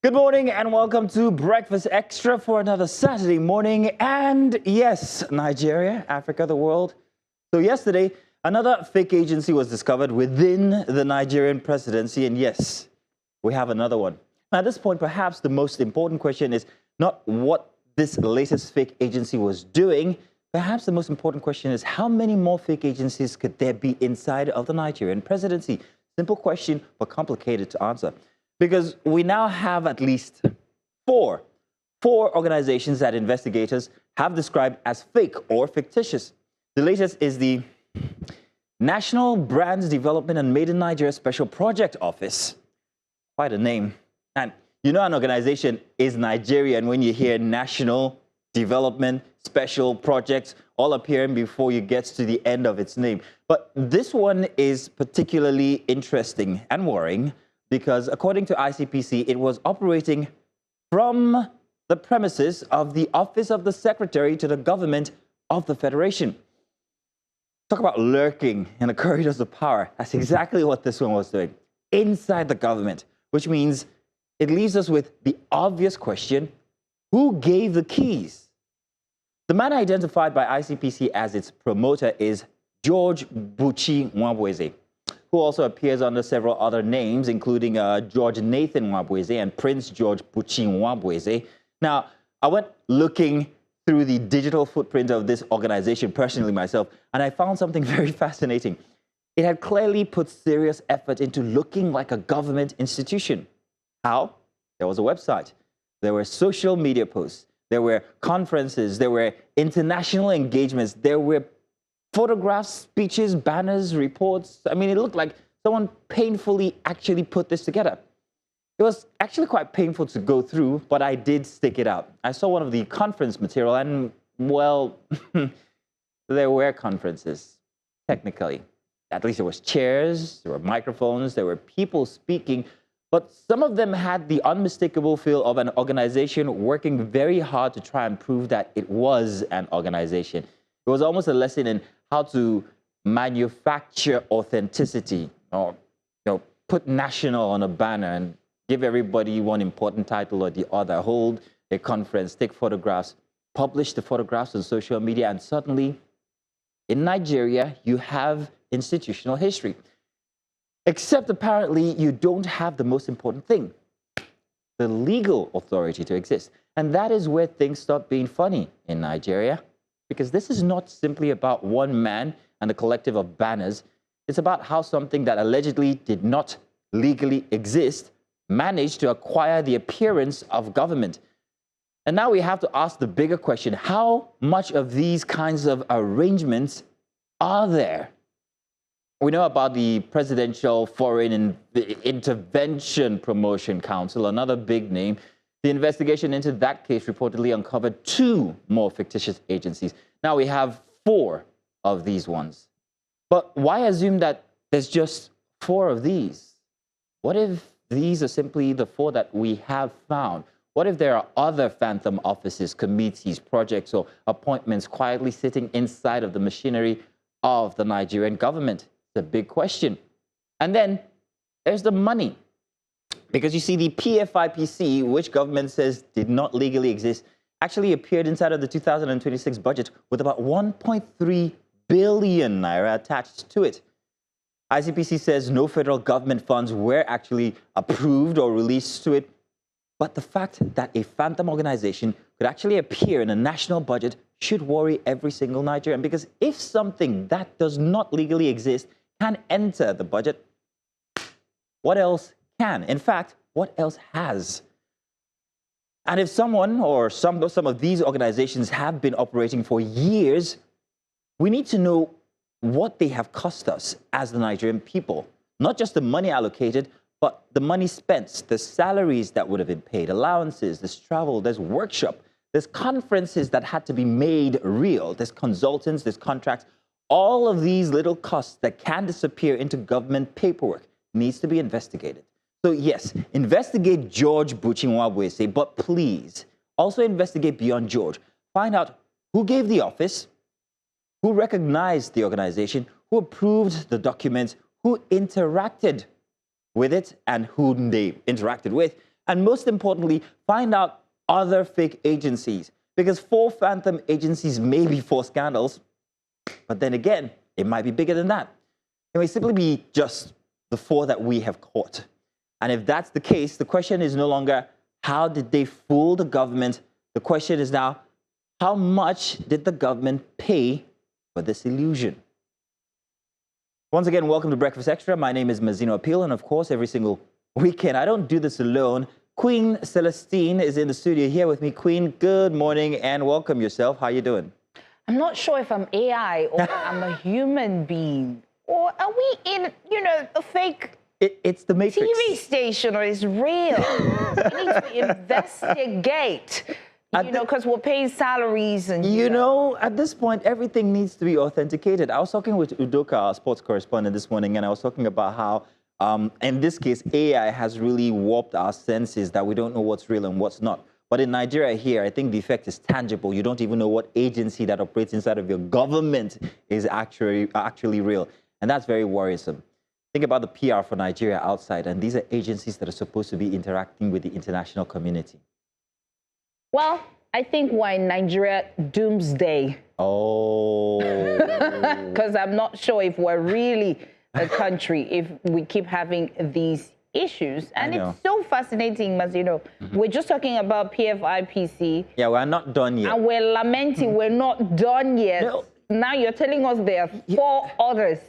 Good morning and welcome to Breakfast Extra for another Saturday morning. And yes, Nigeria, Africa, the world. So yesterday, another fake agency was discovered within the Nigerian presidency. And yes, we have another one. Now, at this point, perhaps the most important question is not what this latest fake agency was doing. Perhaps the most important question is how many more fake agencies could there be inside of the Nigerian presidency? Simple question, but complicated to answer. Because we now have at least four organizations that investigators have described as fake or fictitious. The latest is the National Brands Development and Made in Nigeria Special Project Office. Quite a name. And you know an organization is Nigerian when you hear National Development Special Projects all appearing before you get to the end of its name. But this one is particularly interesting and worrying, because according to ICPC, it was operating from the premises of the Office of the Secretary to the Government of the Federation. Talk about lurking in the corridors of power. That's exactly what this one was doing, inside the government, which means it leaves us with the obvious question, who gave the keys? The man identified by ICPC as its promoter is George Buchi Nwabweze, who also appears under several other names, including George Nathan Nwabweze and Prince George Buchi Nwabweze. Now, I went looking through the digital footprint of this organization personally myself, and I found something very fascinating. It had clearly put serious effort into looking like a government institution. How? There was a website. There were social media posts. There were conferences. There were international engagements. There were photographs, speeches, banners, reports. I mean, it looked like someone painfully actually put this together. It was actually quite painful to go through, but I did stick it out. I saw one of the conference material and, well, there were conferences, technically. At least there was chairs, there were microphones, there were people speaking, but some of them had the unmistakable feel of an organization working very hard to try and prove that it was an organization. It was almost a lesson in how to manufacture authenticity, or put national on a banner and give everybody one important title or the other, hold a conference, take photographs, publish the photographs on social media, and suddenly in Nigeria you have institutional history. Except apparently you don't have the most important thing, the legal authority to exist. And that is where things start being funny in Nigeria. Because this is not simply about one man and a collective of banners. It's about how something that allegedly did not legally exist managed to acquire the appearance of government. And now we have to ask the bigger question, how much of these kinds of arrangements are there? We know about the Presidential Foreign Intervention Promotion Council, another big name. The investigation into that case reportedly uncovered 2 more fictitious agencies. Now we have 4 of these ones. But why assume that there's just 4 of these? What if these are simply the 4 that we have found? What if there are other phantom offices, committees, projects, or appointments quietly sitting inside of the machinery of the Nigerian government? It's a big question. And then there's the money. Because you see, the PFIPC, which government says did not legally exist, actually appeared inside of the 2026 budget with about 1.3 billion naira attached to it. ICPC says no federal government funds were actually approved or released to it. But the fact that a phantom organization could actually appear in a national budget should worry every single Nigerian. Because if something that does not legally exist can enter the budget, what else can? In fact, what else has? And if someone or some of these organizations have been operating for years, we need to know what they have cost us as the Nigerian people. Not just the money allocated, but the money spent, the salaries that would have been paid, allowances, there's travel, there's workshop, there's conferences that had to be made real, there's consultants, there's contracts. All of these little costs that can disappear into government paperwork needs to be investigated. So yes, investigate George Buchi Nwabweze, but please also investigate beyond George. Find out who gave the office, who recognized the organization, who approved the documents, who interacted with it and whom they interacted with, And most importantly, find out other fake agencies. Because 4 phantom agencies may be 4 scandals, but then again, it might be bigger than that. It may simply be just the 4 that we have caught. And if that's the case, the question is no longer, how did they fool the government? The question is now, how much did the government pay for this illusion? Once again, welcome to Breakfast Extra. My name is Mazino Appeal, and of course, every single weekend, I don't do this alone. Queen Celestine is in the studio here with me. Queen, good morning and welcome yourself. How you doing? I'm not sure if I'm AI or I'm a human being. Or are we in, a fake it's the Matrix. TV station, or is real? We need to investigate, because we're paying salaries and... at this point, everything needs to be authenticated. I was talking with Udoka, our sports correspondent, this morning, and I was talking about how, in this case, AI has really warped our senses that we don't know what's real and what's not. But in Nigeria here, I think the effect is tangible. You don't even know what agency that operates inside of your government is actually real. And that's very worrisome. Think about the PR for Nigeria outside, and these are agencies that are supposed to be interacting with the international community. Well, I think we're in Nigeria doomsday. Oh. Because I'm not sure if we're really a country if we keep having these issues. And it's so fascinating, Mazino. We're just talking about PFIPC. Yeah, we're not done yet. And we're lamenting we're not done yet. No. Now you're telling us there are 4 others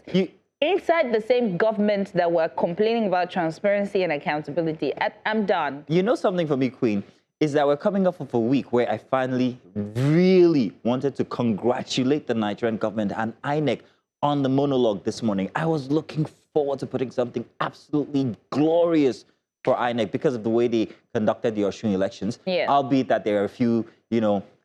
inside the same government that were complaining about transparency and accountability. I'm done. You know something for me, Queen, is that we're coming off of a week where I finally really wanted to congratulate the Nigerian government and INEC on the monologue this morning. I was looking forward to putting something absolutely glorious for INEC because of the way they conducted the Osun elections. Yeah. Albeit that there are a few,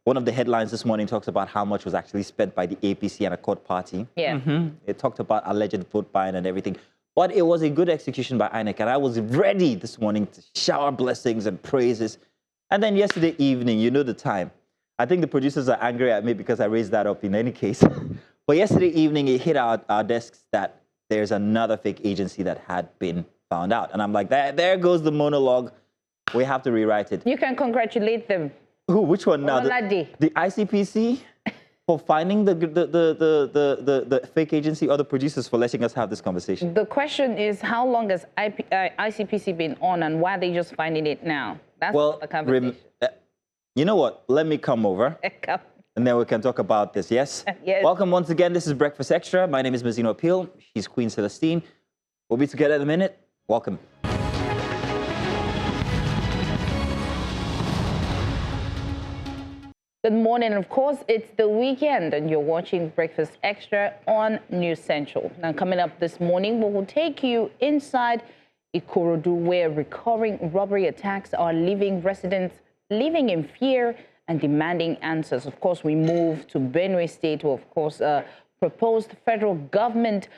one of the headlines this morning talks about how much was actually spent by the APC and Accord party. Yeah. It talked about alleged vote buying and everything. But it was a good execution by INEC, and I was ready this morning to shower blessings and praises. And then yesterday evening, you know the time. I think the producers are angry at me because I raised that up in any case. But yesterday evening, it hit our desks that there's another fake agency that had been found out. And I'm like, there goes the monologue. We have to rewrite it. You can congratulate them. Who? Which one now? The ICPC for finding the fake agency, or the producers for letting us have this conversation? The question is, how long has ICPC been on, and why are they just finding it now? That's the conversation. You know what? Let me come over. And then we can talk about this, yes? Yes. Welcome once again. This is Breakfast Extra. My name is Mazino Appeal. She's Queen Celestine. We'll be together in a minute. Welcome. Good morning. Of course, it's the weekend, and you're watching Breakfast Extra on News Central. Now, coming up this morning, we will take you inside Ikorodu, where recurring robbery attacks are leaving residents living in fear and demanding answers. Of course, we move to Benue State, where, of course, proposed federal government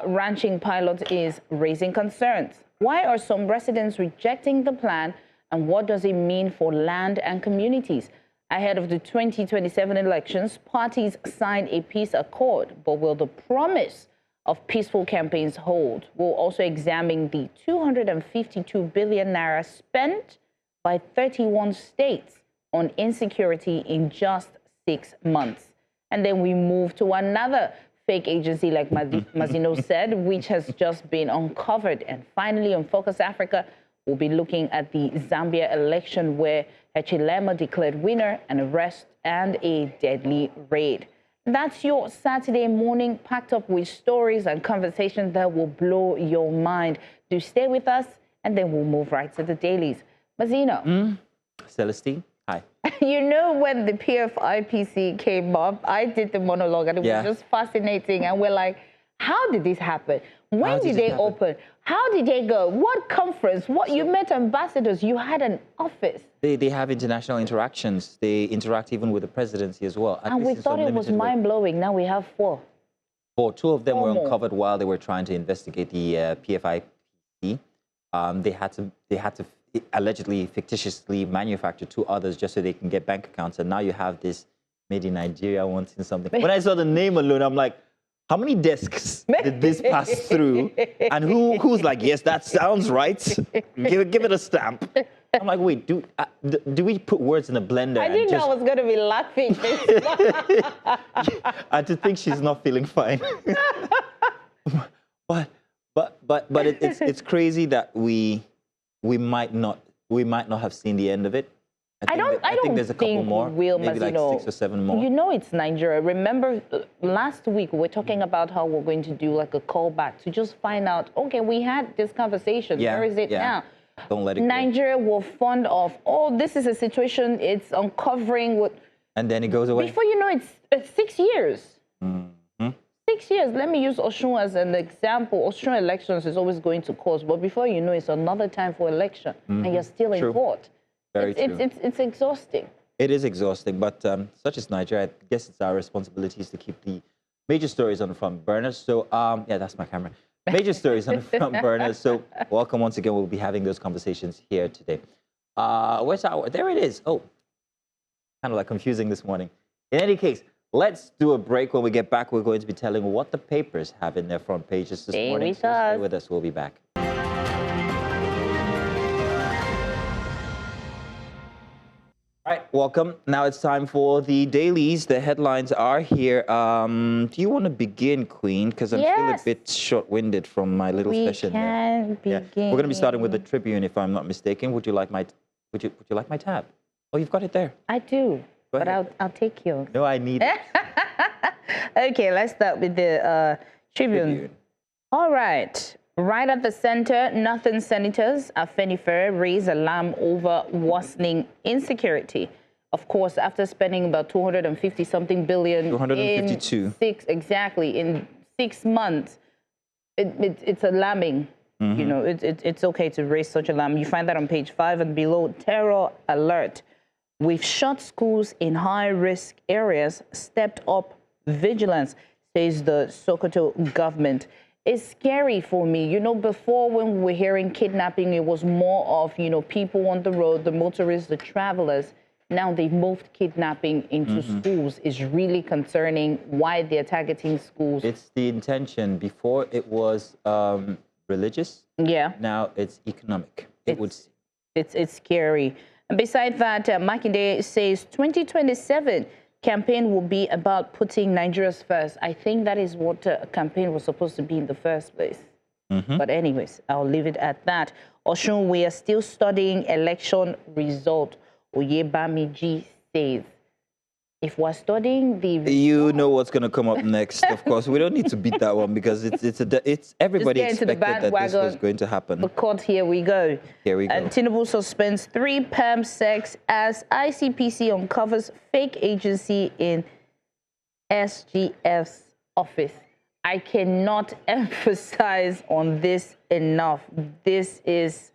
ranching pilot is raising concerns. Why are some residents rejecting the plan, and what does it mean for land and communities? Ahead of the 2027 elections, parties signed a peace accord, but will the promise of peaceful campaigns hold? We'll also examine the 252 billion naira spent by 31 states on insecurity in just 6 months. And then we move to another fake agency, like Mazino said, which has just been uncovered. And finally, on Focus Africa, we'll be looking at the Zambia election, where Hichilema declared winner, an arrest and a deadly raid. That's your Saturday morning, packed up with stories and conversations that will blow your mind. Do stay with us, and then we'll move right to the dailies. Mazino. Celestine, hi. When the PFIPC came up, I did the monologue, and it was just fascinating. And we're like, how did this happen? When did they open? How did they go? What conference? You met ambassadors. You had an office. They have international interactions. They interact even with the presidency as well. And we thought it was mind-blowing. Now we have 4. 4. 2 of them were uncovered while they were trying to investigate the PFIPC. They had to allegedly fictitiously manufacture 2 others just so they can get bank accounts. And now you have this made in Nigeria wanting something. When I saw the name alone, I'm like, how many desks did this pass through? And who's like, yes, that sounds right. Give it a stamp. I'm like, wait, do we put words in a blender? I didn't know I was going to be laughing. And to think she's not feeling fine. but it's crazy that we might not have seen the end of it. I think there's a couple more, maybe like 6 or 7 more. You know, it's Nigeria. Remember, last week we were talking about how we're going to do like a callback to just find out, okay, we had this conversation. Where is it now? Don't let it go. Nigeria were fond of, oh, this is a situation, it's uncovering what. And then it goes away. Before you know it's 6 years. Mm-hmm. 6 years. Let me use Osun as an example. Osun elections is always going to cause, but before you know, it's another time for election, and you're still in court. Very true. It's exhausting. It is exhausting, but such as Nigeria, I guess it's our responsibilities to keep the major stories on the front burner. So, yeah, that's my camera. Major stories on the front burner. So, welcome once again. We'll be having those conversations here today. Where's our? There it is. Oh, kind of like confusing this morning. In any case, let's do a break. When we get back, we're going to be telling what the papers have in their front pages this morning. So stay with us. We'll be back. All right, welcome. Now it's time for the dailies. The headlines are here. Do you want to begin, Queen? Because I'm still a bit short-winded from my little session. We can begin. Yeah. We're going to be starting with the Tribune, if I'm not mistaken. Would you like my tab? Oh, you've got it there. I do, but I'll take yours. No, I need it. Okay, let's start with the Tribune. All right. Right at the center, Northern senators Afenifere raise alarm over worsening insecurity. Of course, after spending about 250-something billion 252. in 6 months, it's alarming. Mm-hmm. You know, it's okay to raise such alarm. You find that on page 5 and below. Terror alert. We've shut schools in high-risk areas, stepped up vigilance, says the Sokoto government. It's scary for me. You know, before when we were hearing kidnapping, it was more of, you know, people on the road, the motorists, the travelers. Now they've moved kidnapping into schools. It's really concerning why they're targeting schools. It's the intention. Before it was religious. Yeah. Now it's economic. It's scary. And besides that, Makinde says 2027 campaign will be about putting Nigerians first. I think that is what a campaign was supposed to be in the first place. But anyways, I'll leave it at that. Osun, we are still studying election result. Oyebamiji says, if we're studying the result, you know what's going to come up next. Of course, we don't need to beat that one because it's everybody expected that this was going to happen. The court, here we go. Here we go. And Tinubu suspends 3 perm sex as ICPC uncovers fake agency in SGF's office. I cannot emphasize on this enough. This is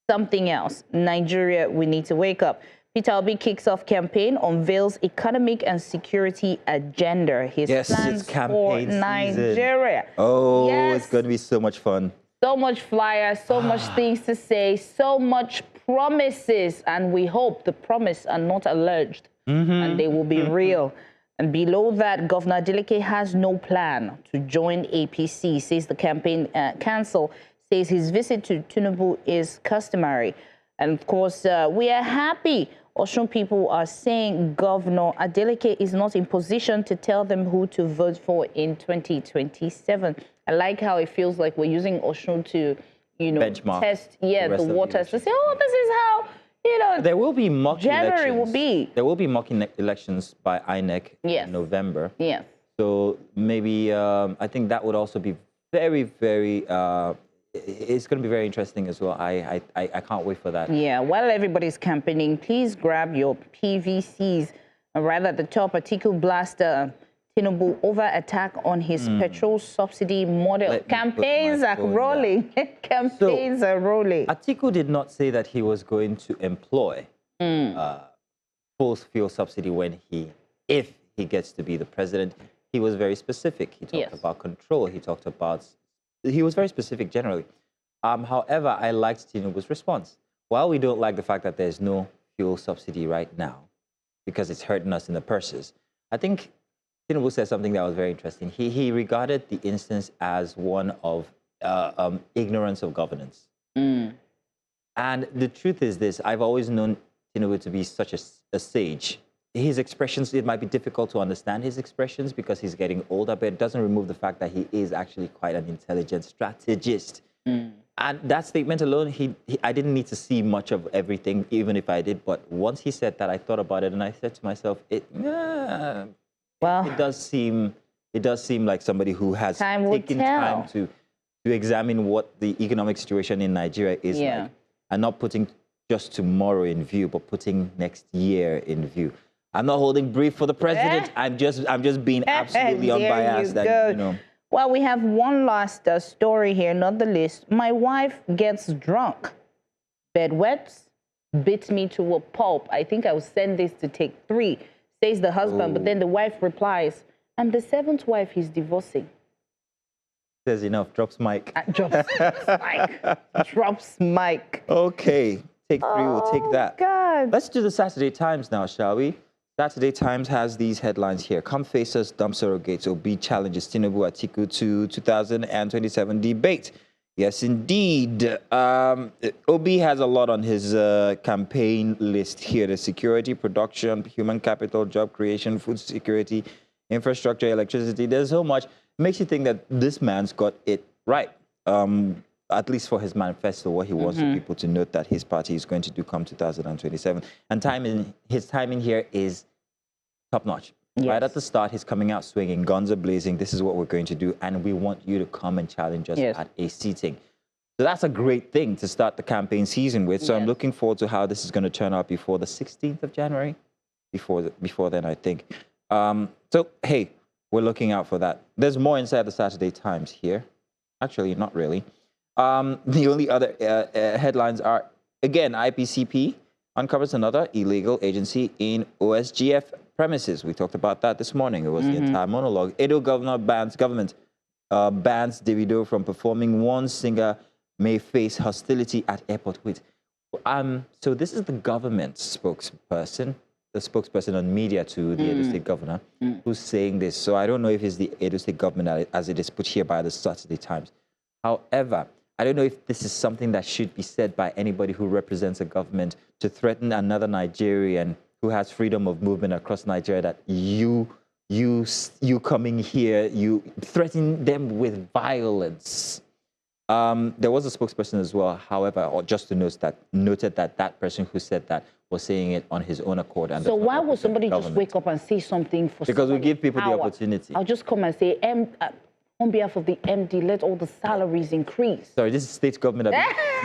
something else. Nigeria, we need to wake up. Peter Obi kicks off campaign, unveils economic and security agenda. His plans for Nigeria. Oh, it's going to be so much fun. So much flyers, so much things to say, so much promises. And we hope the promise are not alleged and they will be real. And below that, Governor Adeleke has no plan to join APC, says the campaign council, says his visit to Tinubu is customary. And of course, we are happy. Osun people are saying Governor Adeleke is not in position to tell them who to vote for in 2027. I like how it feels like we're using Osun to, you know, benchmark test the waters to say, oh, this is how, you know, there will be mock January elections. will be. There will be mock elections by INEC in November. Yes. So maybe I think that would also be very, very. It's going to be very interesting as well. I can't wait for that. Yeah, while everybody's campaigning, please grab your PVCs. Right at the top, Atiku blaster Tinubu over attack on his petrol subsidy model. Campaigns are rolling. Campaigns are rolling. Atiku did not say that he was going to employ full fuel subsidy if he gets to be the president. He was very specific. He talked about control. He was very specific generally. However, I liked Tinubu's response. While we don't like the fact that there's no fuel subsidy right now, because it's hurting us in the purses, I think Tinubu said something that was very interesting. He regarded the instance as one of ignorance of governance. And the truth is this: I've always known Tinubu to be such a sage. His expressions, it might be difficult to understand his expressions because he's getting older, but it doesn't remove the fact that he is actually quite an intelligent strategist. And that statement alone, I didn't need to see much of everything, even if I did. But once he said that, I thought about it and I said to myself, it does seem like somebody who has taken time to examine what the economic situation in Nigeria is like, and not putting just tomorrow in view, but putting next year in view. I'm not holding brief for the president. I'm just being absolutely unbiased. Well, we have one last story here, not the least. My wife gets drunk, bedwets, beats me to a pulp. I think I will send this to take 3, says the husband. But then the wife replies, I'm the 7th wife he's divorcing. Says enough. Drops mic. Drops mic. Drops mic. Okay. Take 3. We'll take that. God. Let's do the Saturday Times now, shall we? Saturday Times has these headlines here. Come face us, dump surrogates. Obi challenges Tinubu Atiku to 2027 debate. Yes, indeed. Obi has a lot on his campaign list here. The security, production, human capital, job creation, food security, infrastructure, electricity. There's so much. Makes you think that this man's got it right. At least for his manifesto, what he wants people to note that his party is going to do come 2027. And his timing here is top-notch. Yes. Right at the start, he's coming out swinging, guns are blazing. This is what we're going to do, and we want you to come and challenge us at a seating. So that's a great thing to start the campaign season with. So I'm looking forward to how this is going to turn out before the 16th of January. Before then, I think. So, hey, we're looking out for that. There's more inside the Saturday Times here. Actually, not really. The only other headlines are, again, IPCP uncovers another illegal agency in OSGF premises. We talked about that this morning. It was the entire monologue. Edo government bans Davido from performing. One singer may face hostility at airport. Wait, so this is the government spokesperson, the spokesperson on media to the Edo State governor, who's saying this. So I don't know if it's the Edo State government as it is put here by the Saturday Times. However, I don't know if this is something that should be said by anybody who represents a government to threaten another Nigerian who has freedom of movement across Nigeria, that you coming here, you threaten them with violence. There was a spokesperson as well, however, or just to noted that person who said that was saying it on his own accord. And so why would somebody just wake up and say something for Because we give people the opportunity. I'll just come and say, on behalf of the MD, let all the salaries increase. Sorry, this is state government.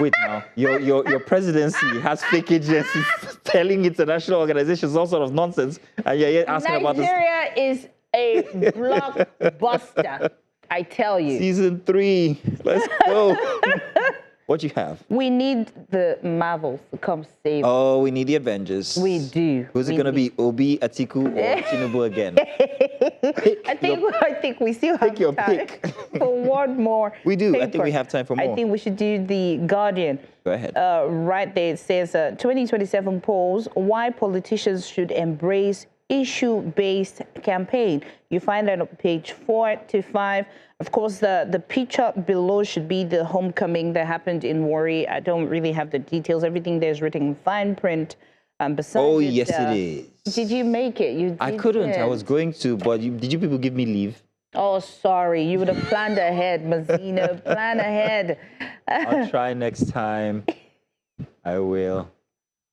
Wait now, your presidency has fake agencies telling international organizations all sort of nonsense, and you're asking about this. Nigeria is a blockbuster, I tell you. Season 3, let's go. What you have? We need the Marvels to come save. Oh, we need the Avengers. We do. Who's it going to be? Obi, Atiku, or Tinubu again? I think we still have your time pick. for one more. We do. paper. I think we have time for more. I think we should do the Guardian. Go ahead. Right there it says 2027 polls, why politicians should embrace issue-based campaign. You find that on page 4 to 5. Of course, the picture below should be the homecoming that happened in Warri. I don't really have the details. Everything there is written in fine print. Besides yes, it is. Did you make it? You did. I couldn't. I was going to, but did you people give me leave? Oh, sorry. You would have planned ahead, Mazina. Plan ahead. I'll try next time. I will.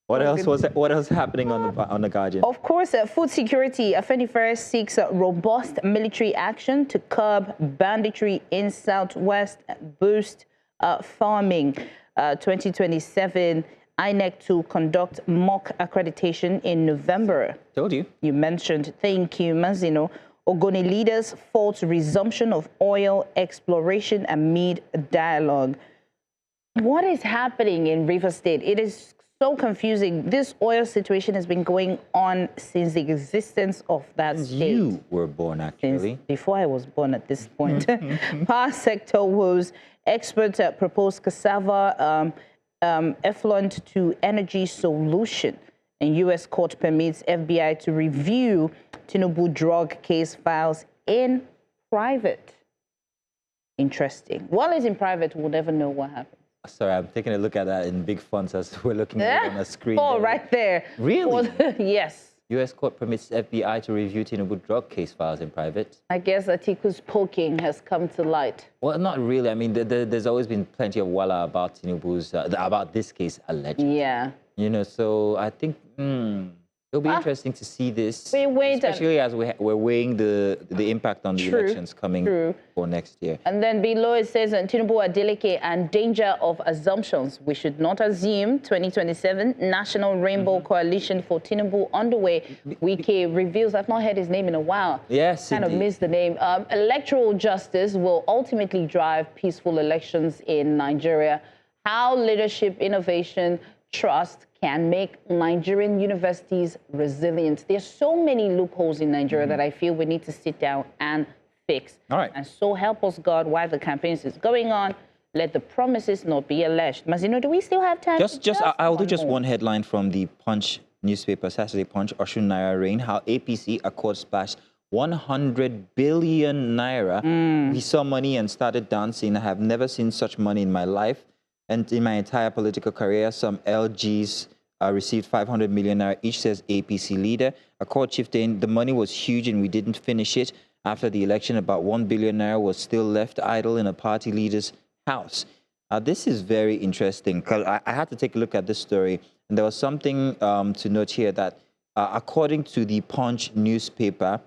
What else happening on the Guardian? Of course, food security. Afenifere seeks robust military action to curb banditry in Southwest, boost farming. 2027, INEC to conduct mock accreditation in November. Told you. You mentioned. Thank you, Mazino. Ogoni leaders fault resumption of oil exploration amid dialogue. What is happening in Rivers State? It is so confusing. This oil situation has been going on since the existence of that state. You were born, actually. Since before I was born at this point. Power sector woes. Experts propose cassava effluent to energy solution. And U.S. court permits FBI to review Tinubu drug case files in private. Interesting. While it's in private, we'll never know what happened. Sorry, I'm taking a look at that in big fonts as we're looking at it on the screen. Oh, there. right there. Really? Yes. U.S. court permits FBI to review Tinubu drug case files in private. I guess Atiku's poking has come to light. Well, not really. I mean, there's always been plenty of wala about Tinubu's, about this case, allegedly. Yeah. You know, so I think it'll be interesting to see this, Wait, especially as we're weighing the impact on the elections coming for next year. And then below it says, Tinubu Adeleke and danger of assumptions. We should not assume 2027 National Rainbow Coalition for Tinubu underway. Wike reveals, I've not heard his name in a while. Yes, kind of missed the name. Electoral justice will ultimately drive peaceful elections in Nigeria. How leadership, innovation, trust can make Nigerian universities resilient. There's so many loopholes in Nigeria that I feel we need to sit down and fix. All right. And so help us God while the campaigns is going on. Let the promises not be alleged. Mazino, do we still have time? I'll do just one headline from the Punch newspaper, Saturday Punch. Osun Naira reign, how APC Accord splashed 100 billion naira. We saw money and started dancing. I have never seen such money in my life. And in my entire political career, some LGs received 500 million naira each, says APC leader. Accord chieftain, the money was huge and we didn't finish it. After the election, about 1 billion naira was still left idle in a party leader's house. This is very interesting because I had to take a look at this story. And there was something to note here that according to the Punch newspaper,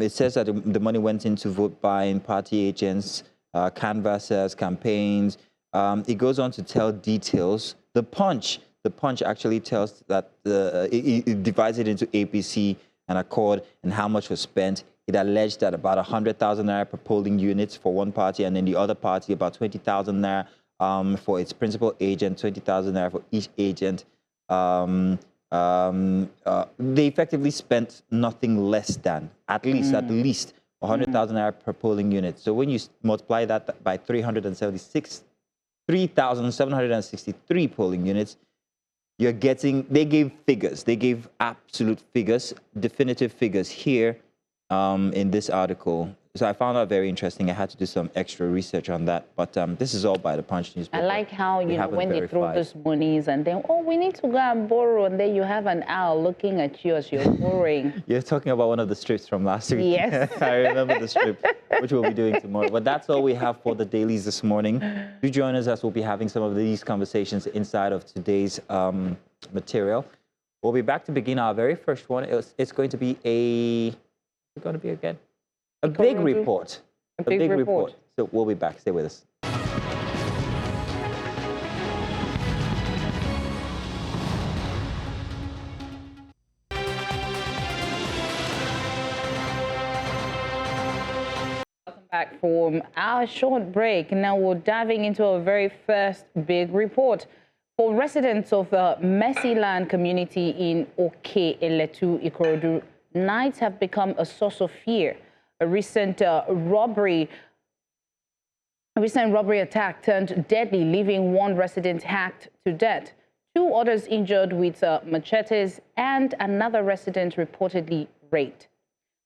it says that the money went into vote buying, party agents, canvassers, campaigns. It goes on to tell details. The Punch actually tells that it divides it into APC and Accord and how much was spent. It alleged that about 100,000 naira per polling units for one party, and then the other party about 20,000 naira for its principal agent, 20,000 naira for each agent. They effectively spent nothing less than at least 100,000 naira per polling unit. So when you multiply that by 3,763 polling units, you're getting, they gave figures. They gave absolute figures, definitive figures here in this article. So I found that very interesting. I had to do some extra research on that. But this is all by the Punch newspaper. I like how, you know, when they throw those monies and then, oh, we need to go and borrow. And then you have an owl looking at you as you're borrowing. You're talking about one of the strips from last week. Yes. I remember the strip, which we'll be doing tomorrow. But that's all we have for the dailies this morning. Do join us as we'll be having some of these conversations inside of today's material. We'll be back to begin our very first one. It's going to be a big report. A big report. So we'll be back. Stay with us. Welcome back from our short break. Now we're diving into our very first big report. For residents of the Mercyland community in Oke-Eletu, Ikorodu, nights have become a source of fear. A recent robbery attack turned deadly, leaving one resident hacked to death, 2 others injured with machetes, and another resident reportedly raped.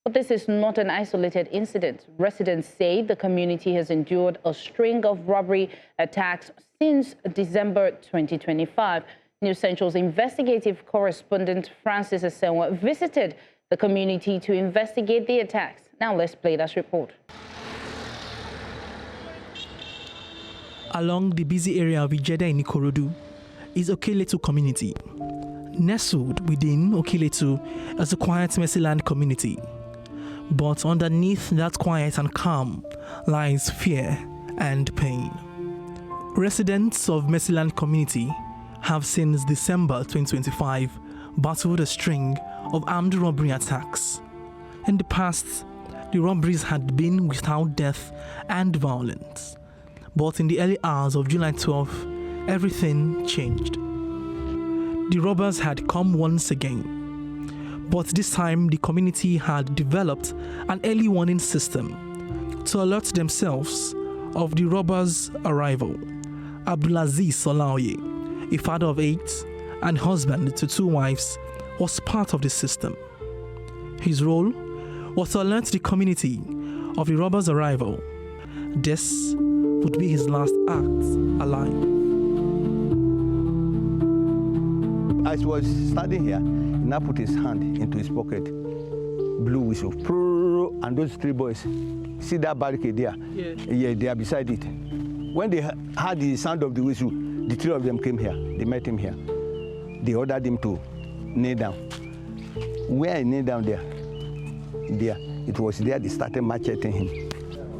But this is not an isolated incident. Residents say the community has endured a string of robbery attacks since December 2025. News Central's investigative correspondent Francis Asenwa visited the community to investigate the attacks. Now let's play that report. Along the busy area of Ijeda in Ikorodu is Oke-Eletu community. Nestled within Oke-Eletu is a quiet Mercyland community. But underneath that quiet and calm lies fear and pain. Residents of Mercyland community have since December 2025 battled a string of armed robbery attacks. In the past, the robberies had been without death and violence. But in the early hours of July 12th, everything changed. The robbers had come once again. But this time, the community had developed an early warning system to alert themselves of the robbers' arrival. Abdulaziz Olaoye, a father of 8, and husband to 2 wives, was part of the system. His role was to alert the community of the robbers' arrival. This would be his last act alive. As he was standing here, he now put his hand into his pocket, blew whistle, and those 3 boys, see that barricade there? Yeah, they are beside it. When they heard the sound of the whistle, the 3 of them came here. They met him here. They ordered him to kneel down. Where he kneeled down there, it was there they started macheting him.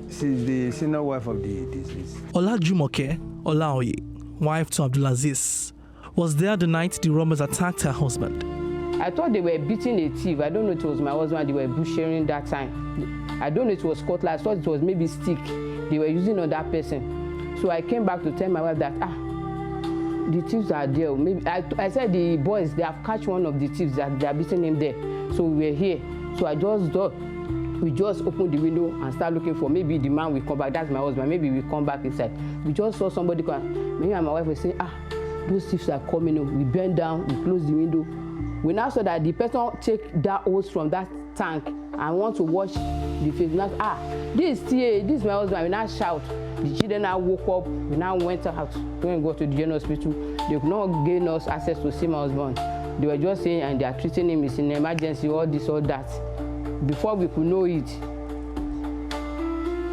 She's the senior wife of the deceased. Olajumoke Olaoye, wife to Abdulaziz, was there the night the robbers attacked her husband. I thought they were beating a thief. I don't know if it was my husband they were butchering that time. I don't know if it was cutlass. I thought it was maybe stick they were using on that person. So I came back to tell my wife that, the thieves are there. Maybe I said the boys, they have catch one of the thieves that they are beating him there. So we were here. So I just thought, we just opened the window and start looking for maybe the man will come back. That's my husband. Maybe we come back inside. We just saw somebody come. Me and my wife were saying, those thieves are coming. We bent down, we closed the window. We now saw that the person take that hose from that tank and want to wash the face. Now, this is my husband. We now shout. The children now woke up. We now went out. When we go to the general hospital, they could not gain us access to see my husband. They were just saying, and they are treating him as an emergency, all this, all that. Before we could know it,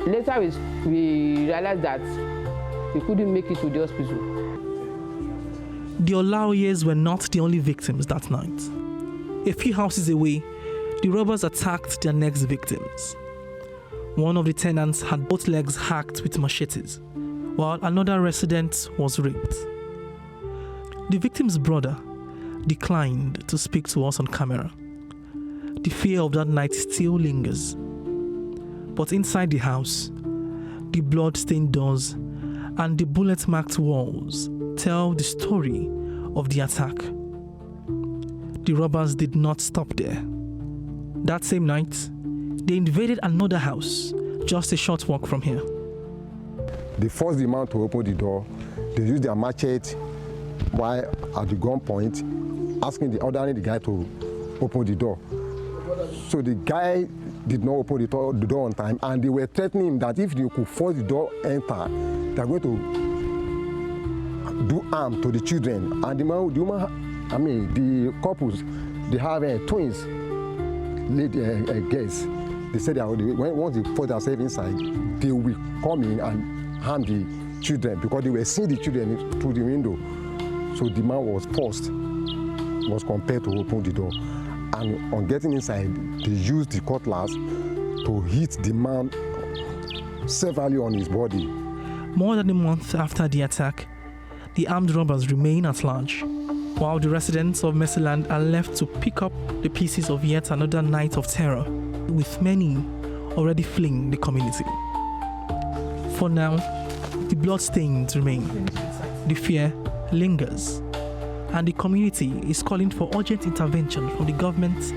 later we realized that we couldn't make it to the hospital. The Olaoyes were not the only victims that night. A few houses away, the robbers attacked their next victims. One of the tenants had both legs hacked with machetes, while another resident was raped. The victim's brother declined to speak to us on camera. The fear of that night still lingers. But inside the house, the blood-stained doors and the bullet-marked walls tell the story of the attack. The robbers did not stop there. That same night, they invaded another house just a short walk from here. They forced the man to open the door. They used their machete while at the gunpoint, ordering the guy to open the door. So the guy did not open the door on time, and they were threatening him that if they could force the door enter, they are going to do harm to the children. And the couples, they have twins, girls. They said that once they put themselves inside, they will come in and harm the children because they were seeing the children through the window. So the man was compelled to open the door. And on getting inside, they used the cutlass to hit the man severely on his body. More than a month after the attack, the armed robbers remain at large, while the residents of Mercyland are left to pick up the pieces of yet another night of terror, with many already fleeing the community. For now, the bloodstains remain, the fear lingers, and the community is calling for urgent intervention from the government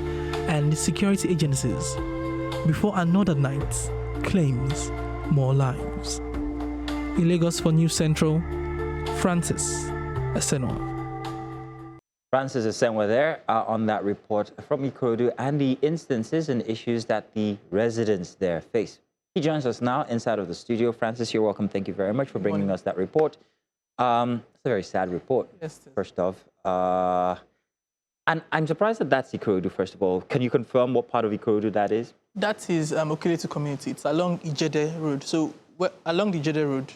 and the security agencies before another night claims more lives. In Lagos for News Central, Francis Eseno. Francis Eseno there on that report from Ikorodu and the instances and issues that the residents there face. He joins us now inside of the studio. Francis, you're welcome. Thank you very much for bringing us that report. It's a very sad report, first off. And I'm surprised that that's Ikorodu, first of all. Can you confirm what part of Ikorodu that is? That is Okiletu community. It's along Ijede Road. So along the Ijede Road,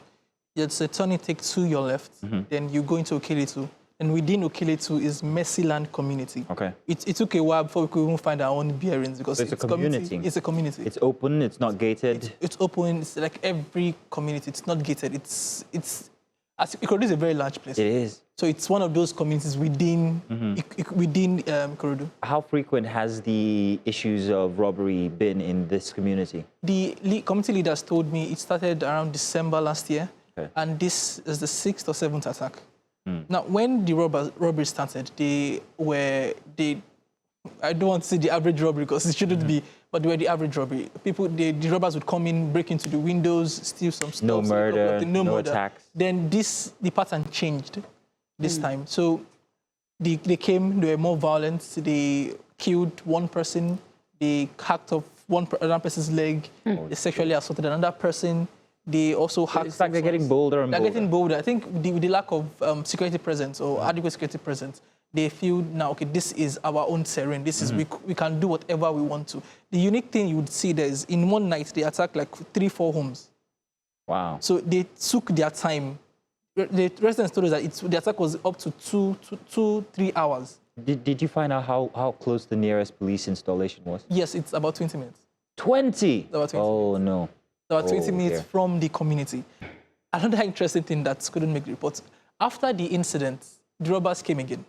it's a turning take to your left, then you go into Okiletu. And within Okiletu is Mercyland community. Okay. It took a while before we could even find our own bearings because so it's a community. It's a community. It's open, it's not gated. It's open, it's like every community. It's not gated. Ikorodu is a very large place. It is. So it's one of those communities within Ikorodu. How frequent has the issues of robbery been in this community? The community leaders told me it started around December last year, and this is the 6th or 7th attack. Now, when the robbery started, I don't want to say the average robbery because it shouldn't be, but they were the average robbery. The robbers would come in, break into the windows, steal some stuff. No murder, no attacks. Then the pattern changed this time. So They came, they were more violent. They killed one person. They hacked off another person's leg. They sexually assaulted another person. They also hacked. It's like they're getting bolder and bolder. They're getting bolder. I think with the lack of security presence or adequate security presence, they feel now, okay, this is our own terrain. This is, we can do whatever we want to. The unique thing you would see there is in one night, they attacked like 3-4 homes. Wow. So they took their time. The residents told us that the attack was up to 2-3 hours. Did you find out how close the nearest police installation was? Yes, it's about 20 minutes. 20? About 20 oh, minutes. no. About 20 minutes dear. from the community. Another interesting thing that couldn't make the report. After the incident, the robbers came again.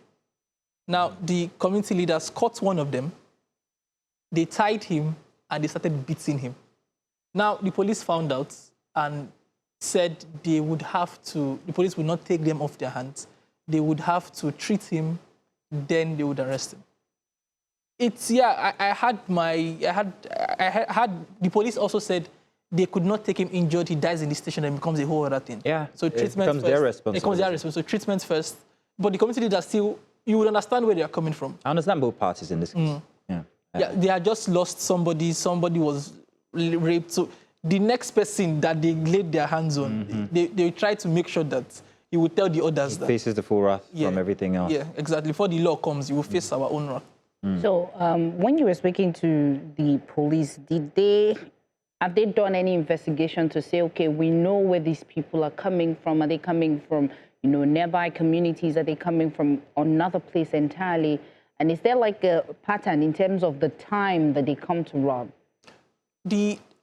Now, the community leaders caught one of them. They tied him and they started beating him. Now, the police found out and said they would have to, the police would not take them off their hands. They would have to treat him, then they would arrest him. It's, yeah, I had the police also said they could not take him injured, he dies in the station and becomes a whole other thing. Yeah, so treatment it becomes first. their responsibility. It becomes their responsibility. So treatment first. But the community leaders still, you would understand where they are coming from. I understand both parties in this case. Yeah. Yeah, they had just lost somebody was raped. So the next person that they laid their hands on, they tried to make sure that he would tell the others that. Faces the full wrath from everything else. Yeah, exactly. Before the law comes, you will face our own wrath. So when you were speaking to the police, have they done any investigation to say, okay, we know where these people are coming from? Are they coming from, nearby communities? Are they coming from another place entirely? And is there like a pattern in terms of the time that they come to rob?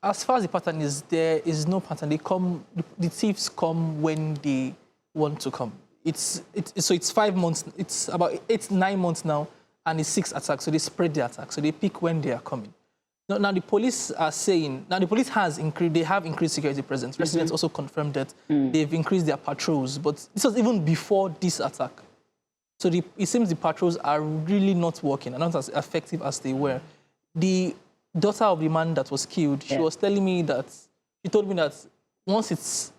As far as the pattern is, there is no pattern. The thieves come when they want to come. So it's 5 months. It's about 9 months now, and it's 6 attacks. So they spread the attacks. So they pick when they are coming. Now the police are saying, the police have increased security presence. Residents also confirmed that they've increased their patrols. But this was even before this attack. So it seems the patrols are really not working and not as effective as they were. The daughter of the man that was killed, she was telling me that, she told me that once it's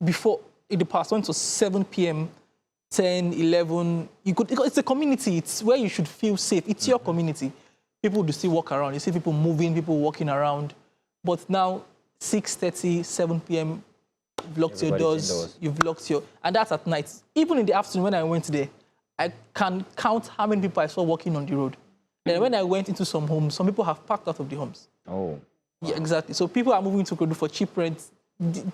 before, in the past, when it was 7 p.m., 10, 11, it's a community, it's where you should feel safe. It's your community. People do still walk around. You see people moving, people walking around. But now, 6:30, 7 p.m., you've locked your doors, you've locked and that's at night. Even in the afternoon when I went there, I can count how many people I saw walking on the road. And when I went into some homes, some people have packed out of the homes. Oh. Wow. Yeah, exactly. So people are moving to Kodu for cheap rent.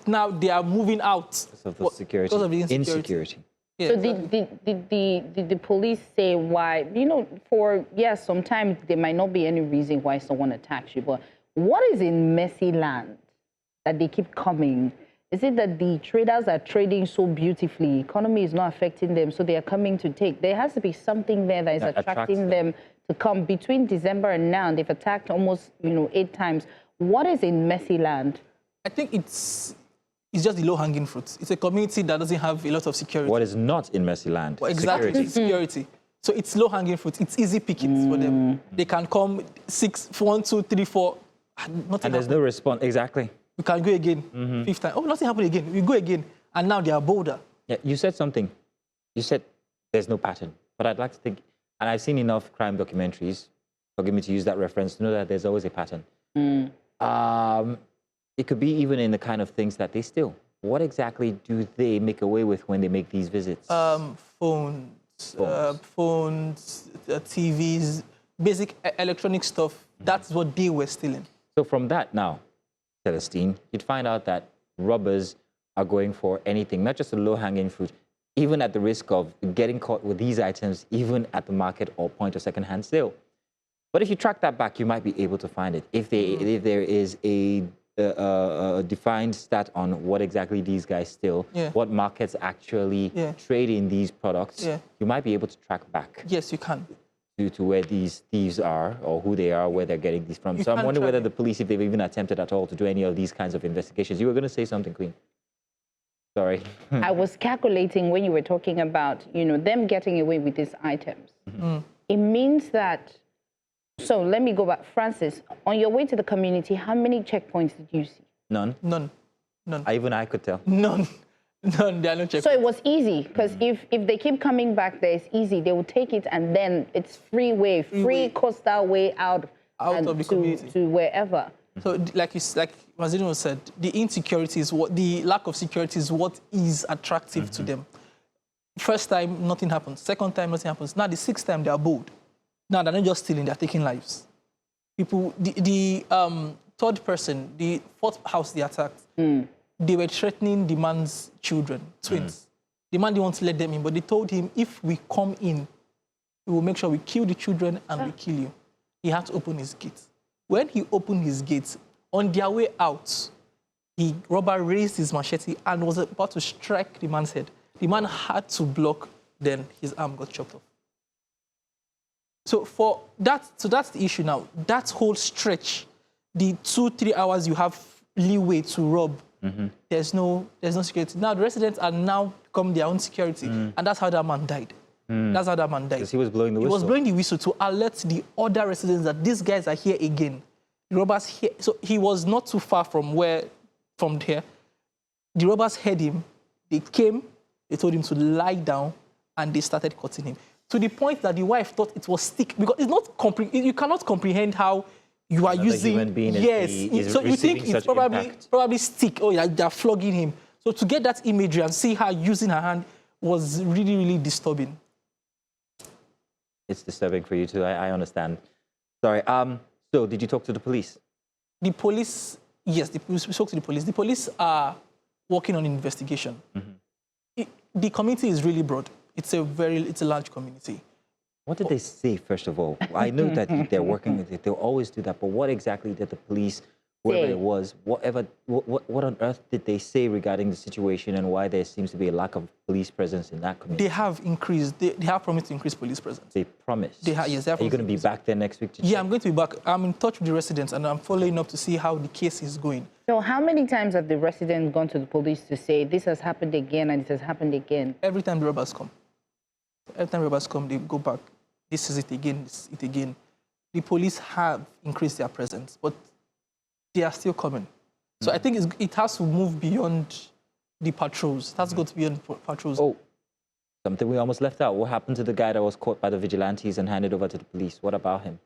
Now they are moving out. Because of the security. Because of the insecurity. Yeah, so exactly. did the police say why, sometimes there might not be any reason why someone attacks you, but what is in messy land that they keep coming? Is it that the traders are trading so beautifully, economy is not affecting them, so they are coming to take? There has to be something there that is attracting them to come. Between December and now, they've attacked almost, 8 times. What is in messy land? I think it's just the low-hanging fruit. It's a community that doesn't have a lot of security. What is not in messy land? Well, exactly, security. So it's low-hanging fruit. It's easy pickings for them. They can come 1, 2, 3, 4. And there's no response. Exactly. We can go again. 5th time. Oh, nothing happened again. We go again. And now they are bolder. Yeah, you said something. You said there's no pattern. But I'd like to think, and I've seen enough crime documentaries, forgive me to use that reference, to know that there's always a pattern. It could be even in the kind of things that they steal. What exactly do they make away with when they make these visits? Phones, TVs, basic electronic stuff. That's what they were stealing. So from that now, Celestine, you'd find out that robbers are going for anything, not just a low-hanging fruit, even at the risk of getting caught with these items, even at the market or point of second-hand sale. But if you track that back, you might be able to find it. If there is a defined stat on what exactly these guys steal, what markets actually trade in these products, you might be able to track back. Yes, you can. To where these thieves are or who they are, where they're getting these from. So I'm wondering whether the police, if they've even attempted at all to do any of these kinds of investigations. You were going to say something, Queen. Sorry. I was calculating when you were talking about, them getting away with these items. It means that, so let me go back. Francis, on your way to the community, how many checkpoints did you see? None. None. Even I could tell. None. No, there are no checkpoints. So it was easy because if they keep coming back there, it's easy. They will take it and then it's free coastal way out and of the community to wherever. So, like Mazino said, the insecurity is the lack of security is what is attractive to them. First time, nothing happens. Second time, nothing happens. Now, the sixth time, they are bold. Now, they're not just stealing, they're taking lives. People, the third person, the fourth house they attacked, they were threatening the man's children, twins. The man didn't want to let them in, but they told him, if we come in, we will make sure we kill the children and we kill you. He had to open his gate. When he opened his gate, on their way out, robber raised his machete and was about to strike the man's head. The man had to block, then his arm got chopped off. So that's the issue now. That whole stretch, the 2-3 hours you have leeway to rob, there's no security. Now the residents are now become their own security, and that's how that man died. That's how that man died. Because he was blowing the whistle. He was blowing the whistle to alert the other residents that these guys are here again. The robbers here. So he was not too far from there. The robbers heard him. They came. They told him to lie down, and they started cutting him. To the point that the wife thought it was stick, because it's not you cannot comprehend how you are Another using. human being is so you think receiving it's such impact. probably stick. Oh yeah, they're flogging him. So to get that imagery and see her using her hand was really, really disturbing. It's disturbing for you too. I understand. Sorry. So did you talk to the police? The police, yes, we spoke to the police. The police are working on investigation. The community is really broad. It's a large community. What did they say, first of all? I know that they're working with it. They'll always do that. But what exactly did the police, whoever it was, what on earth did they say regarding the situation and why there seems to be a lack of police presence in that community? They have increased. They have promised to increase police presence. They promised? Yes, they have. Are you going to be back there next week to check? Yeah, I'm going to be back. I'm in touch with the residents and I'm following up to see how the case is going. So how many times have the residents gone to the police to say this has happened again and it has happened again? Every time the robbers come. Every time robbers come, they go back. This is it again, this is it again. The police have increased their presence, but they are still coming. So I think it has to move beyond the patrols. It has to go to beyond patrols. Oh, something we almost left out. What happened to the guy that was caught by the vigilantes and handed over to the police? What about him?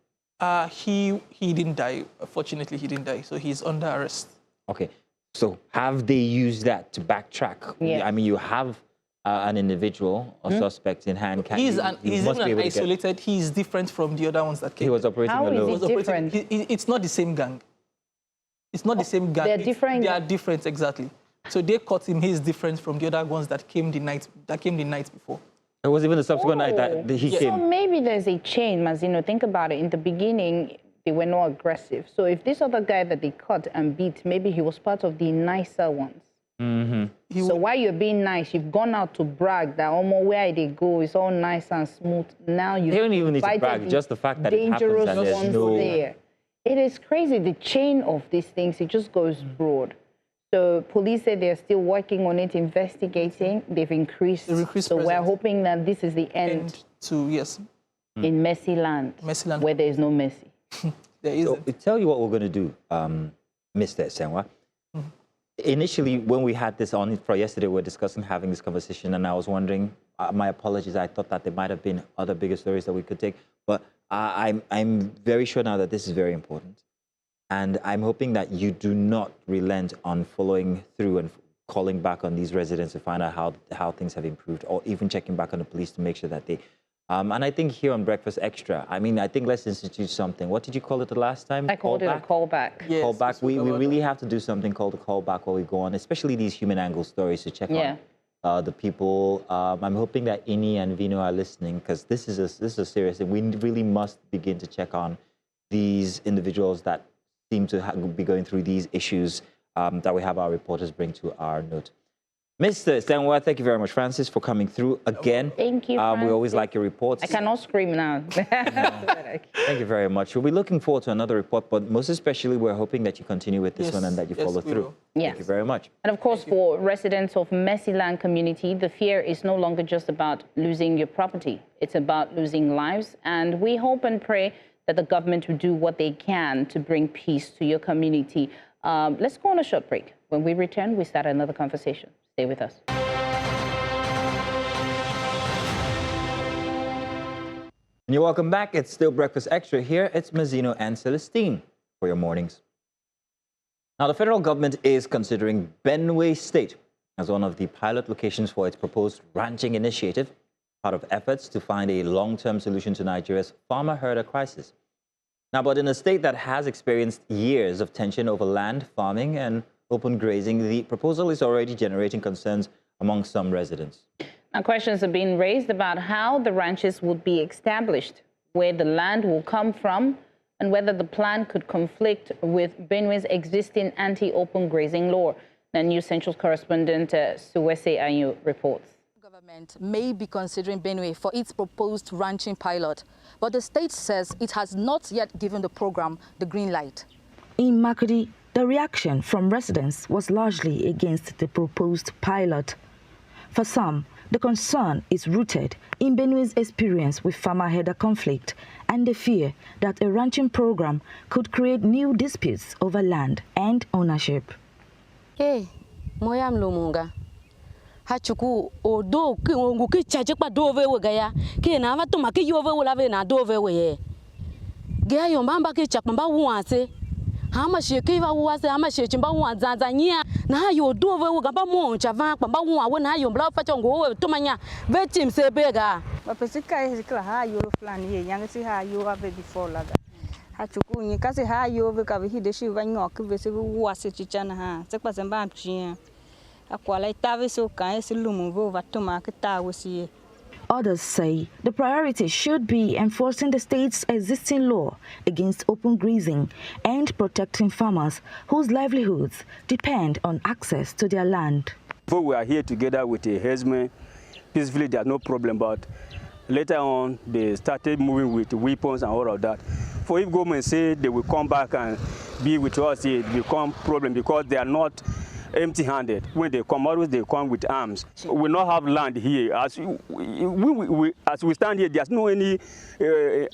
He didn't die. Fortunately, he didn't die. So he's under arrest. Okay. So have they used that to backtrack? Yeah. I mean, you have an individual or suspect in hand. He's even isolated. He's different from the other ones that came. He was operating How alone. is it different? It's not the same gang. It's not the same gang. They're different. They are different, exactly. So they caught him. He's different from the other ones that came the night before. It was even the subsequent night that he So came. maybe there's a chain, Mazino. Think about it. In the beginning, they were not aggressive. So if this other guy that they caught and beat, maybe he was part of the nicer ones. So while you're being nice, you've gone out to brag that where they go, it's all nice and smooth. Now you don't even need to brag, just the fact that it happens and there's no... there. It is crazy. The chain of these things, it just goes broad. So police say they're still working on it, investigating. They've increased. So we're hoping that this is the end to, yes. In messy land, where there is no mercy. There is. So, tell you what we're going to do, Mr. Senwa. Initially, when we had this on for yesterday, we were discussing having this conversation, and I was wondering, my apologies, I thought that there might have been other bigger stories that we could take, but I'm very sure now that this is very important. And I'm hoping that you do not relent on following through and calling back on these residents to find out how things have improved, or even checking back on the police to make sure that they... and I think here on Breakfast Extra, I mean, I think let's institute something. What did you call it the last time? I called it a callback. Yes, callback. We really have to do something called a callback while we go on, especially these human angle stories to check on the people. I'm hoping that Ini and Vino are listening, because this is a serious thing. We really must begin to check on these individuals that seem to be going through these issues that we have our reporters bring to our note. Mr. Stanwa, thank you very much, Francis, for coming through again. Thank you, we always like your reports. I cannot scream now. Thank you very much. We'll be looking forward to another report, but most especially, we're hoping that you continue with this one and that you follow through. Thank you very much. And of course, for residents of Mercyland community, the fear is no longer just about losing your property. It's about losing lives. And we hope and pray that the government will do what they can to bring peace to your community. Let's go on a short break. When we return, we start another conversation. Stay with us. And you're welcome back. It's still Breakfast Extra here. It's Mazzino and Celestine for your mornings. Now, the federal government is considering Benue State as one of the pilot locations for its proposed ranching initiative, part of efforts to find a long-term solution to Nigeria's farmer-herder crisis. Now, but in a state that has experienced years of tension over land, farming, and open grazing, the proposal is already generating concerns among some residents. Now, questions are being raised about how the ranches would be established, where the land will come from, and whether the plan could conflict with Benue's existing anti-open grazing law. The News Central correspondent Suwese Ayu reports. The government may be considering Benue for its proposed ranching pilot, but the state says it has not yet given the program the green light. In Makurdi, the reaction from residents was largely against the proposed pilot. For some, the concern is rooted in Benue's experience with farmer-herder conflict and the fear that a ranching program could create new disputes over land and ownership. Hey, moyam lumunga. Hachuku odo ki ongu ki chajekpa dove wegaya ki na matuma ki yove wulave na dove weye. Gaya yombamba ki chakmamba wuase. Hama sheke va wuase hama shechimba wuanza nya na yo dove wugamba mo chava kpamba wuwa na yo mbla facho ngo tumanya vetim se bega. Bapesika ezikla ha yo plan ye yang si ha yo ave before laga. Hachuku ni kasi ha yo ve ka vi de shi va nyok ve se wuase chichana ha. Sekpa semba pchia. Akwala itave so kan esi lumu vo vatuma kita wosie. Others say the priority should be enforcing the state's existing law against open grazing and protecting farmers whose livelihoods depend on access to their land. Before we are here together with the herdsmen, peacefully there's no problem, but later on they started moving with weapons and all of that. For if government say they will come back and be with us, it become problem because they are not empty-handed. When they come, always they come with arms. We not have land here. As we stand here, there's no any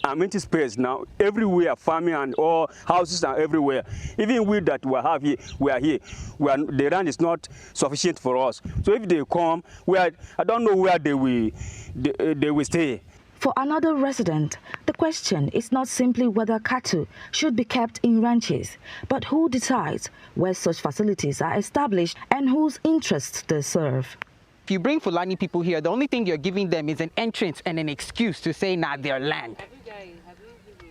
empty space now. Everywhere, farming and all houses are everywhere. Even we that we have here, we are here. The land is not sufficient for us. So if they come, I don't know where they will stay. For another resident, the question is not simply whether cattle should be kept in ranches, but who decides where such facilities are established and whose interests they serve. If you bring Fulani people here, the only thing you're giving them is an entrance and an excuse to say not their land.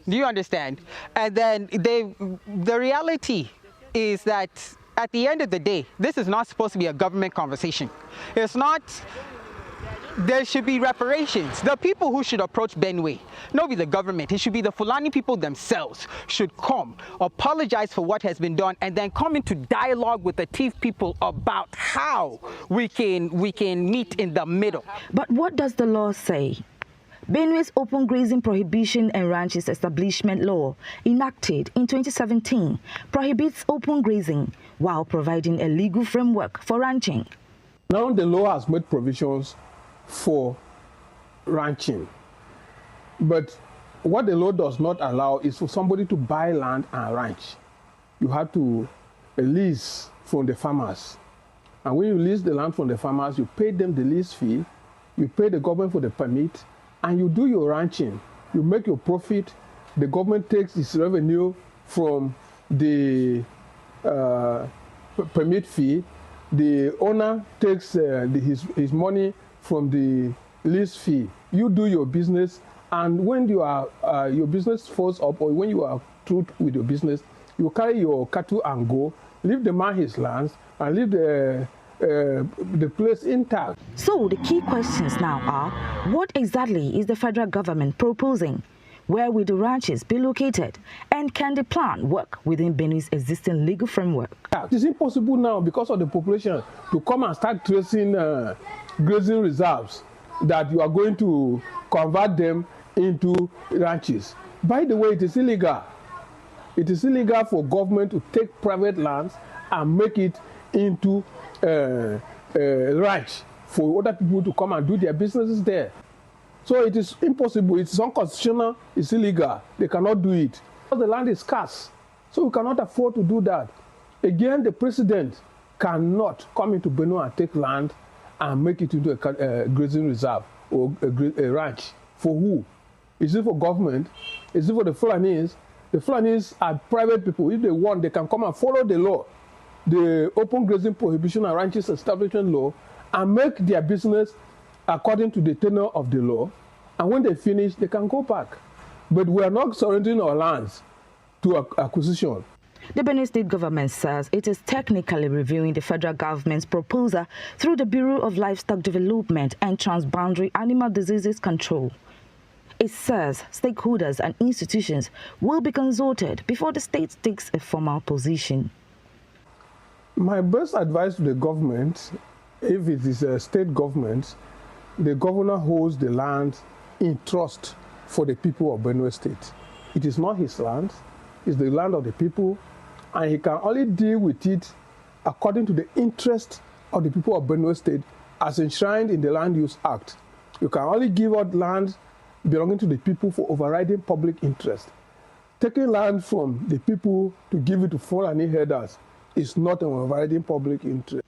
Do you understand? And then the reality is that at the end of the day, this is not supposed to be a government conversation. It's not. There should be reparations. The people who should approach Benue, not be the government, it should be the Fulani people themselves should come, apologize for what has been done, and then come into dialogue with the Tiv people about how we can meet in the middle. But what does the law say? Benue's open grazing prohibition and ranches establishment law, enacted in 2017, prohibits open grazing while providing a legal framework for ranching. Now the law has made provisions for ranching, but what the law does not allow is for somebody to buy land and ranch. You have to lease from the farmers, and when you lease the land from the farmers, you pay them the lease fee, you pay the government for the permit, and you do your ranching. You make your profit. The government takes its revenue from the permit fee. The owner takes his money from the lease fee. You do your business, and when you are your business falls up, or when you are through with your business, you carry your cattle and go, leave the man his lands, and leave the place intact. So the key questions now are, what exactly is the federal government proposing? Where will the ranches be located? And can the plan work within Benue's existing legal framework? It is impossible now because of the population to come and start tracing grazing reserves that you are going to convert them into ranches. By the way, it is illegal. It is illegal for government to take private lands and make it into a ranch for other people to come and do their businesses there. So it is impossible, it's unconstitutional, it's illegal. They cannot do it. The land is scarce, so we cannot afford to do that. Again, the president cannot come into Benue and take land and make it into a grazing reserve or a ranch. For who? Is it for government? Is it for the Fulanis? The Fulanis are private people. If they want, they can come and follow the law, the open grazing prohibition and ranches establishment law, and make their business according to the tenor of the law. And when they finish, they can go back. But we are not surrendering our lands to acquisition. The Benue State government says it is technically reviewing the federal government's proposal through the Bureau of Livestock Development and Transboundary Animal Diseases Control. It says stakeholders and institutions will be consulted before the state takes a formal position. My best advice to the government, if it is a state government, the governor holds the land in trust for the people of Benue State. It is not his land, it's the land of the people, and he can only deal with it according to the interest of the people of Benue State as enshrined in the Land Use Act. You can only give out land belonging to the people for overriding public interest. Taking land from the people to give it to Fulani herders is not an overriding public interest.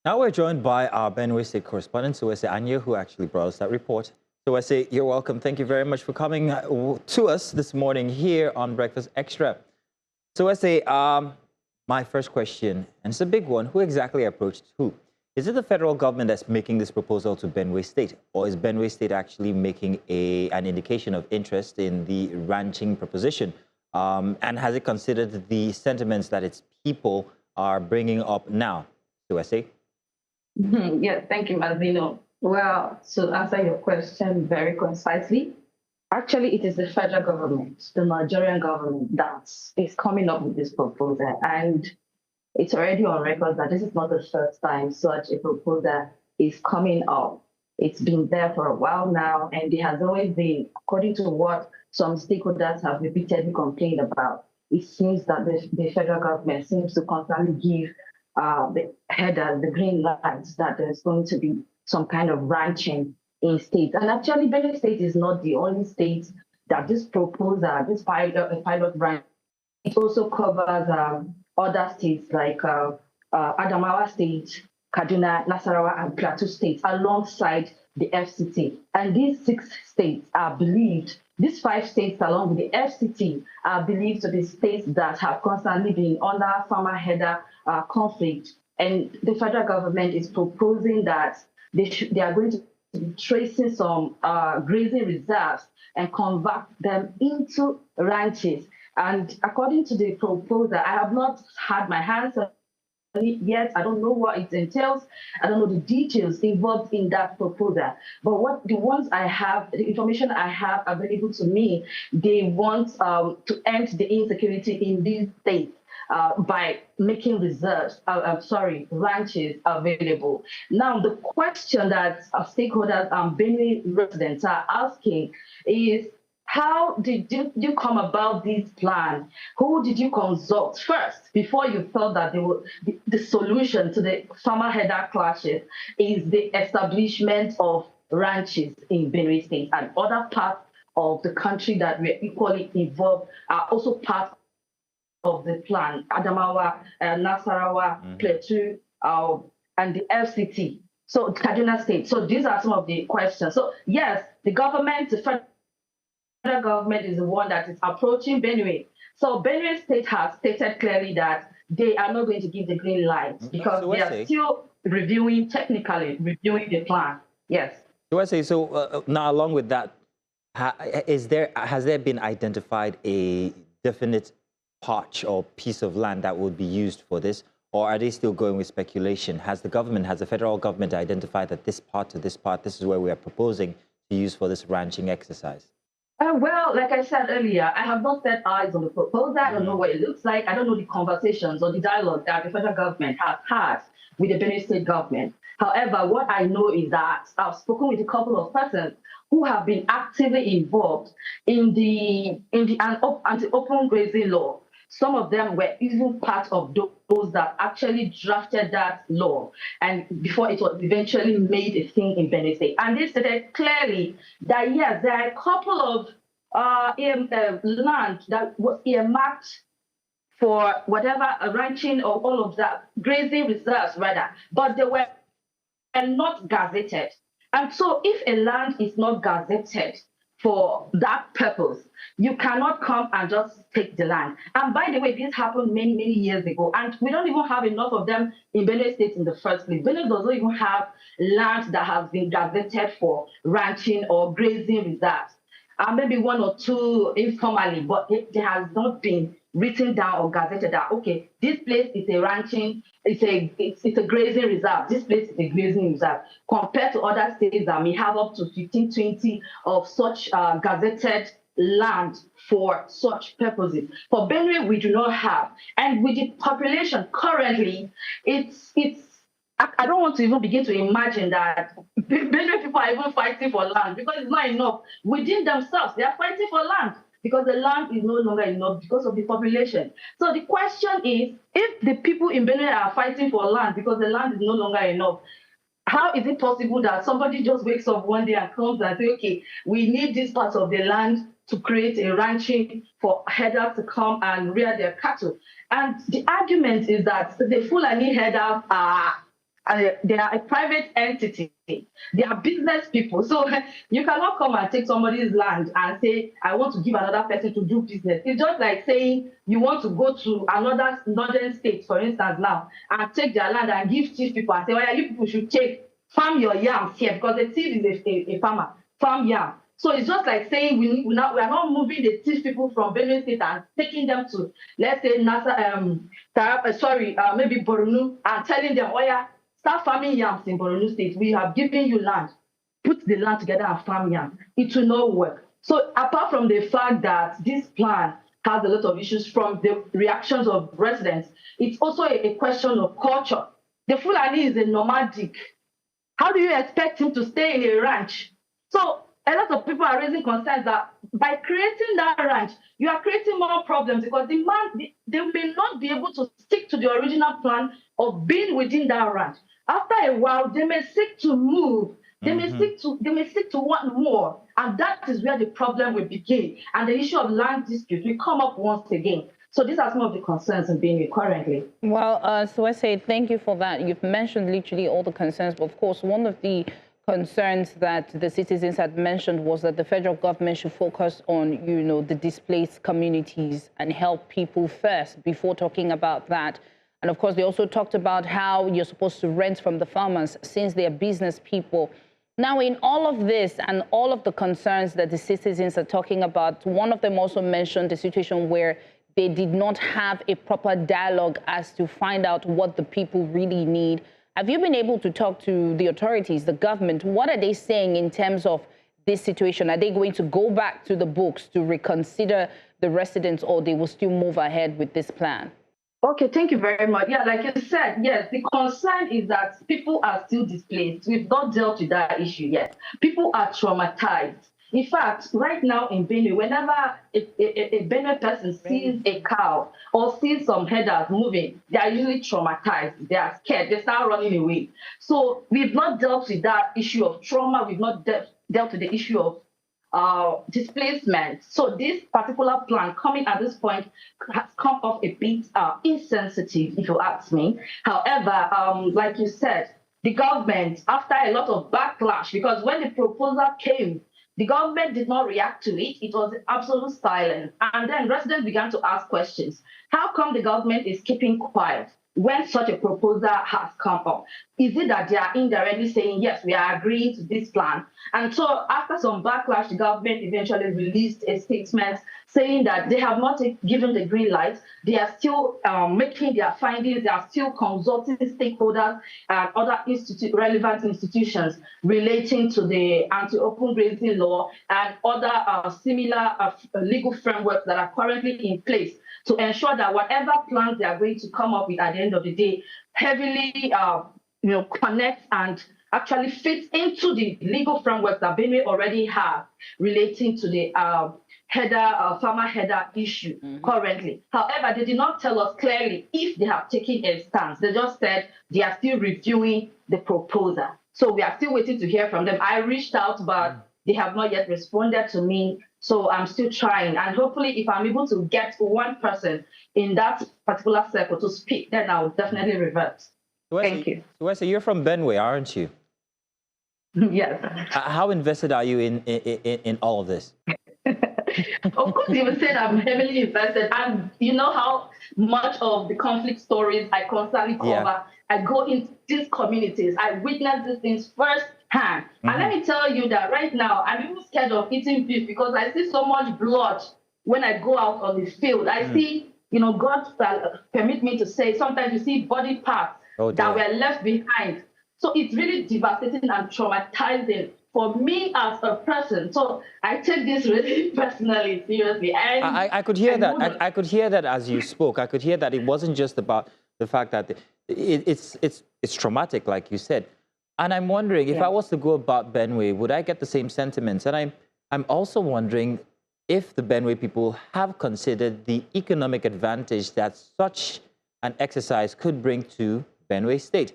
Now we're joined by our Benue State correspondent, Suwese Anya, who actually brought us that report. Suwese, you're welcome. Thank you very much for coming to us this morning here on Breakfast Extra. Suwese, my first question, and it's a big one, who exactly approached who? Is it the federal government that's making this proposal to Benue State, or is Benue State actually making an indication of interest in the ranching proposition? And has it considered the sentiments that its people are bringing up now? Suwese? Yes, thank you, Mazino. Well, to answer your question very concisely, actually, it is the federal government, the Nigerian government, that is coming up with this proposal. And it's already on record that this is not the first time such a proposal is coming up. It's been there for a while now, and it has always been, according to what some stakeholders have repeatedly complained about, it seems that the federal government seems to constantly give the headers the green light that there's going to be some kind of ranching in states. And actually, Benue State is not the only state that this proposal, this pilot ranch, it also covers other states like Adamawa State, Kaduna, Nasarawa, and Plateau states alongside the FCT. And these 6 states are believed, these 5 states along with the FCT are believed to be states that have constantly been under farmer-header conflict. And the federal government is proposing that they are going to be tracing some grazing reserves and convert them into ranches. And according to the proposal, I have not had my hands on it yet. I don't know what it entails. I don't know the details involved in that proposal. But the ones I have, the information I have available to me, they want to end the insecurity in these states by making reserves, ranches available. Now, the question that stakeholders and Benue residents are asking is, how did you come about this plan? Who did you consult first before you felt that the solution to the farmer-header clashes is the establishment of ranches in Benue State and other parts of the country that were equally involved are also part of the plan? Adamawa, Nasarawa, Plateau, and the FCT. So Kaduna State. So these are some of the questions. So yes, the government, the federal government is the one that is approaching Benue. So Benue State has stated clearly that they are not going to give the green light because they are still technically reviewing the plan. Yes. So now along with that, has there been identified a definite patch or piece of land that would be used for this, or are they still going with speculation? Has the federal government identified that this part to this part, this is where we are proposing to use for this ranching exercise? Well, like I said earlier, I have not set eyes on the proposal. I don't know what it looks like. I don't know the conversations or the dialogue that the federal government has had with the Benue State government. However, what I know is that I've spoken with a couple of persons who have been actively involved in the anti-open grazing law. Some of them were even part of those that actually drafted that law, and before it was eventually made a thing in Benue State. And they stated clearly that yes, there are a couple of land that was earmarked for whatever ranching or all of that, grazing reserves rather, but they were not gazetted. And so if a land is not gazetted, for that purpose, you cannot come and just take the land. And by the way, this happened many, many years ago, and we don't even have enough of them in Benue State in the first place. Benue doesn't even have land that has been gazetted for ranching or grazing reserves. Maybe one or two informally, but it has not been written down or gazetted that, okay, this place is a ranching, it's a grazing reserve. This place is a grazing reserve. Compared to other states that may have up to 15, 20 of such gazetted land for such purposes. For Benue, we do not have. And with the population currently, I don't want to even begin to imagine that Benue people are even fighting for land because it's not enough. Within themselves, they are fighting for land because the land is no longer enough because of the population. So the question is, if the people in Benue are fighting for land because the land is no longer enough, how is it possible that somebody just wakes up one day and comes and says, okay, we need this part of the land to create a ranching for herders to come and rear their cattle? And the argument is that the Fulani herders they are a private entity. They are business people. So you cannot come and take somebody's land and say, I want to give another person to do business. It's just like saying you want to go to another northern state, for instance, now, and take their land and give chief people and say, well, you people should farm your yams here, because the chief is a farmer, farm yam. So it's just like saying we are not moving the chief people from Benue State and taking them to, let's say, maybe Borno, and telling them, oh yeah, start farming yams in Borno State. We have given you land. Put the land together and farm yam. It will not work. So apart from the fact that this plan has a lot of issues from the reactions of residents, it's also a question of culture. The Fulani is a nomadic. How do you expect him to stay in a ranch? So a lot of people are raising concerns that by creating that ranch, you are creating more problems because they may not be able to stick to the original plan of being within that ranch. After a while, they may seek to move. They may seek to want more, and that is where the problem will begin. And the issue of land dispute will come up once again. So these are some of the concerns in Benue currently. Well, so I say thank you for that. You've mentioned literally all the concerns, but of course, one of the concerns that the citizens had mentioned was that the federal government should focus on, the displaced communities and help people first before talking about that. And of course, they also talked about how you're supposed to rent from the farmers since they're business people. Now, in all of this and all of the concerns that the citizens are talking about, one of them also mentioned the situation where they did not have a proper dialogue as to find out what the people really need. Have you been able to talk to the authorities, the government? What are they saying in terms of this situation? Are they going to go back to the books to reconsider the residents, or they will still move ahead with this plan? Okay, thank you very much. Yeah, like you said, yes, the concern is that people are still displaced. We've not dealt with that issue yet. People are traumatized. In fact, right now in Benue, whenever a Benue person sees a cow or sees some herders moving, they are usually traumatized. They are scared. They start running away. So we've not dealt with that issue of trauma. We've not dealt with the issue of displacement. So this particular plan coming at this point has come off a bit insensitive, if you ask me. However, like you said, the government, after a lot of backlash, because when the proposal came, the government did not react to it. It was absolute silence. And then residents began to ask questions. How come the government is keeping quiet when such a proposal has come up? Is it that they are indirectly saying, yes, we are agreeing to this plan? And so after some backlash, the government eventually released a statement saying that they have not given the green light. They are still making their findings. They are still consulting stakeholders and other relevant institutions relating to the anti-open grazing law and other similar legal frameworks that are currently in place to ensure that whatever plans they are going to come up with at the end of the day heavily connect and actually fit into the legal framework that Benue already have relating to the farmer header issue currently. However, they did not tell us clearly if they have taken a stance. They just said they are still reviewing the proposal. So we are still waiting to hear from them. I reached out, but they have not yet responded to me. So I'm still trying. And hopefully, if I'm able to get one person in that particular circle to speak, then I will definitely revert. Thank you. So you're from Benue, aren't you? Yes. How invested are you in all of this? Of course, you would say that I'm heavily invested. And you know how much of the conflict stories I constantly cover, Yeah. I go into these communities, I witness these things firsthand. And let me tell you that right now, I'm even scared of eating beef because I see so much blood when I go out on the field. I see, you know, God permit me to say, sometimes you see body parts that were left behind. So it's really devastating and traumatizing for me as a person. So I take this really personally, seriously. And I could hear that. I could hear that as you spoke. I could hear that it wasn't just about the fact that it's traumatic, like you said. And I'm wondering, if I was to go about Benue, would I get the same sentiments? And I'm also wondering if the Benue people have considered the economic advantage that such an exercise could bring to Benue State.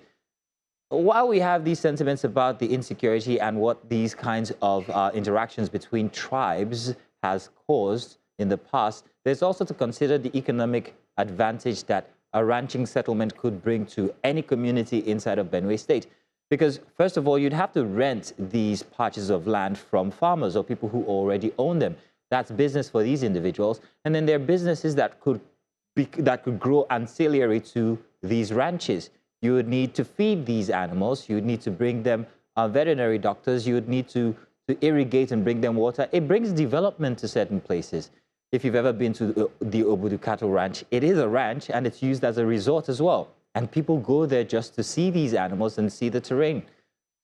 While we have these sentiments about the insecurity and what these kinds of interactions between tribes has caused in the past, there's also to consider the economic advantage that a ranching settlement could bring to any community inside of Benue State. Because first of all, you'd have to rent these patches of land from farmers or people who already own them. That's business for these individuals. And then there are businesses that could grow ancillary to these ranches. You would need to feed these animals. You would need to bring them veterinary doctors. You would need to irrigate and bring them water. It brings development to certain places. If you've ever been to the Obudu Cattle Ranch, it is a ranch and it's used as a resort as well. And people go there just to see these animals and see the terrain.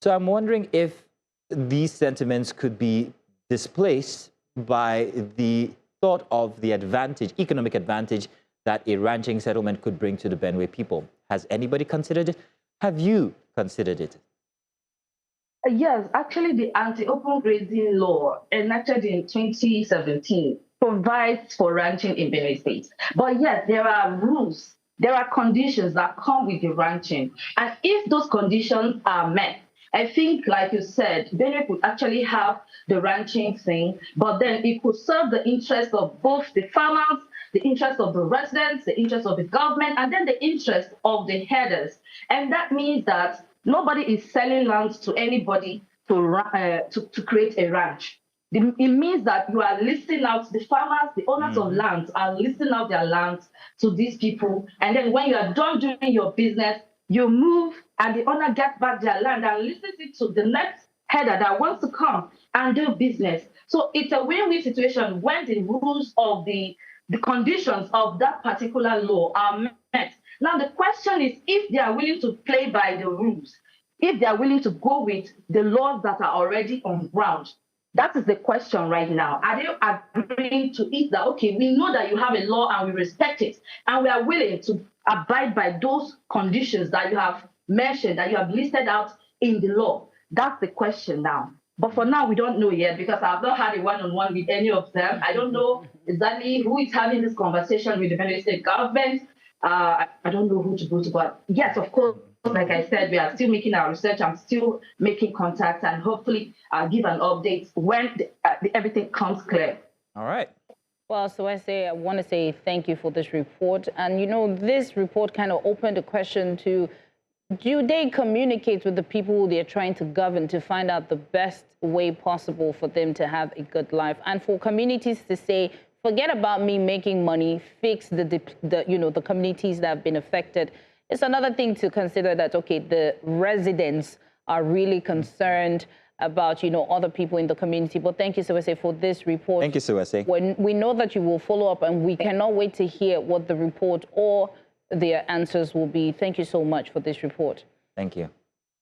So I'm wondering if these sentiments could be displaced by the thought of the advantage, economic advantage, that a ranching settlement could bring to the Benue people. Has anybody considered it? Have you considered it? Yes, actually the anti-open grazing law enacted in 2017 provides for ranching in Benue State. But yes, there are rules, there are conditions that come with the ranching. And if those conditions are met, I think, like you said, Benue could actually have the ranching thing, but then it could serve the interest of both the farmers, the interest of the residents, the interest of the government, and then the interest of the herders. And that means that nobody is selling land to anybody to create a ranch. It means that you are listing out the farmers, the owners of lands are listing out their lands to these people. And then when you are done doing your business, you move and the owner gets back their land and listens it to the next herder that wants to come and do business. So it's a win-win situation when the rules of the conditions of that particular law are met. Now, the question is if they are willing to play by the rules, if they are willing to go with the laws that are already on ground. That is the question right now. Are they agreeing to it that, okay, we know that you have a law and we respect it, and we are willing to abide by those conditions that you have mentioned, that you have listed out in the law? That's the question now. But for now, we don't know yet because I've not had a one-on-one with any of them. I don't know exactly who is having this conversation with the Benue State government. I don't know who to go to, but yes, of course, like I said, we are still making our research. I'm still making contacts and hopefully I'll give an update when everything comes clear. All right. Well, so I want to say thank you for this report. And, you know, this report kind of opened the question to, do they communicate with the people they're trying to govern to find out the best way possible for them to have a good life? And for communities to say, forget about me making money, fix the communities that have been affected. It's another thing to consider that, okay, the residents are really concerned about, you know, other people in the community. But thank you, Sewese, for this report. Thank you, Sewese. We know that you will follow up, and we cannot wait to hear what the report or their answers will be. Thank you so much for this report. Thank you.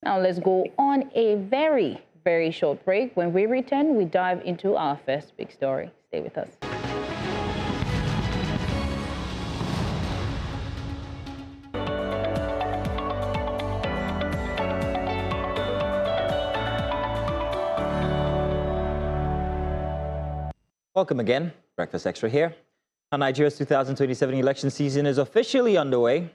Now let's go on a very, very short break. When we return, we dive into our first big story. Stay with us. Welcome again. Breakfast Extra here. Now, Nigeria's 2027 election season is officially underway,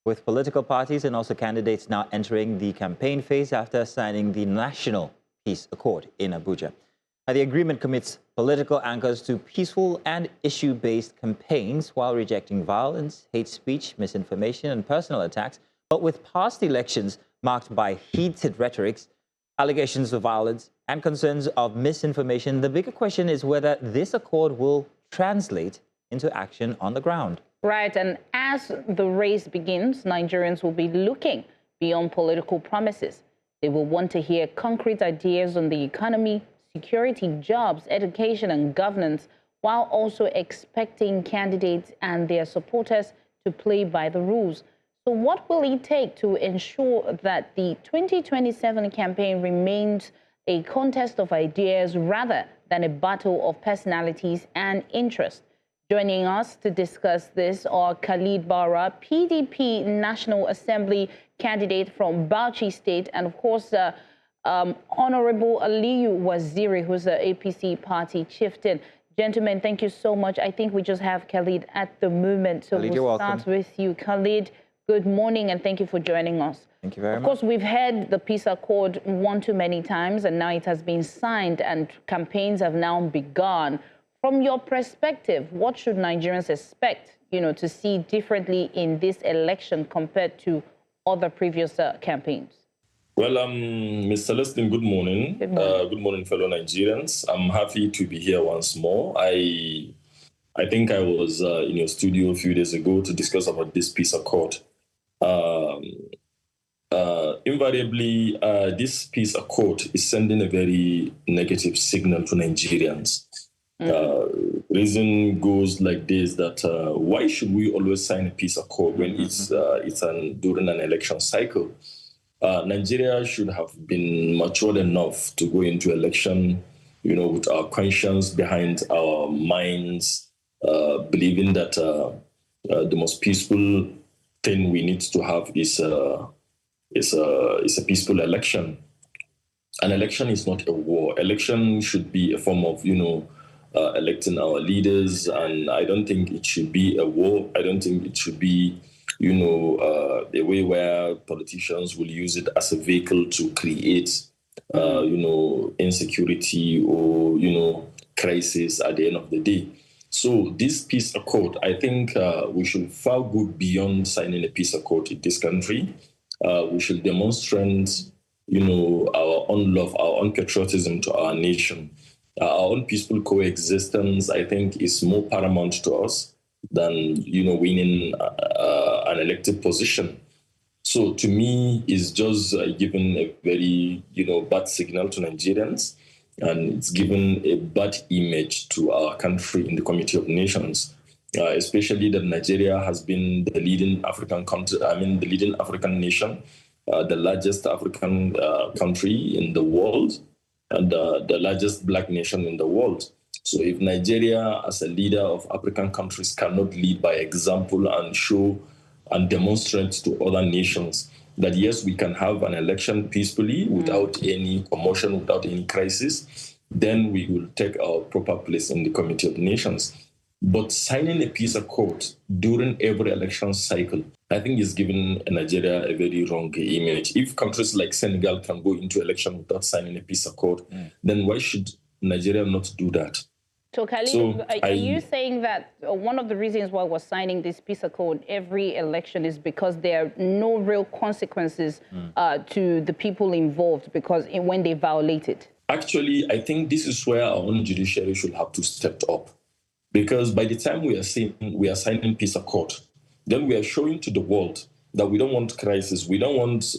with political parties and also candidates now entering the campaign phase after signing the National Peace Accord in Abuja. Now, the agreement commits political anchors to peaceful and issue-based campaigns while rejecting violence, hate speech, misinformation, and personal attacks. But with past elections marked by heated rhetorics, allegations of violence and concerns of misinformation. The bigger question is whether this accord will translate into action on the ground. Right, and as the race begins, Nigerians will be looking beyond political promises. They will want to hear concrete ideas on the economy, security, jobs, education, and governance, while also expecting candidates and their supporters to play by the rules. So what will it take to ensure that the 2027 campaign remains a contest of ideas rather than a battle of personalities and interests? Joining us to discuss this are Khalid Bara, PDP National Assembly candidate from Bauchi State, and of course, Honorable Aliyu Waziri, who's the APC party chieftain. Gentlemen, thank you so much. I think we just have Khalid at the moment, so Khalid, we'll start with you. Khalid, good morning, and thank you for joining us. Thank you very much. Of course, we've heard the peace accord one too many times, and now it has been signed, and campaigns have now begun. From your perspective, what should Nigerians expect, to see differently in this election compared to other previous campaigns? Well, Ms. Celestine, good morning. Good morning, fellow Nigerians. I'm happy to be here once more. I think I was in your studio a few days ago to discuss about this peace accord. Invariably, this peace accord is sending a very negative signal to Nigerians. Reason goes like this, that why should we always sign a peace accord when it's during an election cycle? Nigeria should have been matured enough to go into election, with our conscience behind our minds, believing that the most peaceful thing we need to have is a peaceful election. An election is not a war. Election should be a form of, electing our leaders, and I don't think it should be a war. I don't think it should be, a way where politicians will use it as a vehicle to create, insecurity or, crisis at the end of the day. So this peace accord, I think we should far go beyond signing a peace accord in this country. We should demonstrate, our own love, our own patriotism to our nation. Our own peaceful coexistence, I think, is more paramount to us than, winning an elected position. So to me, it's just given a very, bad signal to Nigerians, and it's given a bad image to our country in the Committee of Nations, especially that Nigeria has been the leading African country, the leading African nation, the largest African country in the world, and the largest black nation in the world. So if Nigeria, as a leader of African countries, cannot lead by example and show and demonstrate to other nations that, yes, we can have an election peacefully without any commotion, without any crisis, then we will take our proper place in the Committee of Nations. But signing a peace accord during every election cycle, I think, is giving Nigeria a very wrong image. If countries like Senegal can go into election without signing a peace accord, then why should Nigeria not do that? So, Khalid, are you saying that one of the reasons why we're signing this peace accord every election is because there are no real consequences to the people involved when they violate it? Actually, I think this is where our own judiciary should have to step up. Because by the time we are signing peace accord, then we are showing to the world that we don't want crisis. We don't want,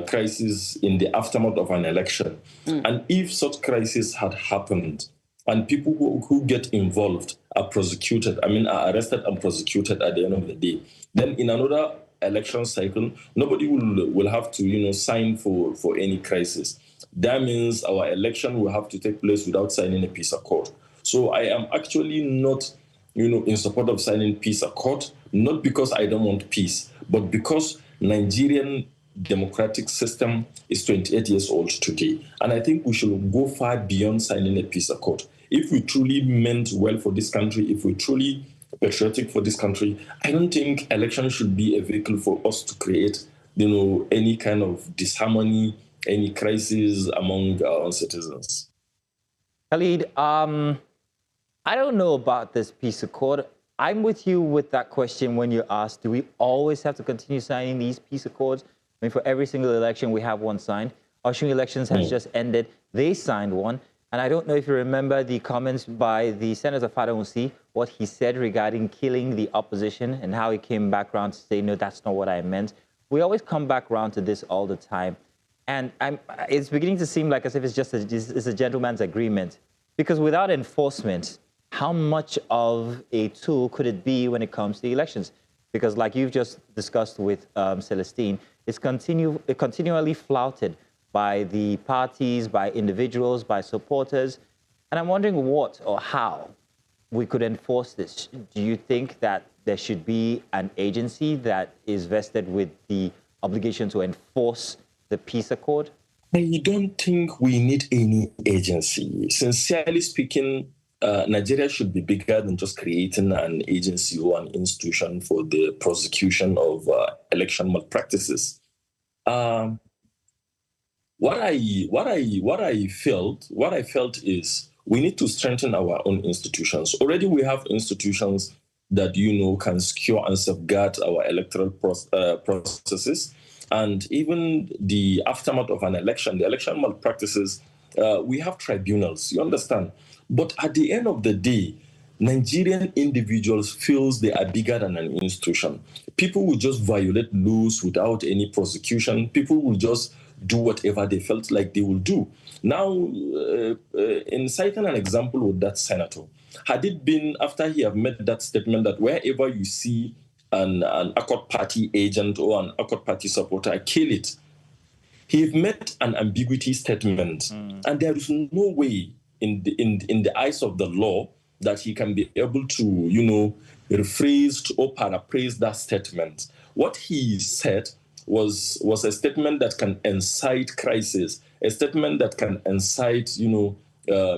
crisis in the aftermath of an election. And if such crisis had happened, and people who get involved are prosecuted, are arrested and prosecuted at the end of the day, then in another election cycle, nobody will have to, sign for any crisis. That means our election will have to take place without signing a peace accord. So I am actually not, in support of signing peace accord, not because I don't want peace, but because Nigerian democratic system is 28 years old today. And I think we should go far beyond signing a peace accord. If we truly meant well for this country, if we're truly patriotic for this country, I don't think election should be a vehicle for us to create, any kind of disharmony, any crisis among our own citizens. Khalid, I don't know about this peace accord. I'm with you with that question when you asked, do we always have to continue signing these peace accords? For every single election, we have one signed. Osun elections has just ended. They signed one. And I don't know if you remember the comments by the Senator Fadonsi, what he said regarding killing the opposition and how he came back around to say, no, that's not what I meant. We always come back around to this all the time. And it's beginning to seem like as if it's just a gentleman's agreement. Because without enforcement, how much of a tool could it be when it comes to elections? Because like you've just discussed with Celestine, it's continually flouted by the parties, by individuals, by supporters. And I'm wondering what or how we could enforce this. Do you think that there should be an agency that is vested with the obligation to enforce the peace accord? I don't think we need any agency. Sincerely speaking, Nigeria should be bigger than just creating an agency or an institution for the prosecution of election malpractices. What I felt is we need to strengthen our own institutions. Already we have institutions that can secure and safeguard our electoral processes, and even the aftermath of an election, the election malpractices. We have tribunals. You understand? But at the end of the day, Nigerian individuals feels they are bigger than an institution. People will just violate laws without any prosecution. People will just do whatever they felt like they will do. Now, in citing an example with that senator, had it been after he have made that statement that wherever you see an Accord Party agent or an Accord Party supporter, kill it. He made an ambiguity statement, and there is no way in the eyes of the law that he can be able to, rephrase or paraphrase that statement. What he said was a statement that can incite crisis, a statement that can incite,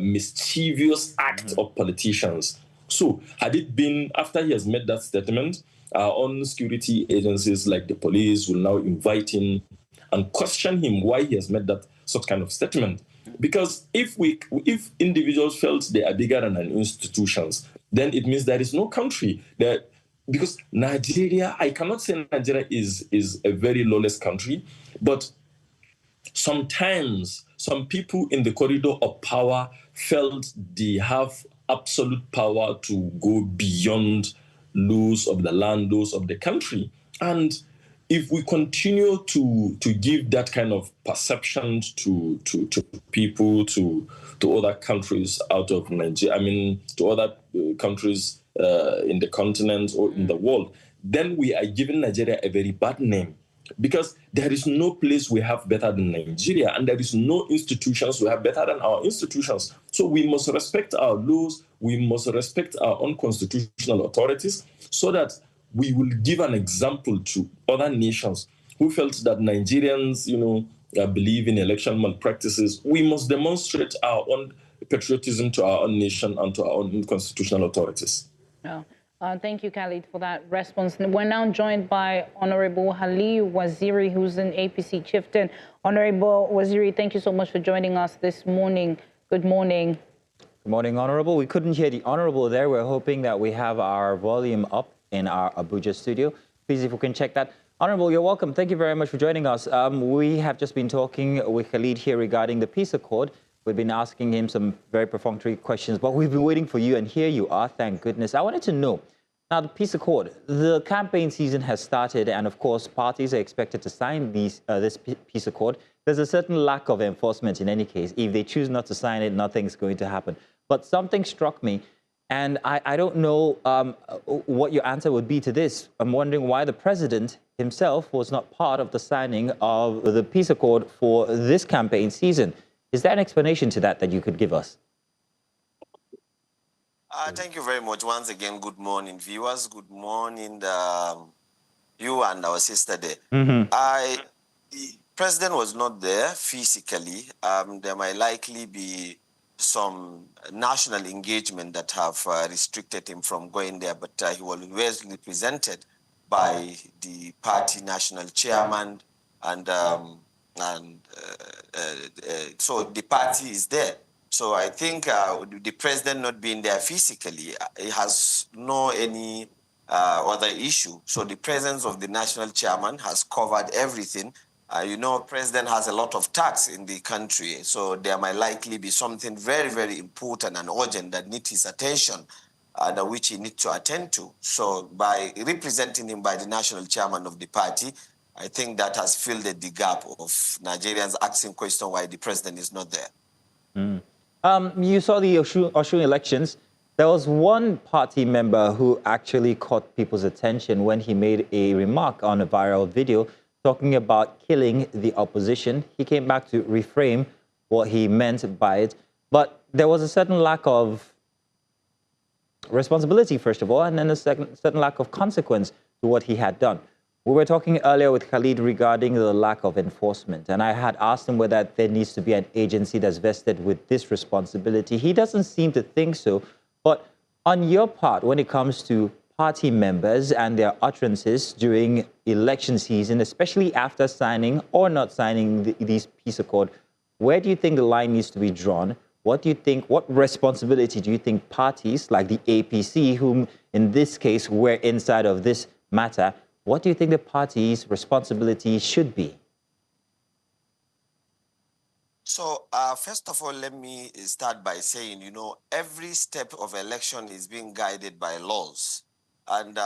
mischievous acts of politicians. So had it been after he has made that statement, our own security agencies like the police will now invite him and question him why he has made that such kind of statement. Because if individuals felt they are bigger than institutions, then it means there is no country that. Because Nigeria, I cannot say Nigeria is a very lawless country, but sometimes some people in the corridor of power felt they have absolute power to go beyond laws of the land, laws of the country. And if we continue to give that kind of perception to people, to other countries out of Nigeria, to other countries in the continent or in the world, then we are giving Nigeria a very bad name. Because there is no place we have better than Nigeria, and there is no institutions we have better than our institutions. So we must respect our laws, we must respect our own constitutional authorities, so that we will give an example to other nations who felt that Nigerians, believe in election malpractices. We must demonstrate our own patriotism to our own nation and to our own constitutional authorities. Oh. Thank you, Khalid, for that response. We're now joined by Honorable Haliu Waziri, who's an APC chieftain. Honorable Waziri, thank you so much for joining us this morning. Good morning. Good morning, Honorable. We couldn't hear the Honorable there. We're hoping that we have our volume up in our Abuja studio. Please, if we can check that. Honorable, you're welcome. Thank you very much for joining us. We have just been talking with Khalid here regarding the peace accord. We've been asking him some very perfunctory questions, but we've been waiting for you, and here you are, thank goodness. I wanted to know, now the peace accord, the campaign season has started, and of course, parties are expected to sign this peace accord. There's a certain lack of enforcement in any case. If they choose not to sign it, nothing's going to happen. But something struck me, and I don't know what your answer would be to this. I'm wondering why the president himself was not part of the signing of the peace accord for this campaign season. Is there an explanation to that you could give us? Thank you very much. Once again, good morning, viewers. Good morning, you and our sister there. The president was not there physically. There might likely be some national engagement that have restricted him from going there, but he was always represented by the party national chairman, and so the party is there. So I think the president not being there physically, it has no any other issue. So the presence of the national chairman has covered everything. President has a lot of tax in the country, so there might likely be something very, very important and urgent that needs his attention, which he needs to attend to. So by representing him by the national chairman of the party, I think that has filled the gap of Nigerians asking question why the president is not there. You saw the Osun elections. There was one party member who actually caught people's attention when he made a remark on a viral video talking about killing the opposition. He came back to reframe what he meant by it. But there was a certain lack of responsibility, first of all, and then a certain lack of consequence to what he had done. We were talking earlier with Khalid regarding the lack of enforcement, and I had asked him whether there needs to be an agency that's vested with this responsibility. He doesn't seem to think so. But on your part, when it comes to party members and their utterances during election season, especially after signing or not signing these peace accord, where do you think the line needs to be drawn? What do you think, what responsibility do you think parties like the APC, whom in this case were inside of this matter, what do you think the party's responsibility should be? So, first of all, let me start by saying, every step of election is being guided by laws. And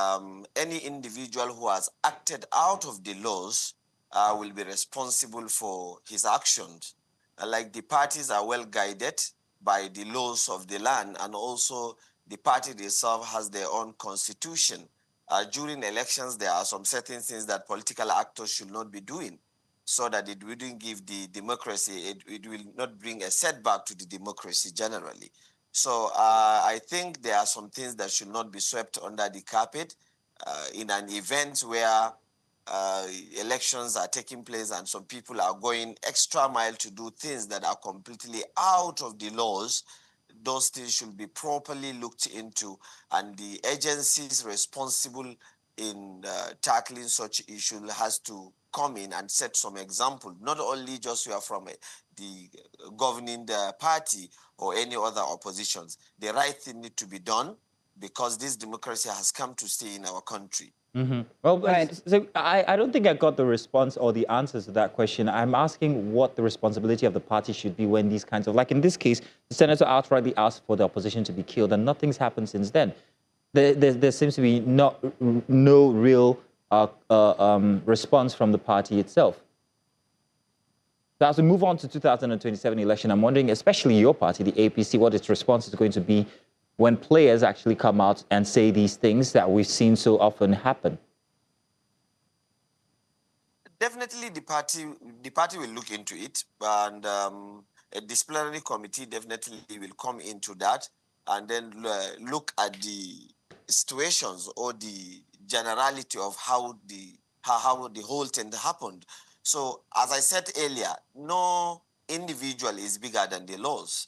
any individual who has acted out of the laws will be responsible for his actions. Like the parties are well guided by the laws of the land, and also the party itself has their own constitution. During elections, there are some certain things that political actors should not be doing, so that it wouldn't give the democracy, it will not bring a setback to the democracy generally. So I think there are some things that should not be swept under the carpet in an event where elections are taking place and some people are going extra mile to do things that are completely out of the laws. Those things should be properly looked into, and the agencies responsible in tackling such issues has to come in and set some example, not only just from the governing party or any other oppositions. The right thing needs to be done because this democracy has come to stay in our country. Well, so I don't think I got the response or the answers to that question. I'm asking what the responsibility of the party should be when these kinds of, like in this case, the senator outrightly asked for the opposition to be killed, and nothing's happened since then. There seems to be no real response from the party itself. So as we move on to 2027 election, I'm wondering, especially your party, the APC, what its response is going to be when players actually come out and say these things that we've seen so often happen. Definitely the party will look into it, and a disciplinary committee definitely will come into that and then look at the situations or the generality of how the whole thing happened. So as I said earlier, no individual is bigger than the laws,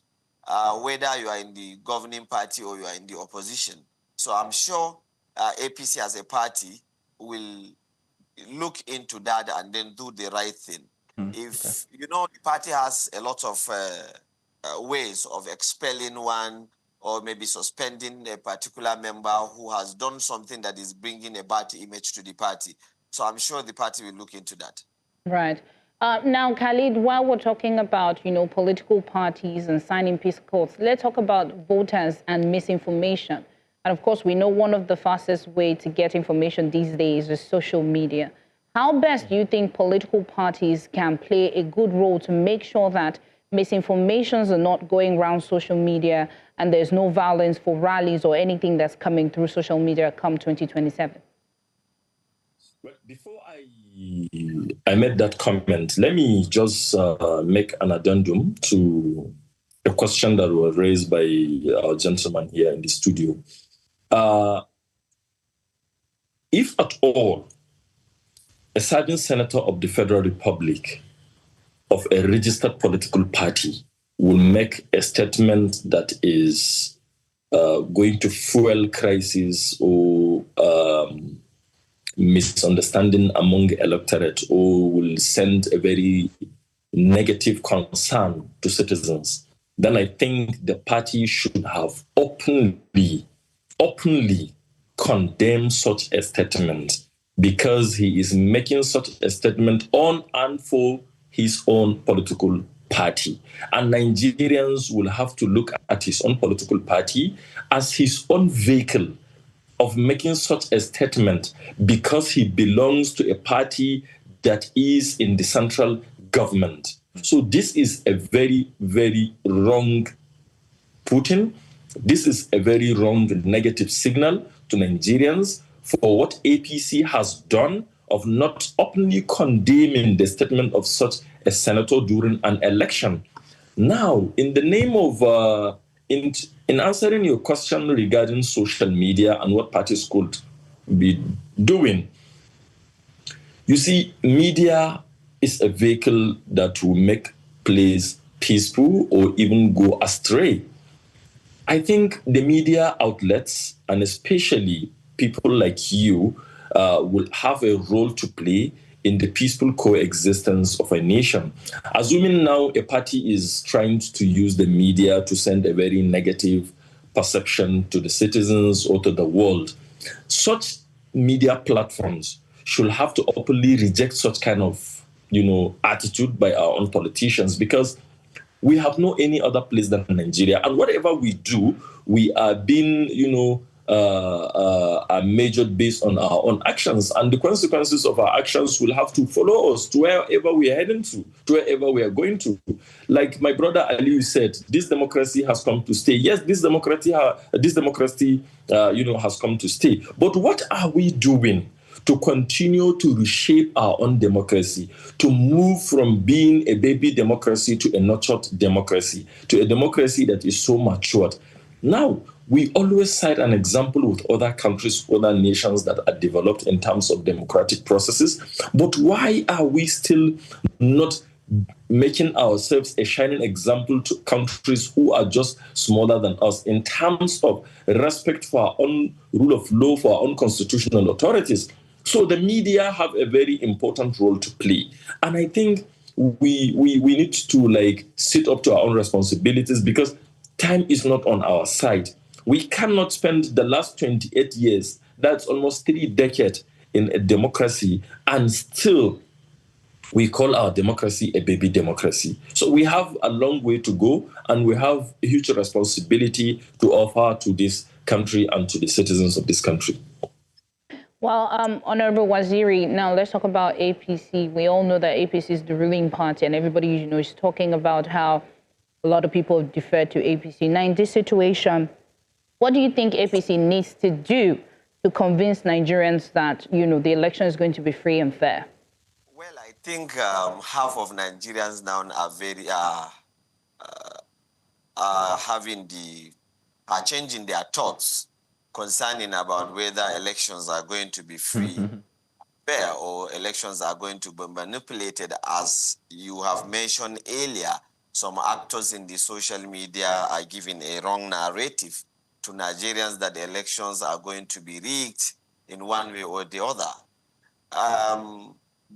whether you are in the governing party or you are in the opposition. So I'm sure APC as a party will look into that and then do the right thing. If, the party has a lot of ways of expelling one or maybe suspending a particular member who has done something that is bringing a bad image to the party. So I'm sure the party will look into that. Right. Now, Khalid, while we're talking about, political parties and signing peace accords, let's talk about voters and misinformation. And of course, we know one of the fastest way to get information these days is social media. How best do you think political parties can play a good role to make sure that misinformations are not going around social media and there's no violence for rallies or anything that's coming through social media come 2027? Well, before I made that comment, let me just make an addendum to a question that was raised by our gentleman here in the studio. If at all a certain senator of the Federal Republic of a registered political party will make a statement that is going to fuel crisis or misunderstanding among the electorate, or will send a very negative concern to citizens, then I think the party should have openly condemned such a statement because he is making such a statement on and for his own political party. And Nigerians will have to look at his own political party as his own vehicle of making such a statement because he belongs to a party that is in the central government. So this is a very, very wrong Putin. This is a very wrong negative signal to Nigerians for what APC has done of not openly condemning the statement of such a senator during an election. Now, in the name of, in answering your question regarding social media and what parties could be doing, you see, media is a vehicle that will make plays peaceful or even go astray. I think the media outlets, and especially people like you, will have a role to play in the peaceful coexistence of a nation. Assuming now a party is trying to use the media to send a very negative perception to the citizens or to the world, such media platforms should have to openly reject such kind of, attitude by our own politicians, because we have no any other place than Nigeria. And whatever we do, we are being, are measured based on our own actions. And the consequences of our actions will have to follow us to wherever we are heading to wherever we are going to. Like my brother Ali said, this democracy has come to stay. Yes, this democracy, has come to stay. But what are we doing to continue to reshape our own democracy, to move from being a baby democracy to a nurtured democracy, to a democracy that is so matured? Now, we always cite an example with other countries, other nations that are developed in terms of democratic processes. But why are we still not making ourselves a shining example to countries who are just smaller than us in terms of respect for our own rule of law, for our own constitutional authorities? So the media have a very important role to play. And I think we need to sit up to our own responsibilities, because time is not on our side. We cannot spend the last 28 years, that's almost 3 decades, in a democracy, and still we call our democracy a baby democracy. So we have a long way to go, and we have a huge responsibility to offer to this country and to the citizens of this country. Well, Honorable Waziri, now let's talk about APC. We all know that APC is the ruling party, and everybody, is talking about how a lot of people defer to APC. Now, in this situation, what do you think APC needs to do to convince Nigerians that, the election is going to be free and fair? Well, I think half of Nigerians now are changing their thoughts concerning about whether elections are going to be free, fair, or elections are going to be manipulated. As you have mentioned earlier, some actors in the social media are giving a wrong narrative to Nigerians that the elections are going to be rigged in one way or the other.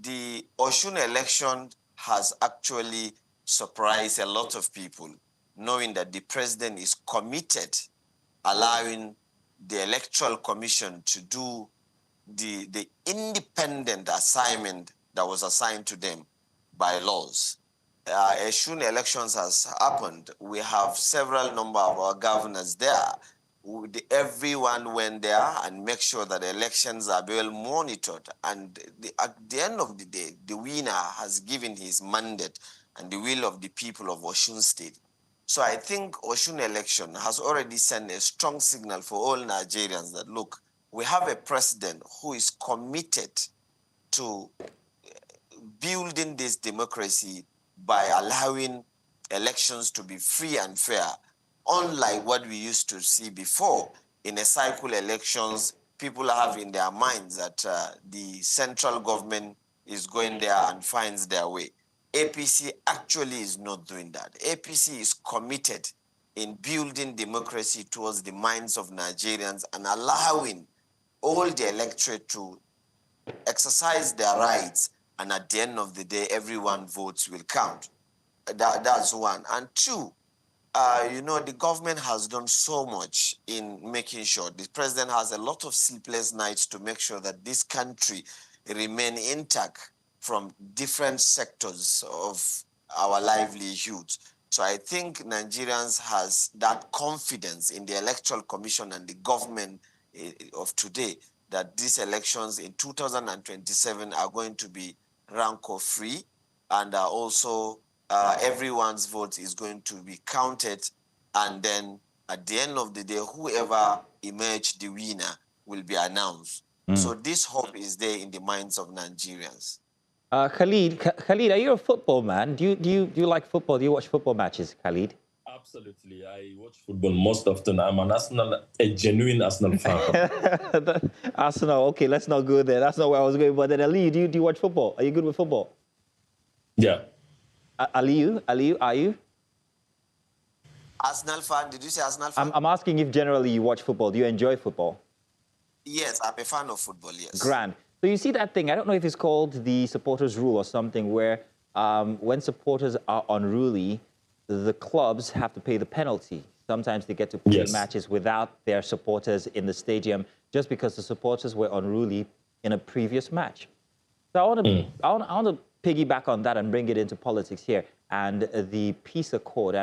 The Osun election has actually surprised a lot of people, knowing that the president is committed, allowing the Electoral Commission to do the independent assignment that was assigned to them by laws. As soon elections has happened, we have several number of our governors there. Everyone went there and make sure that the elections are well monitored. And at the end of the day, the winner has given his mandate and the will of the people of Osun State. So I think Osun election has already sent a strong signal for all Nigerians that, look, we have a president who is committed to building this democracy by allowing elections to be free and fair, unlike what we used to see before. In a cycle elections, people have in their minds that the central government is going there and finds their way. APC actually is not doing that. APC is committed in building democracy towards the minds of Nigerians and allowing all the electorate to exercise their rights, and at the end of the day, everyone votes will count. That's one. And two, the government has done so much in making sure the president has a lot of sleepless nights to make sure that this country remain intact from different sectors of our livelihoods. So I think Nigerians has that confidence in the Electoral Commission and the government of today that these elections in 2027 are going to be rancor-free, and also everyone's vote is going to be counted, and then at the end of the day, whoever emerged the winner will be announced. So this hope is there in the minds of Nigerians. Khalid, are you a football man? Do you like football? Do you watch football matches, Khalid? Absolutely. I watch football most often. I'm a genuine Arsenal fan. Arsenal, okay, let's not go there. That's not where I was going. But then, Ali, do you watch football? Are you good with football? Yeah. Ali, are you? Arsenal fan? Did you say Arsenal fan? I'm asking if generally you watch football. Do you enjoy football? Yes, I'm a fan of football, yes. Grand. So you see that thing, I don't know if it's called the supporters rule or something, where when supporters are unruly, the clubs have to pay the penalty. Sometimes they get to play matches without their supporters in the stadium just because the supporters were unruly in a previous match. So I want to piggyback on that and bring it into politics here and the peace accord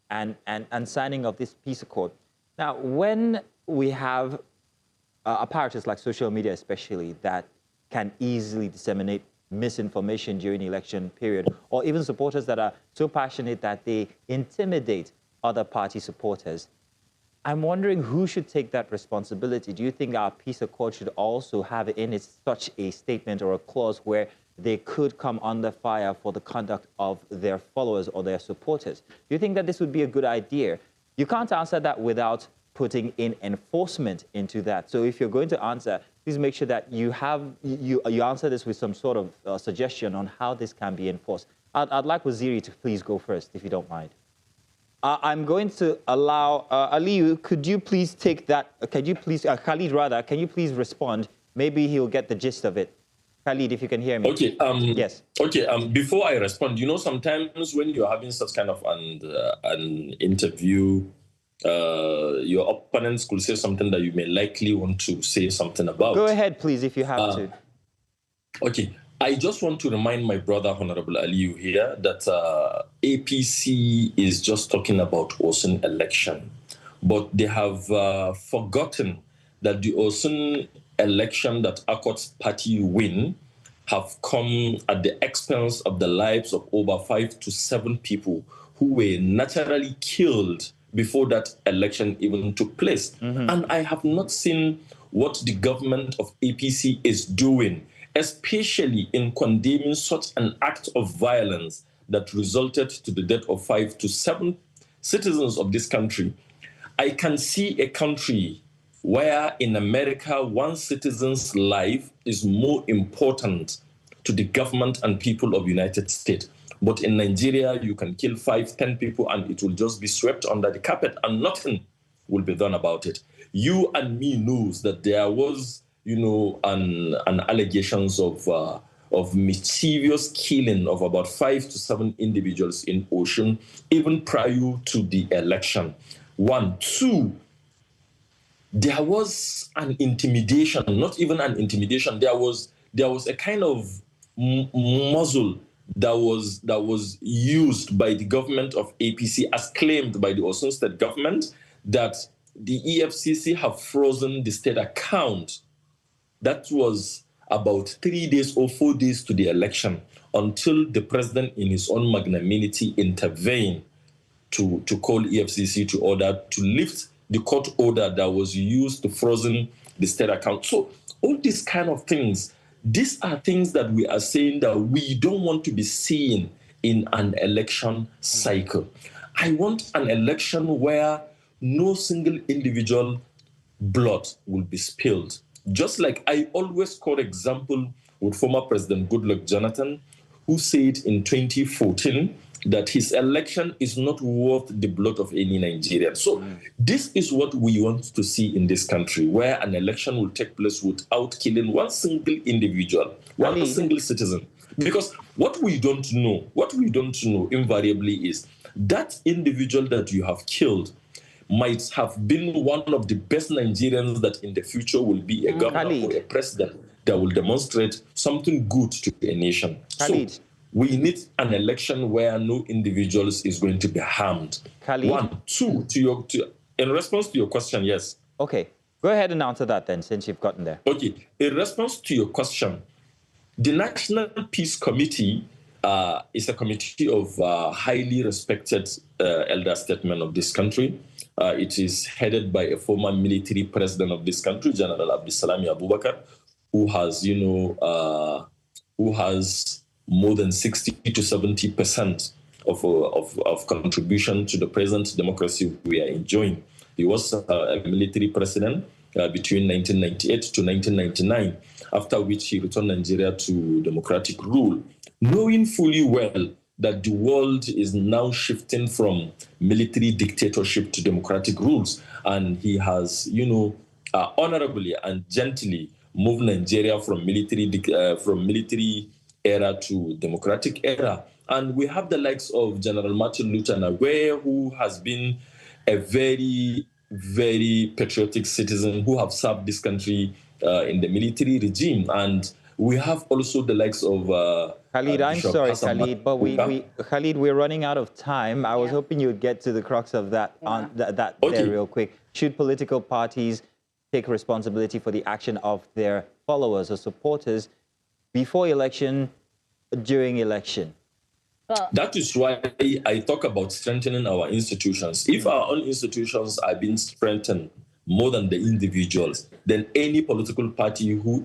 and signing of this peace accord. Now, when we have apparatus like social media especially that can easily disseminate misinformation during the election period, or even supporters that are so passionate that they intimidate other party supporters, I'm wondering who should take that responsibility. Do you think our peace accord should also have in it such a statement or a clause where they could come under fire for the conduct of their followers or their supporters? Do you think that this would be a good idea? You can't answer that without putting in enforcement into that. So if you're going to answer, please make sure that you answer this with some sort of suggestion on how this can be enforced. I'd like Waziri to please go first, if you don't mind. I'm going to allow Aliyu. Could you please take that? Can you please, Khalid rather? Can you please respond? Maybe he'll get the gist of it. Khalid, if you can hear me. Okay. Yes. Okay. Before I respond, sometimes when you're having such kind of an interview, your opponents could say something that you may likely want to say something about. Go ahead, please, if you have to. Okay. I just want to remind my brother, Honorable Aliyu, here that APC is just talking about Osun election. But they have forgotten that the Osun election that Akkord's party win have come at the expense of the lives of over 5 to 7 people who were naturally killed before that election even took place. And I have not seen what the government of APC is doing, especially in condemning such an act of violence that resulted to the death of 5 to 7 citizens of this country. I can see a country where in America, one citizen's life is more important to the government and people of the United States. But in Nigeria, you can kill 5, 10 people and it will just be swept under the carpet and nothing will be done about it. You and me knows that there was, an allegations of mischievous killing of about 5 to 7 individuals in Osun, even prior to the election. 1, 2, there was an intimidation, not even an intimidation. There was a kind of muzzle that was used by the government of APC, as claimed by the Osun State government, that the EFCC have frozen the state account. That was about 3 days or 4 days to the election, until the president, in his own magnanimity, intervened to call EFCC to order to lift the court order that was used to frozen the state account. So all these kind of things, these are things that we are saying that we don't want to be seen in an election cycle. I want an election where no single individual blood will be spilled. Just like I always quote example with former President Goodluck Jonathan, who said in 2014 that his election is not worth the blood of any Nigerian. So this is what we want to see in this country, where an election will take place without killing one single individual, one single citizen. Because what we don't know invariably is that individual that you have killed might have been one of the best Nigerians that in the future will be a governor or a president that will demonstrate something good to a nation. So we need an election where no individuals is going to be harmed. One, two, in response to your question, yes. Okay, go ahead and answer that then, since you've gotten there. Okay, in response to your question, the National Peace Committee is a committee of highly respected elder statesmen of this country. It is headed by a former military president of this country, General Abdisalami Abubakar, who has more than 60 to 70% of contribution to the present democracy we are enjoying. He was a military president between 1998 to 1999, after which he returned Nigeria to democratic rule, knowing fully well that the world is now shifting from military dictatorship to democratic rules. And he has, honorably and gently moved Nigeria from military era to democratic era. And we have the likes of General Martin Luther King, who has been a very, very patriotic citizen who have served this country in the military regime. And we have also the likes of Khalid, I'm sorry, Khalid, but Khalid, we're running out of time. I was hoping you'd get to the crux of that there real quick. Should political parties take responsibility for the action of their followers or supporters before election, during election? That is why I talk about strengthening our institutions. If our own institutions are being strengthened more than the individuals, then any political party who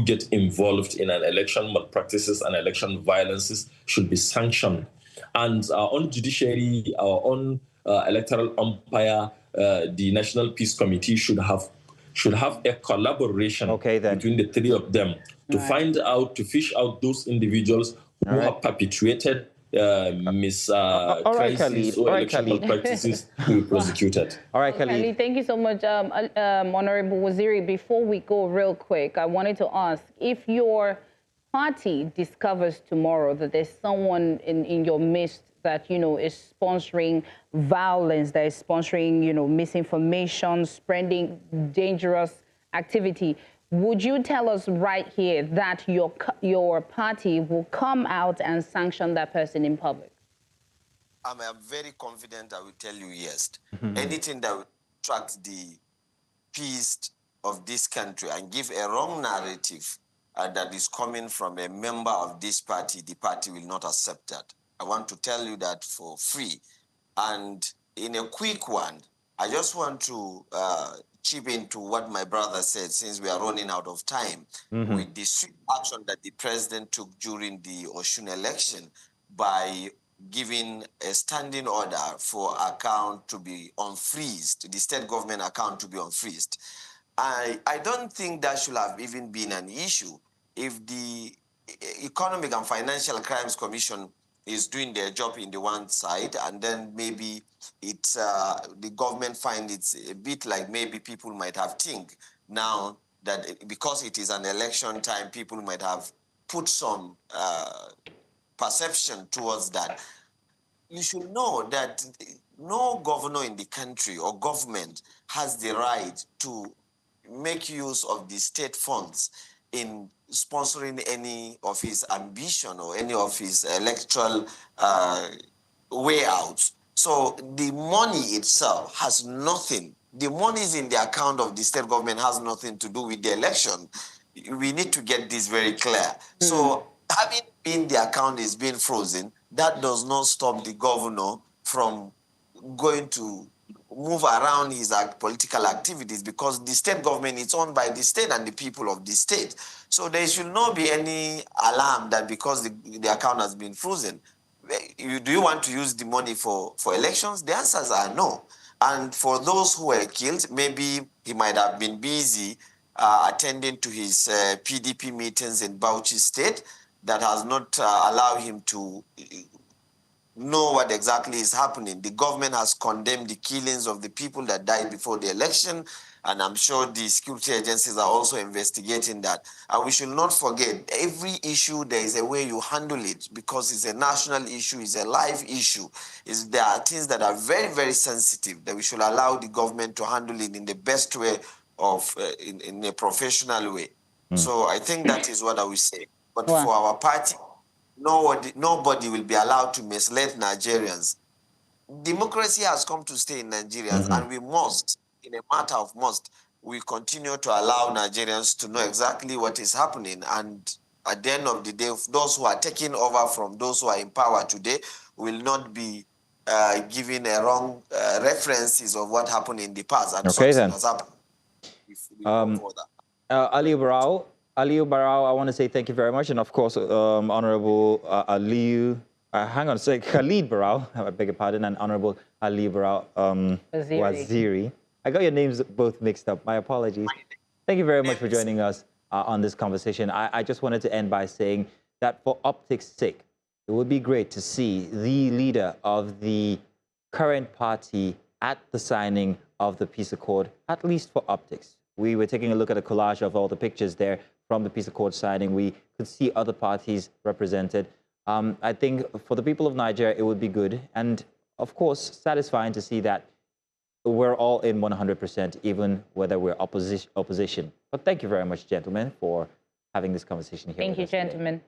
get involved in an election malpractices and election violences should be sanctioned. And our own judiciary, our own electoral umpire, the National Peace Committee should have a collaboration between the three of them to fish out those individuals who have perpetuated crises or electoral practices to be prosecuted. All right, Khalid. Thank you so much, Honorable Waziri. Before we go real quick, I wanted to ask, if your party discovers tomorrow that there's someone in your midst that, is sponsoring violence, that is sponsoring, misinformation, spreading dangerous activity, would you tell us right here that your party will come out and sanction that person in public? I'm very confident I will tell you yes. Anything that will attract the peace of this country and give a wrong narrative that is coming from a member of this party, the party will not accept that. I want to tell you that for free. And in a quick one, I just want to chip into what my brother said, since we are running out of time, with the swift action that the president took during the Osun election by giving a standing order for account to be unfreezed, the state government account to be unfreezed. I don't think that should have even been an issue if the Economic and Financial Crimes Commission is doing their job in the one side, and then maybe it's the government finds it's a bit like maybe people might have think now that because it is an election time, people might have put some perception towards that. You should know that no governor in the country or government has the right to make use of the state funds in sponsoring any of his ambition or any of his electoral way outs. So the money itself has nothing. The monies in the account of the state government has nothing to do with the election. We need to get this very clear. So having been the account is being frozen, that does not stop the governor from going to move around his political activities, because the state government is owned by the state and the people of the state. So there should not be any alarm that because the account has been frozen. Do you want to use the money for elections? The answers are no. And for those who were killed, maybe he might have been busy attending to his PDP meetings in Bauchi State that has not allowed him to know what exactly is happening. The government has condemned the killings of the people that died before the election, and I'm sure the security agencies are also investigating that. And we should not forget, every issue, there is a way you handle it, because it's a national issue, it's a live issue. There are things that are very, very sensitive that we should allow the government to handle it in the best way of, in a professional way. So I think that is what I will say. But Wow. for our party, nobody will be allowed to mislead Nigerians. Democracy has come to stay in Nigerians, and we must, in a matter of must, we continue to allow Nigerians to know exactly what is happening. And at the end of the day, those who are taking over from those who are in power today will not be giving a wrong references of what happened in the past. And Okay, then. has happened. If we go further. Aliu Barao, I want to say thank you very much. And of course, Honorable Aliu, hang on a sec, Khalid Barao, I beg your pardon, and Honorable Aliu Barao Waziri. I got your names both mixed up. My apologies. Thank you very much for joining us on this conversation. I just wanted to end by saying that for optics' sake, it would be great to see the leader of the current party at the signing of the peace accord, at least for optics. We were taking a look at a collage of all the pictures there from the peace accord signing. We could see other parties represented. I think for the people of Nigeria, it would be good and, of course, satisfying to see that we're all in 100%, even whether we're opposition. But thank you very much, gentlemen, for having this conversation here. Thank you, gentlemen.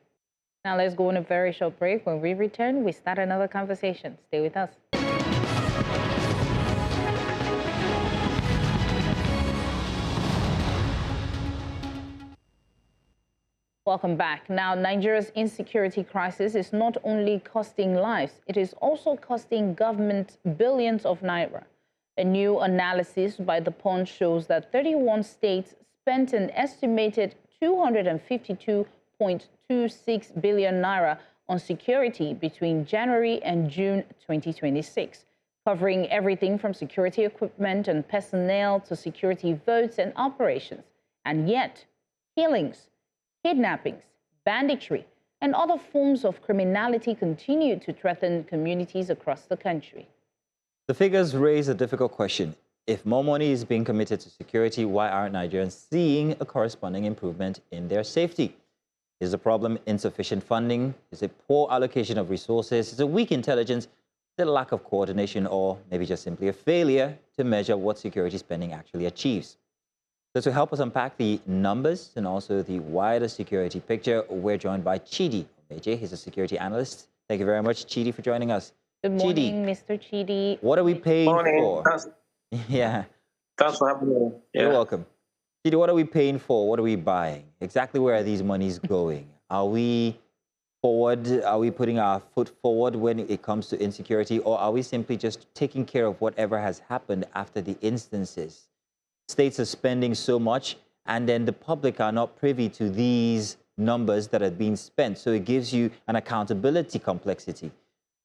Now let's go on a very short break. When we return, we start another conversation. Stay with us. Welcome back. Now, Nigeria's insecurity crisis is not only costing lives, it is also costing government billions of naira. A new analysis by The Punch shows that 31 states spent an estimated 252.26 billion naira on security between January and June 2026, covering everything from security equipment and personnel to security votes and operations. And yet, killings, kidnappings, banditry, and other forms of criminality continue to threaten communities across the country. The figures raise a difficult question. If more money is being committed to security, why aren't Nigerians seeing a corresponding improvement in their safety? Is the problem insufficient funding? Is it poor allocation of resources? Is it weak intelligence? Is it a lack of coordination, or maybe just simply a failure to measure what security spending actually achieves? So to help us unpack the numbers and also the wider security picture, we're joined by Chidi Omeje. He's a security analyst. Thank you very much, Chidi, for joining us. Good morning, Mr. Chidi. What are we paying for? Yeah. Thanks for having me. Yeah. You're welcome. Chidi, what are we paying for? What are we buying? Exactly where are these monies going? Are we forward? Are we putting our foot forward when it comes to insecurity? Or are we simply just taking care of whatever has happened after the instances? States are spending so much, and then the public are not privy to these numbers that are being spent. So it gives you an accountability complexity.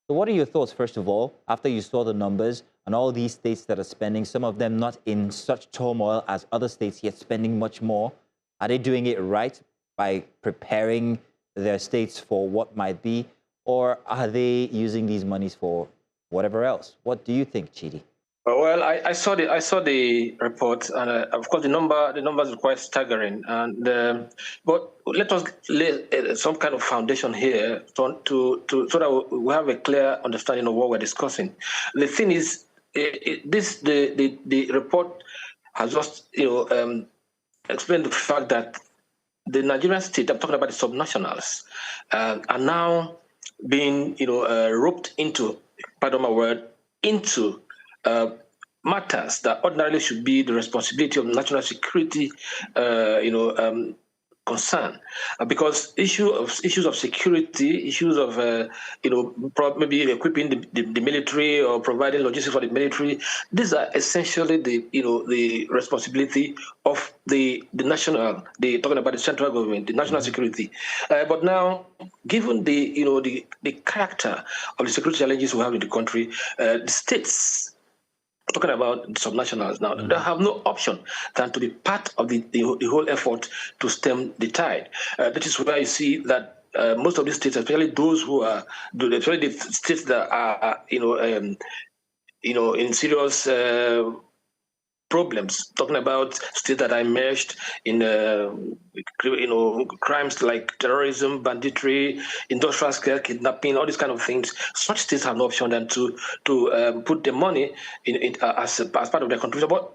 So what are your thoughts, first of all, after you saw the numbers and all these states that are spending, some of them not in such turmoil as other states, yet spending much more? Are they doing it right by preparing their states for what might be? Or are they using these monies for whatever else? What do you think, Chidi? Well, I saw the report, and of course the numbers are quite staggering. And but let us lay some kind of foundation here so that we have a clear understanding of what we're discussing. The thing is, the report has just explained the fact that the Nigerian state, I'm talking about the subnationals, are now being roped into, pardon my word, into matters that ordinarily should be the responsibility of national security, concern, because issues of security, issues of maybe equipping the military or providing logistics for the military, these are essentially the responsibility of the national. Talking about the central government, the national security. But now, given the character of the security challenges we have in the country, the states, talking about subnationals now, they have no option than to be part of the whole effort to stem the tide. That is where you see that most of these states, especially those who are, especially the states that are, in serious problems, talking about states that are immersed in, crimes like terrorism, banditry, industrial scale kidnapping, all these kind of things. Such states have no option than to put the money in as part of their contribution. But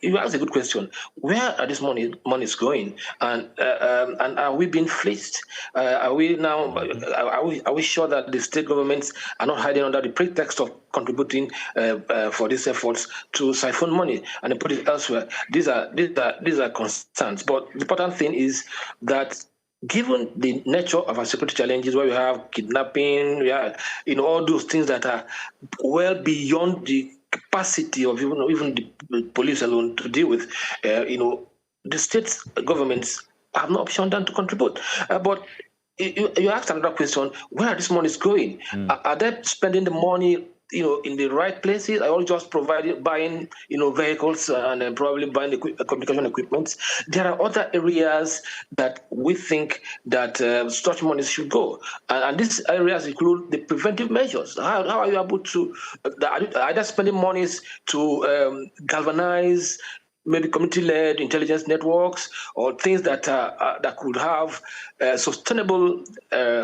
you asked a good question: where are these monies going, and are we being fleeced? Are we now? Are we sure that the state governments are not hiding under the pretext of contributing for these efforts to siphon money and put it elsewhere? These are concerns. But the important thing is that given the nature of our security challenges, where we have kidnapping, we have all those things that are well beyond the capacity of even the police alone to deal with, the state governments have no option than to contribute. But you asked another question: where are these monies going? Are they spending the money in the right places? Are all just buying vehicles and probably buying the communication equipment? There are other areas that we think that such monies should go, and these areas include the preventive measures. How are you able to either spending monies to galvanize maybe community-led intelligence networks, or things that could have sustainable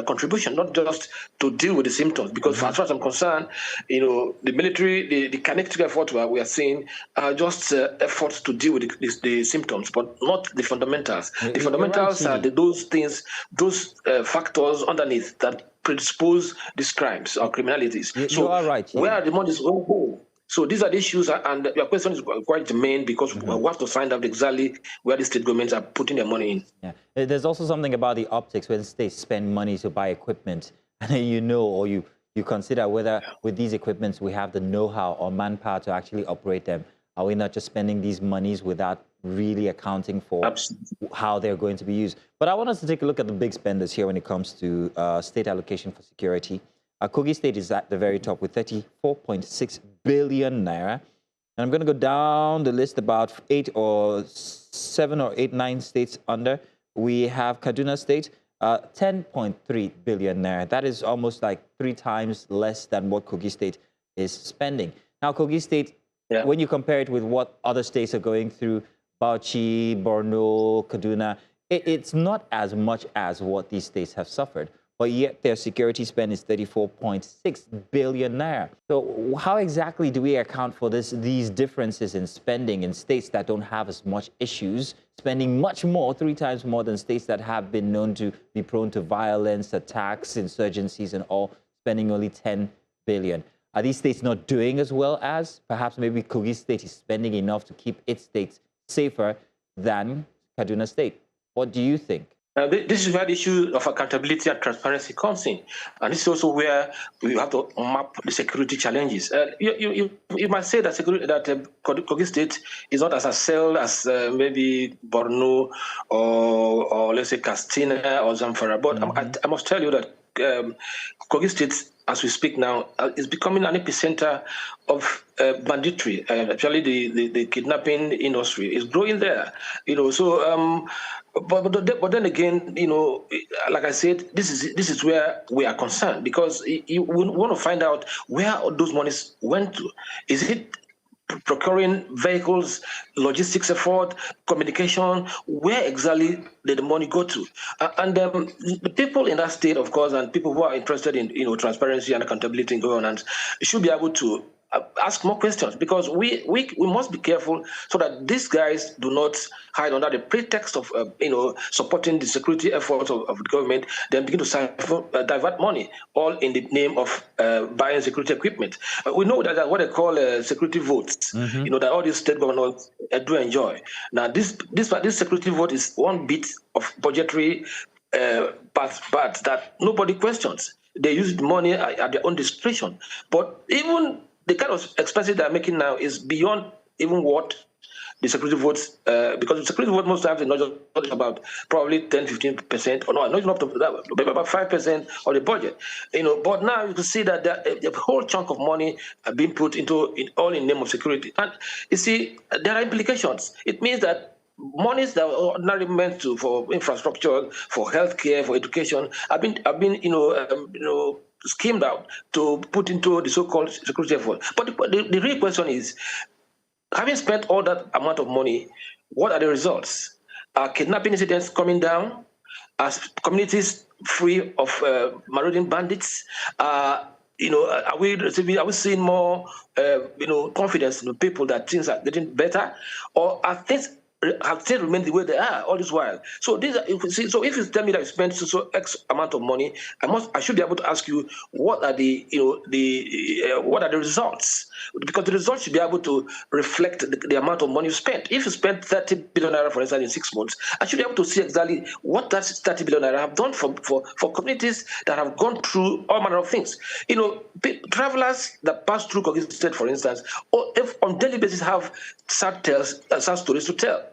contribution, not just to deal with the symptoms? Because as far as I'm concerned, the military, the kinetic efforts we are seeing are just efforts to deal with the symptoms, but not the fundamentals. The fundamentals are those things, those factors underneath that predispose these crimes or criminalities. You are right, where are the monies going to go? So these are the issues, and your question is quite germane, because we have to find out exactly where the state governments are putting their money in. Yeah. There's also something about the optics when states spend money to buy equipment, and or you consider whether with these equipments we have the know-how or manpower to actually operate them. Are we not just spending these monies without really accounting for how they're going to be used? But I want us to take a look at the big spenders here when it comes to state allocation for security. Kogi State is at the very top with 34.6 billion naira. And I'm going to go down the list about 8 or 7 or 8, 9 states under. We have Kaduna State, 10.3 billion naira. That is almost like 3 times less than what Kogi State is spending. Now, Kogi State, when you compare it with what other states are going through, Bauchi, Borno, Kaduna, it's not as much as what these states have suffered. But yet their security spend is 34.6 billion naira. So how exactly do we account for these differences in spending in states that don't have as much issues, spending much more, 3 times more than states that have been known to be prone to violence, attacks, insurgencies and all, spending only 10 billion? Are these states not doing as well as? Perhaps maybe Kogi State is spending enough to keep its states safer than Kaduna State. What do you think? This is where the issue of accountability and transparency comes in. And this is also where we have to map the security challenges. You might say that Kogi State is not as a cell as maybe Borno or let's say Katsina or Zamfara. But I must tell you that Kogi State, as we speak now, is becoming an epicenter of banditry. Actually, the kidnapping industry is growing there. But then again, like I said, this is where we are concerned, because we want to find out where those monies went to. Is it procuring vehicles, logistics effort, communication? Where exactly did the money go to? And the people in that state, of course, and people who are interested in transparency and accountability in governance should be able to ask more questions, because we must be careful so that these guys do not hide under the pretext of supporting the security efforts of the government, then begin to divert money, all in the name of buying security equipment. We know that what they call security votes, that all these state governors do enjoy. Now, this security vote is one bit of budgetary part that nobody questions. They use the money at their own discretion. But even the kind of expenses they're making now is beyond even what the security votes, because the security vote most times is not just about probably 10-15%, or no, not even up to that, maybe about 5% of the budget. But now you can see that a whole chunk of money are being put all in name of security. And you see, there are implications. It means that monies that are ordinarily meant for infrastructure, for healthcare, for education, have been schemed out to put into the so-called security effort. But the real question is, having spent all that amount of money, what are the results? Are kidnapping incidents coming down? Are communities free of marauding bandits? Are we seeing more confidence in the people that things are getting better, or are things have still remained the way they are all this while? So if you tell me that you spent so X amount of money, I should be able to ask you what are the what are the results, because the results should be able to reflect the amount of money you spent. If you spent 30 billion naira, for instance, in 6 months, I should be able to see exactly what that 30 billion naira have done for communities that have gone through all manner of things. Travelers that pass through Kogi State, for instance, or if on daily basis have sad stories to tell.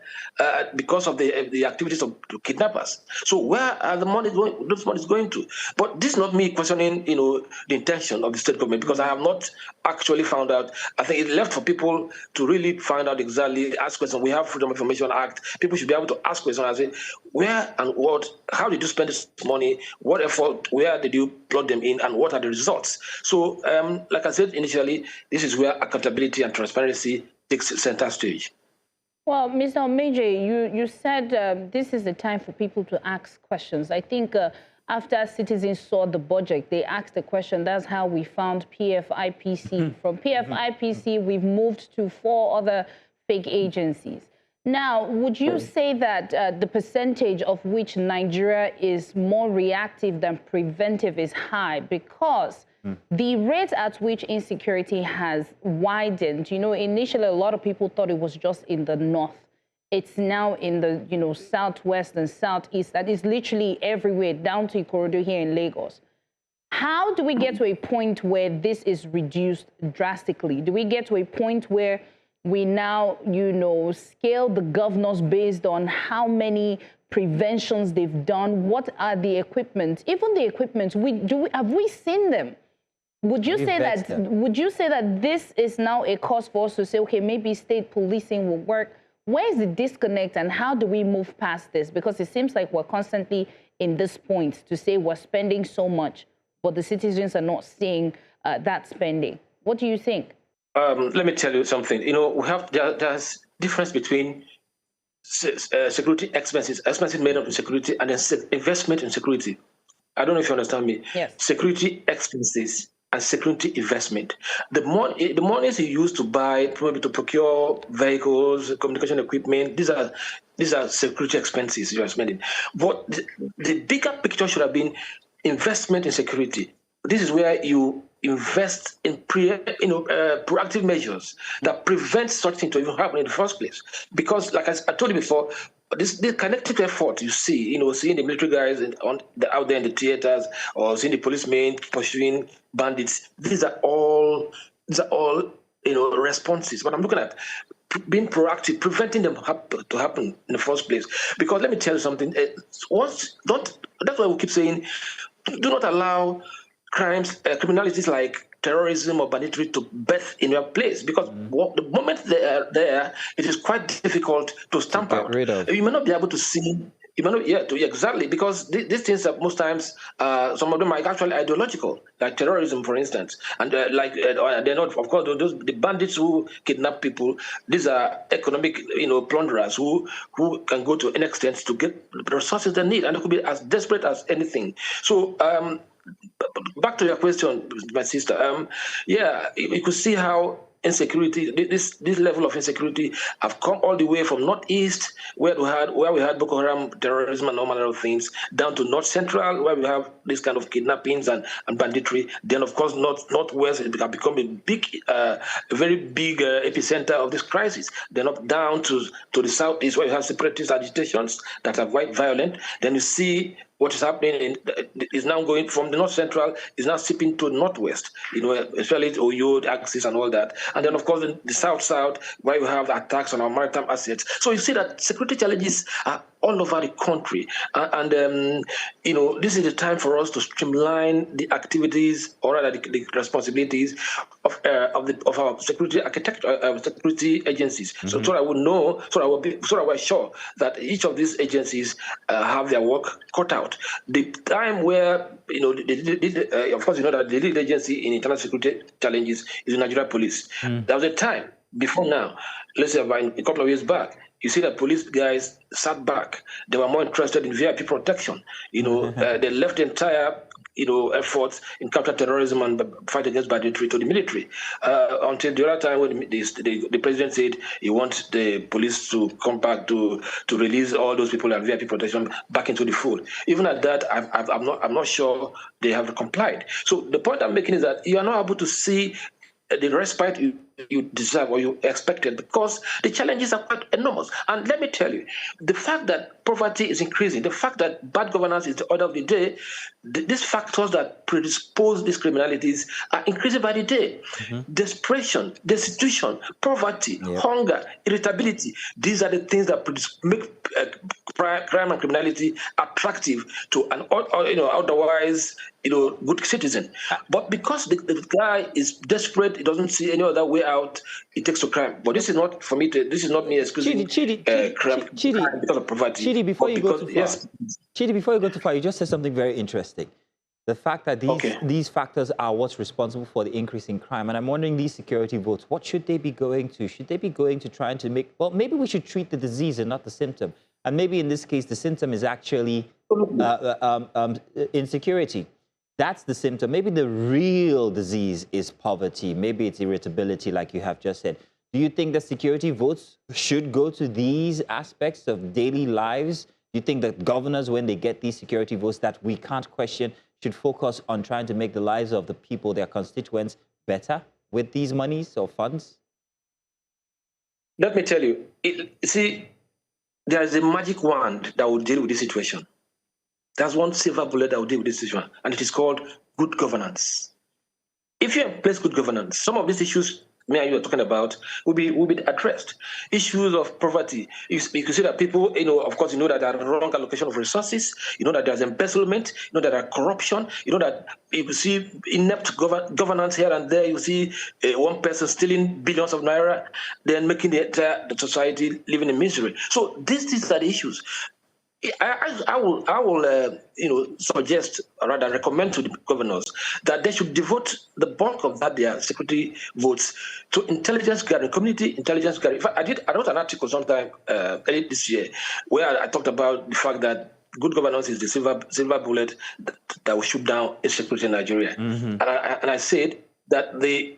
Because of the activities of the kidnappers. So where are the money going? Those money is going to. But this is not me questioning, the intention of the state government, because I have not actually found out. I think it's left for people to really find out exactly, ask questions. We have Freedom of Information Act. People should be able to ask questions and say, where and what? How did you spend this money? What effort? Where did you plug them in? And what are the results? So, like I said initially, this is where accountability and transparency takes center stage. Well, Mr. Omeje, you said this is the time for people to ask questions. I think after citizens saw the budget, they asked the question. That's how we found PFIPC. From PFIPC, we've moved to 4 other fake agencies. Now, would you say that the percentage of which Nigeria is more reactive than preventive is high? Because the rate at which insecurity has widened, initially a lot of people thought it was just in the north. It's now in the, southwest and southeast. That is literally everywhere, down to Ikorodu here in Lagos. How do we get to a point where this is reduced drastically? Do we get to a point where we now, scale the governors based on how many preventions they've done? What are the equipment? Even the equipment, have we seen them? Would you say that this is now a cause for us to say, okay, maybe state policing will work? Where is the disconnect, and how do we move past this? Because it seems like we're constantly in this point to say we're spending so much, but the citizens are not seeing that spending. What do you think? Let me tell you something. There's difference between security expenses made up in security, and then investment in security. I don't know if you understand me. Yes. Security expenses and security investment. The monies you use to buy, probably to procure vehicles, communication equipment, these are security expenses you are spending. But the bigger picture should have been investment in security. This is where you invest in proactive measures that prevent such things to even happen in the first place. Because, like I told you before, this connected effort you see, seeing the military guys out there in the theaters, or seeing the policemen pursuing bandits, these are all responses. But I'm looking at being proactive, preventing them to happen in the first place. Because let me tell you something. That's why we keep saying, do not allow criminalities like terrorism or banditry to birth in your place, because the moment they are there, it is quite difficult to stamp out. You may not be able to see. You may not, exactly, because these things are most times, some of them are actually ideological, like terrorism, for instance, and they're not. Of course, the bandits who kidnap people, these are economic, plunderers who can go to an extent to get the resources they need, and they could be as desperate as anything. So. Back to your question, my sister. You could see how insecurity, this level of insecurity, have come all the way from northeast, where we had Boko Haram terrorism and all manner of things, down to north central, where we have this kind of kidnappings and banditry. Then, of course, northwest, it has become a very big epicenter of this crisis. Then up down to the southeast, where you have separatist agitations that are quite violent. Then you see what is happening is now going from the north central, is now seeping to northwest, especially Oyo, the axis and all that. And then, of course, in the south, where you have attacks on our maritime assets. So you see that security challenges are all over the country. You know, this is the time for us to streamline the activities, or rather the responsibilities of our security architecture, security agencies. So I would know, so I was sure that each of these agencies have their work cut out. The time where, you know, of course, you know that the lead agency in internal security challenges is the Nigeria Police. There was a time before now, let's say about a couple of years back, you see that police guys sat back. They were more interested in VIP protection. You know, they left the entire, you know, efforts in counter-terrorism and fight against banditry to the military. Until the other time when the president said he wants the police to come back to release all those people and VIP protection back into the fold. Even at that, I'm not sure they have complied. So the point I'm making is that you are not able to see the respite you deserve or you expected, because the challenges are quite enormous. And let me tell you, the fact that poverty is increasing, the fact that bad governance is the order of the day, these factors that predispose these criminalities are increasing by the day. Desperation, destitution, poverty, hunger, irritability, these are the things that make crime and criminality attractive to an otherwise good citizen. But because the guy is desperate, he doesn't see any other way out, he takes to crime. But this is not for me. This is not me excusing crime because of poverty. Chidi, before you go too far, you just said something very interesting. The fact that these factors are what's responsible for the increase in crime. And I'm wondering, these security votes, what should they be going to? Should they be going to trying to make, well, maybe we should treat the disease and not the symptom. And maybe in this case, the symptom is actually insecurity. That's the symptom. Maybe the real disease is poverty. Maybe it's irritability, like you have just said. Do you think that security votes should go to these aspects of daily lives? Do you think that governors, when they get these security votes that we can't question, should focus on trying to make the lives of the people, their constituents, better with these monies or funds? Let me tell you, see, there is a magic wand that will deal with this situation. There's one silver bullet that will deal with this situation, and it is called good governance. If you place good governance, some of these issues me and you are talking about will be addressed. Issues of poverty. You can see that people, of course, that there are wrong allocation of resources. You know that there's embezzlement. You know that there are corruption. You know that you see inept governance here and there. You see one person stealing billions of naira, then making the entire society living in misery. So these are the issues. I will suggest, or rather recommend to the governors that they should devote the bulk of their security votes to intelligence gathering, community intelligence gathering. In fact, I wrote an article sometime early this year where I talked about the fact that good governance is the silver bullet that will shoot down insecurity in Nigeria. And I said that the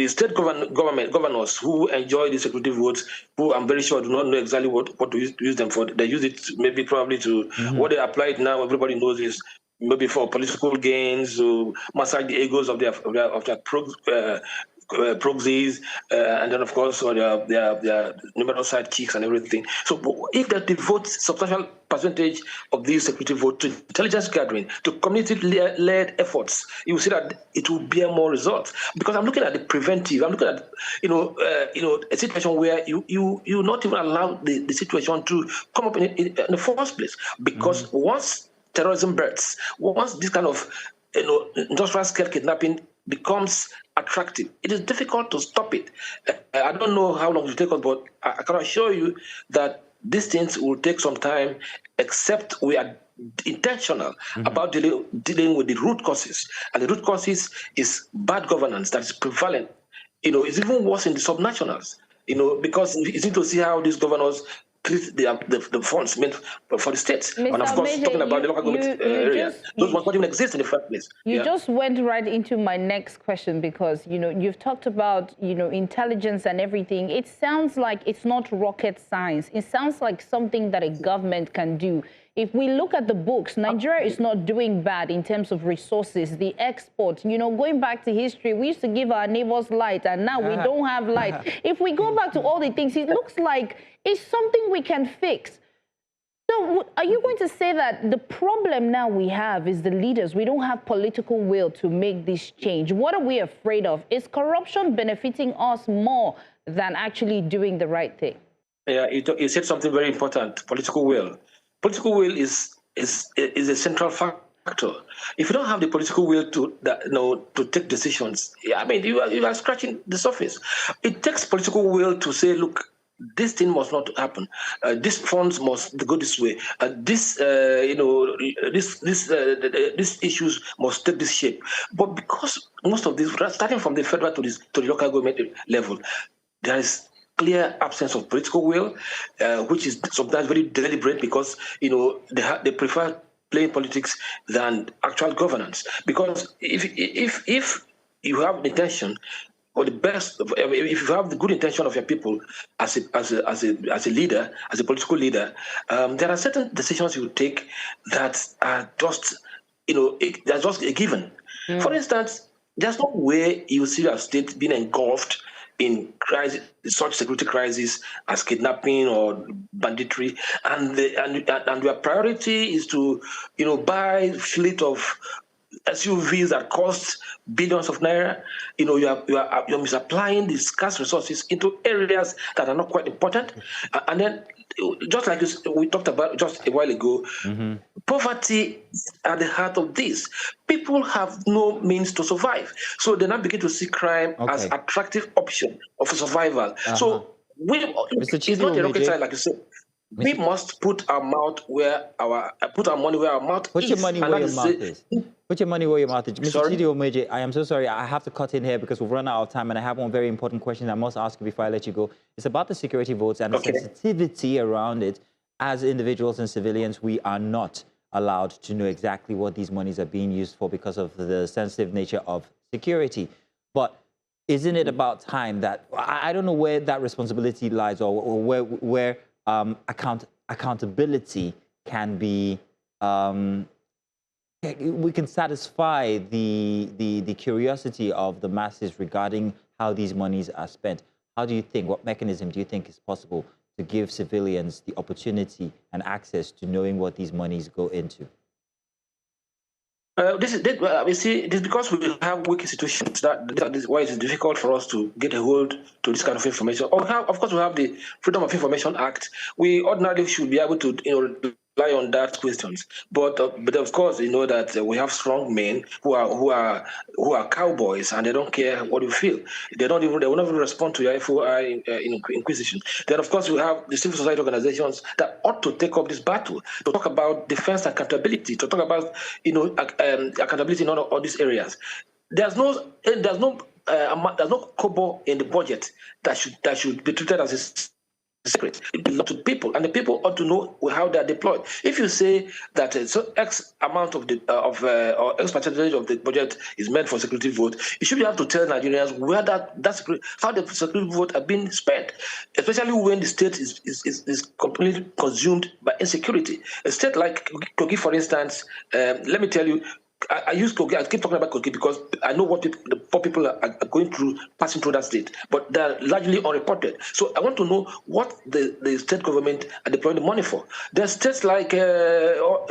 state governors who enjoy the security votes, who I'm very sure do not know exactly what to use them for, they use it probably to what they apply it now. Everybody knows is maybe for political gains, to massage the egos of their proxies, and then of course their numerous sidekicks and everything. So if they devote substantial percentage of these security votes to intelligence gathering, to community-led efforts, you will see that it will bear more results. Because I'm looking at the preventive. I'm looking at a situation where you not even allow the situation to come up in the first place. Because once terrorism bursts, once this kind of industrial scale kidnapping becomes attractive, it is difficult to stop it. I don't know how long it will take us, but I can assure you that these things will take some time, except we are intentional about dealing with the root causes. And the root causes is bad governance that is prevalent. It's even worse in the subnationals, because you need to see how these governors treat the funds meant for the states. Mr. And of course, Major, talking about the local government area, those ones don't even exist in the first place. You just went right into my next question, because, you've talked about, intelligence and everything. It sounds like it's not rocket science. It sounds like something that a government can do. If we look at the books, Nigeria is not doing bad in terms of resources, the export. Going back to history, we used to give our neighbors light, and now we don't have light. If we go back to all the things, it looks like it's something we can fix. So are you going to say that the problem now we have is the leaders? We don't have political will to make this change. What are we afraid of? Is corruption benefiting us more than actually doing the right thing? Yeah, you said something very important, political will. political will is a central factor. If you don't have the political will to take decisions, I mean, you are scratching the surface. It takes political will to say, look, this thing must not happen. These funds must go this way. These issues must take this shape. But because most of these, starting from the federal to the local government level, there is clear absence of political will, which is sometimes very deliberate because they prefer playing politics than actual governance. Because if you have the intention, or the best, if you have the good intention of your people as a leader, as a political leader, there are certain decisions you take that are just, they're just a given. For instance, there's no way you see your state being engulfed in crisis, such security crisis as kidnapping or banditry, and your priority is to, buy fleet of SUVs that cost billions of naira. You're misapplying the scarce resources into areas that are not quite important. And then, just like we talked about just a while ago, poverty is at the heart of this. People have no means to survive. So they now begin to see crime as attractive option of survival. So it's not a rocket science, like you said. We must put our money where our mouth is. Put your money where your mouth is. Put your money where your mouth is. Mr. Chidi Omeje, I am so sorry. I have to cut in here because we've run out of time, and I have one very important question I must ask you before I let you go. It's about the security votes and the sensitivity around it. As individuals and civilians, we are not allowed to know exactly what these monies are being used for because of the sensitive nature of security. But isn't it about time that, I don't know where that responsibility lies, or where accountability can be, we can satisfy the curiosity of the masses regarding how these monies are spent. How do you think, what mechanism do you think is possible to give civilians the opportunity and access to knowing what these monies go into? This is because we have weak institutions that is why it is difficult for us to get a hold to this kind of information. Of course, we have the Freedom of Information Act. We ordinarily should be able to rely on that questions. But of course, that we have strong men who are cowboys, and they don't care what you feel. They will not even respond to your FOI inquisition. Then of course we have the civil society organizations that ought to take up this battle, to talk about defense accountability, to talk about accountability in all these areas. There's no kobo in the budget that should be treated as a secret. It belongs to people, and the people ought to know how they are deployed. If you say that X amount of or X percentage of the budget is meant for security vote, you should be able to tell Nigerians where how the security vote are being spent, especially when the state is completely consumed by insecurity. A state like Kogi, for instance, let me tell you. I use Kogi. I keep talking about Kogi because I know what the poor people are going through, passing through that state, but they're largely unreported. So I want to know what the state government are deploying the money for. There are states like across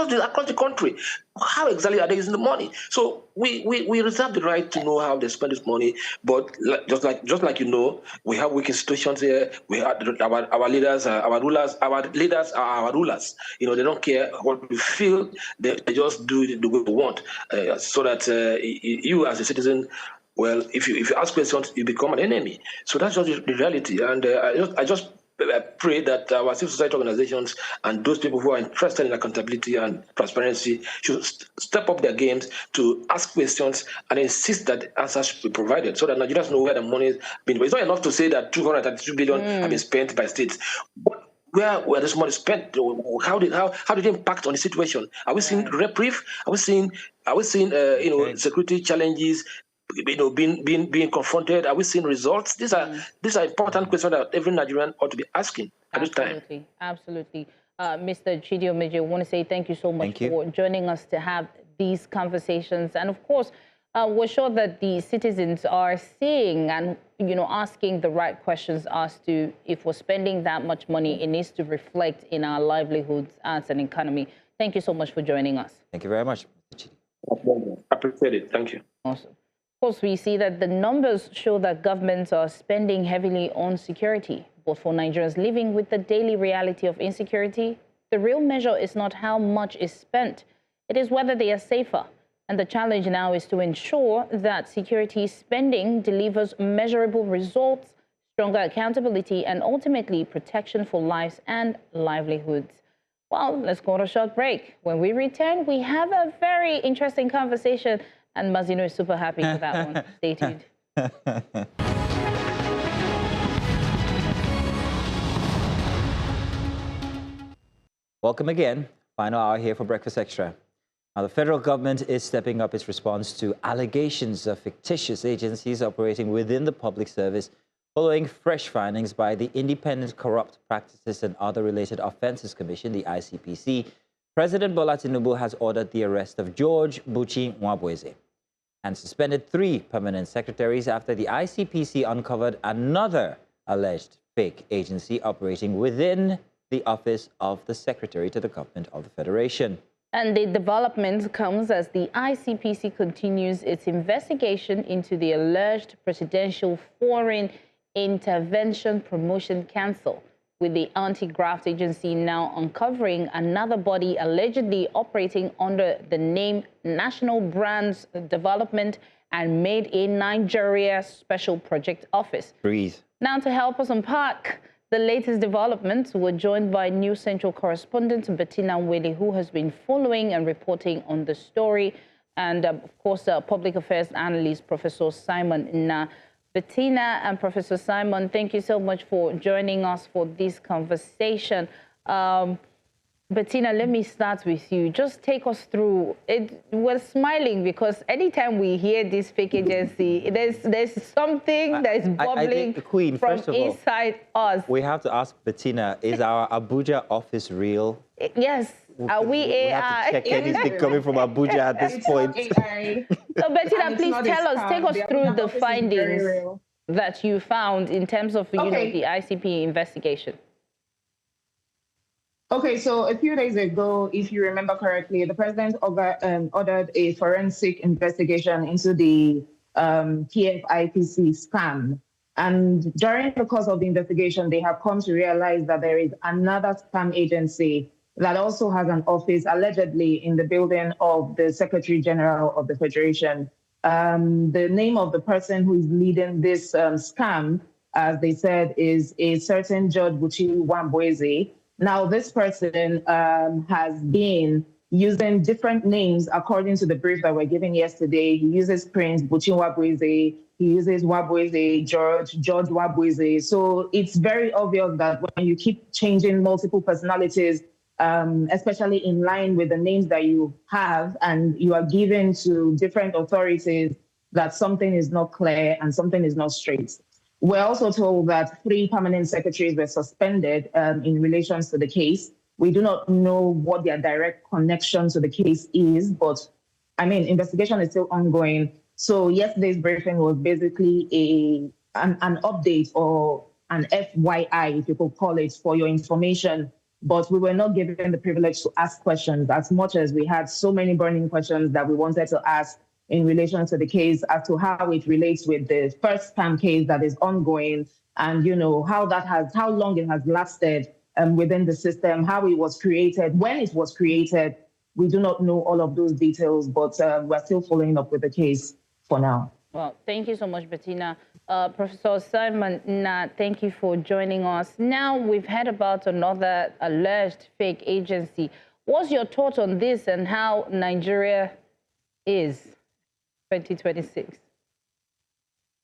the country. How exactly are they using the money? So we reserve the right to know how they spend this money. But just like we have weak institutions here. We have our leaders, our rulers. Our leaders are our rulers. They don't care what we feel. They just do it the way they want, so that you as a citizen, well, if you ask questions, you become an enemy. So that's just the reality. And I just pray that our civil society organizations and those people who are interested in accountability and transparency should step up their games to ask questions and insist that the answers should be provided, so that Nigerians know where the money is being. But it's not enough to say that 232 billion have been spent by states. But where this money spent? How did it impact on the situation? Are we seeing reprieve? Are we seeing security challenges being confronted? Are we seeing results? These are important questions that every Nigerian ought to be asking at this time. Absolutely. Mr. Chidi Omeje, I want to say thank you so much for joining us to have these conversations. And of course, we're sure that the citizens are seeing and asking the right questions as to, if we're spending that much money, it needs to reflect in our livelihoods as an economy. Thank you so much for joining us. Thank you very much, Mr. Chidi. I appreciate it. Thank you. Awesome. Of course, we see that the numbers show that governments are spending heavily on security, But for Nigerians living with the daily reality of insecurity, the real measure is not how much is spent. It is whether they are safer. And the challenge now is to ensure that security spending delivers measurable results, stronger accountability, and ultimately protection for lives and livelihoods. Well, let's go on a short break. When we return, we have a very interesting conversation, and Mazino is super happy with that one. Stay tuned. Welcome again. Final hour here for Breakfast Extra. Now, the federal government is stepping up its response to allegations of fictitious agencies operating within the public service following fresh findings by the Independent Corrupt Practices and Other Related Offences Commission, the ICPC. President Bola Tinubu has ordered the arrest of George Buchi Nwabweze and suspended 3 permanent secretaries after the ICPC uncovered another alleged fake agency operating within the office of the Secretary to the Government of the Federation. And the development comes as the ICPC continues its investigation into the alleged Presidential Foreign Intervention Promotion Council, with the anti-graft agency now uncovering another body allegedly operating under the name National Brands Development and Made in Nigeria Special Project Office. Breathe. Now, to help us unpack the latest developments, we're joined by New Central correspondent Bettina Nwele, who has been following and reporting on the story, and of course, public affairs analyst Professor Simon Na. Bettina and Professor Simon, thank you so much for joining us for this conversation. Bettina, let me start with you. Just take us through it. We're smiling because anytime we hear this fake agency, there's something that is bubbling Queen, from first of all, inside us. We have to ask Bettina, is our Abuja office real? Yes. Are we AI? We have to check anything coming from Abuja at this point. So Bettina, please tell us, take us through the findings that you found in terms of the ICP investigation. Okay, so a few days ago, if you remember correctly, the president ordered a forensic investigation into the PFIPC scam. And during the course of the investigation, they have come to realize that there is another scam agency that also has an office allegedly in the building of the Secretary General of the Federation. The name of the person who is leading this scam, as they said, is a certain George Buchi Nwabweze. Now, this person has been using different names according to the brief that we're given yesterday. He uses Prince Buchi Nwabweze. He uses Nwabweze, George Nwabweze. So it's very obvious that when you keep changing multiple personalities, especially in line with the names that you have and you are given to different authorities, that something is not clear and something is not straight. We're also told that 3 permanent secretaries were suspended in relation to the case. We do not know what their direct connection to the case is, but I mean, investigation is still ongoing. So yesterday's briefing was basically an update or an FYI, if you could call it, for your information. But we were not given the privilege to ask questions, as much as we had so many burning questions that we wanted to ask in relation to the case as to how it relates with the first scam case that is ongoing, and how long it has lasted within the system, how it was created, when it was created. We do not know all of those details, but we're still following up with the case for now. Well, thank you so much, Bettina. Professor Simon Na, thank you for joining us. Now, we've heard about another alleged fake agency. What's your thought on this and how Nigeria is 2026?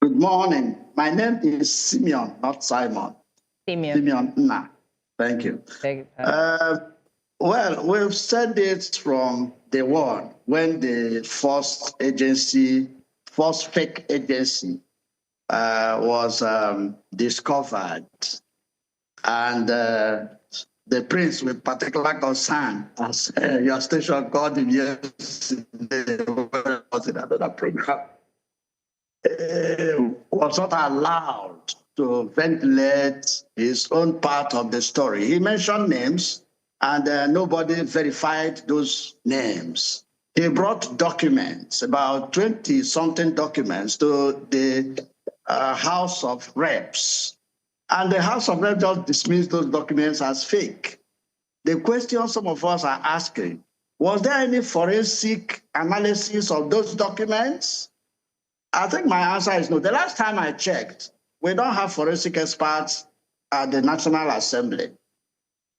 Good morning. My name is Simeon, not Simon. Simeon Na. Thank you. Well, we've said it from day one when the first fake agency was discovered. And the prince, with particular concern, as your station called him yesterday, was in another program, was not allowed to ventilate his own part of the story. He mentioned names, and nobody verified those names. He brought documents, about 20-something documents, to the House of Reps. And the House of Reps just dismissed those documents as fake. The question some of us are asking, was there any forensic analysis of those documents? I think my answer is no. The last time I checked, we don't have forensic experts at the National Assembly.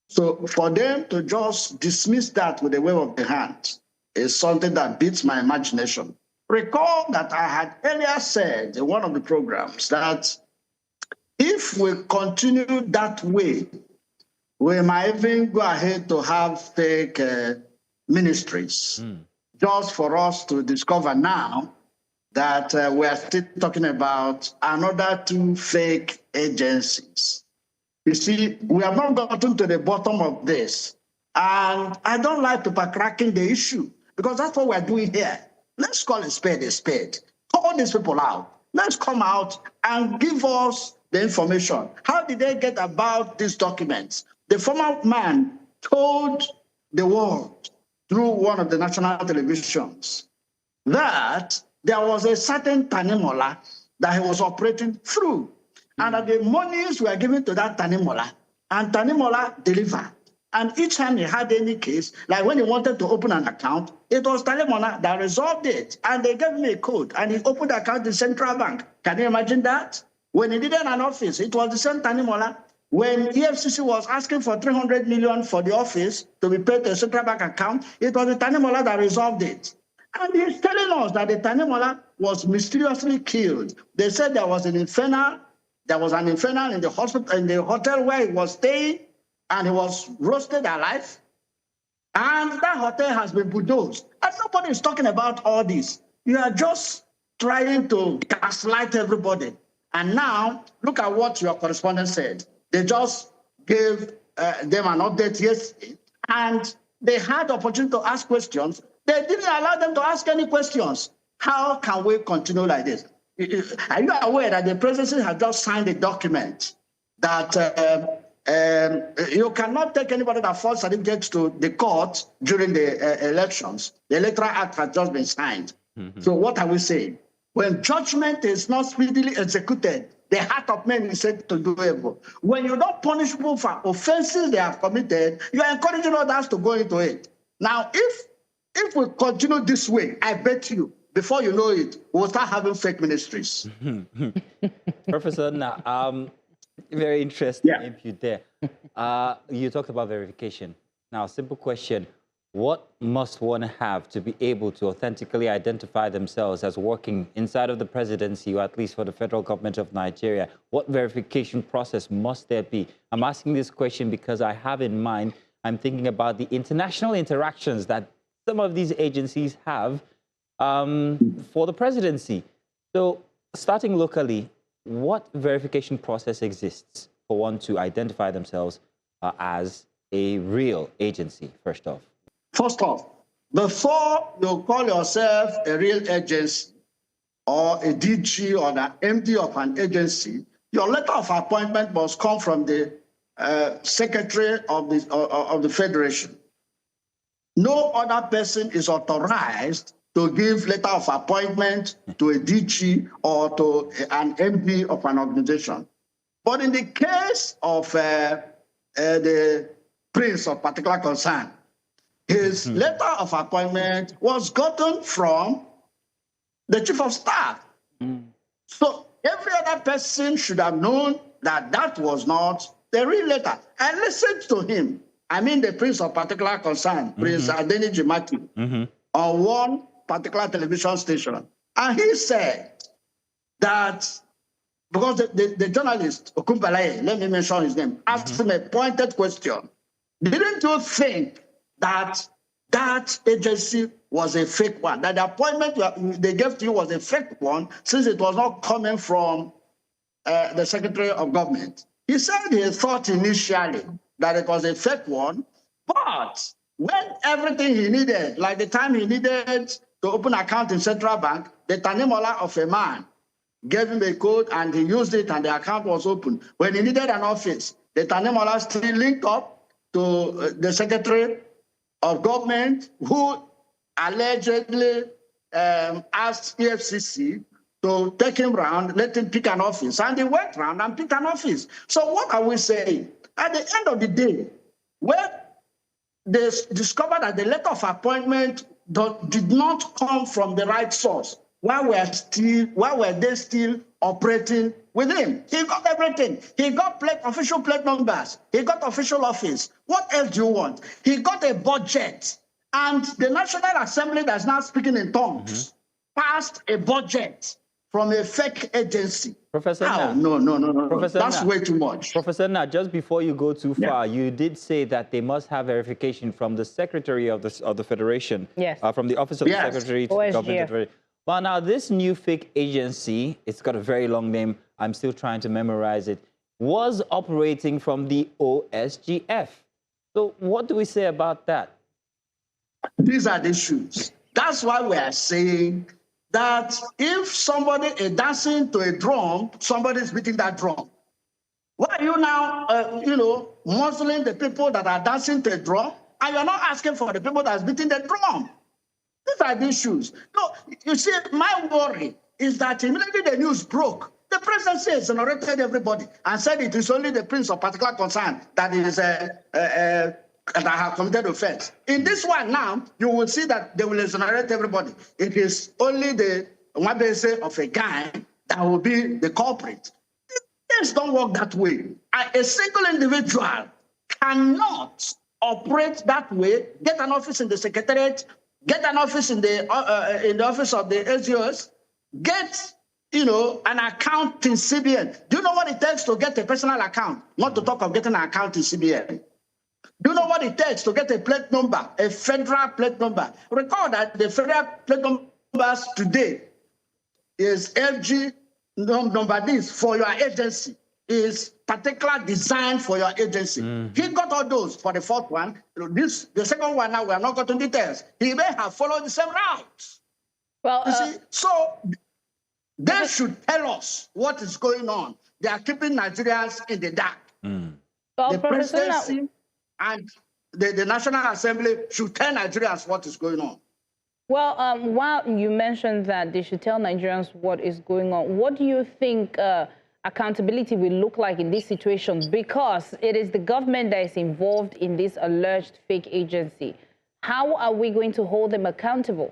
So for them to just dismiss that with a wave of the hand is something that beats my imagination. Recall that I had earlier said in one of the programs that if we continue that way, we might even go ahead to have fake ministries, just for us to discover now that we are still talking about another 2 fake agencies. You see, we have not gotten to the bottom of this. And I don't like people cracking the issue because that's what we're doing here. Let's call a spade a spade. Call these people out. Let's come out and give us the information. How did they get about these documents? The former man told the world through one of the national televisions that there was a certain Tanimola that he was operating through, and that the monies were given to that Tanimola, and Tanimola delivered. And each time he had any case, like when he wanted to open an account, it was Tanimola that resolved it, and they gave him a code, and he opened the account in Central Bank. Can you imagine that? When he needed an office, it was the same Tanimola. When EFCC was asking for 300 million for the office to be paid to a Central Bank account, it was the Tanimola that resolved it. And he's telling us that the Tanimola was mysteriously killed. They said there was an infernal in the hospital, in the hotel where he was staying, and he was roasted alive. And that hotel has been bulldozed. And nobody is talking about all this. You are just trying to gaslight everybody. And now, look at what your correspondent said. They just gave them an update yesterday, and they had the opportunity to ask questions. They didn't allow them to ask any questions. How can we continue like this? Are you aware that the presidency has just signed a document that you cannot take anybody that false certificates to the court during the elections? The Electoral Act has just been signed. So what are we saying? When judgment is not speedily executed, the heart of men is said to do evil. When you don't punish people for offenses they have committed, you are encouraging others to go into it. Now, if we continue this way, I bet you, before you know it, we'll start having fake ministries. Professor, now, very interesting input there. You talked about verification. Now, simple question. What must one have to be able to authentically identify themselves as working inside of the presidency, or at least for the federal government of Nigeria? What verification process must there be? I'm asking this question because I have in mind, I'm thinking about the international interactions that some of these agencies have for the presidency. So starting locally, what verification process exists for one to identify themselves as a real agency, first off? First off, before you call yourself a real agency or a DG or the MD of an agency, your letter of appointment must come from the Secretary of the Federation. No other person is authorized to give letter of appointment to a DG or to an MD of an organization. But in the case of the Prince of particular concern, his letter of appointment was gotten from the Chief of Staff. So every other person should have known that that was not the real letter. I listened to him. I mean the Prince of particular concern, Prince Adeniji Matthew, on one particular television station. And he said that, because the journalist, Okumbalaye, let me mention his name, asked him a pointed question. Didn't you think that that agency was a fake one, that the appointment they gave to you was a fake one, since it was not coming from the Secretary of Government? He said he thought initially that it was a fake one, but when everything he needed, like the time he needed to open an account in Central Bank, the Tanimola of a man gave him a code and he used it and the account was open. When he needed an office, the Tanimola still linked up to the Secretary of Government, who allegedly asked EFCC to take him round, let him pick an office. And he went round and picked an office. So what are we saying? At the end of the day, when they discovered that the letter of appointment did not come from the right source, why were they still operating with him? He got everything. He got official plate numbers. He got official office. What else do you want? He got a budget. And the National Assembly that's now speaking in tongues passed a budget from a fake agency. Professor Na, no. Professor That's Na, way too much. Professor Na, just before you go too far, you did say that they must have verification from the Secretary of the Federation. Yes. From the Office of the Secretary to the Government. Well, now, this new fake agency, it's got a very long name. I'm still trying to memorize it, was operating from the OSGF. So what do we say about that? These are the issues. That's why we are saying that if somebody is dancing to a drum, somebody is beating that drum. Why are you now, muzzling the people that are dancing to a drum, and you're not asking for the people that are beating the drum? These are the issues. No, you see, my worry is that immediately the news broke, the presidency exonerated everybody and said it is only the prince of particular concern that is that have committed offense. In this one now, you will see that they will exonerate everybody. It is only the one they say of a guy that will be the culprit. Things don't work that way. A single individual cannot operate that way, get an office in the secretariat, get an office in the office of the SGOs, get an account in CBN. Do you know what it takes to get a personal account? Not to talk of getting an account in CBN. Do you know what it takes to get a plate number, a federal plate number? Recall that the federal plate numbers today is FG number this for your agency, is particular designed for your agency. He got all those for the fourth one. The second one now, we are not going to details. He may have followed the same route. Well, you see, so they should tell us what is going on. They are keeping Nigerians in the dark. Well, the presidency and the National Assembly should tell Nigerians what is going on. Well, while you mentioned that they should tell Nigerians what is going on, what do you think accountability will look like in this situation? Because it is the government that is involved in this alleged fake agency. How are we going to hold them accountable?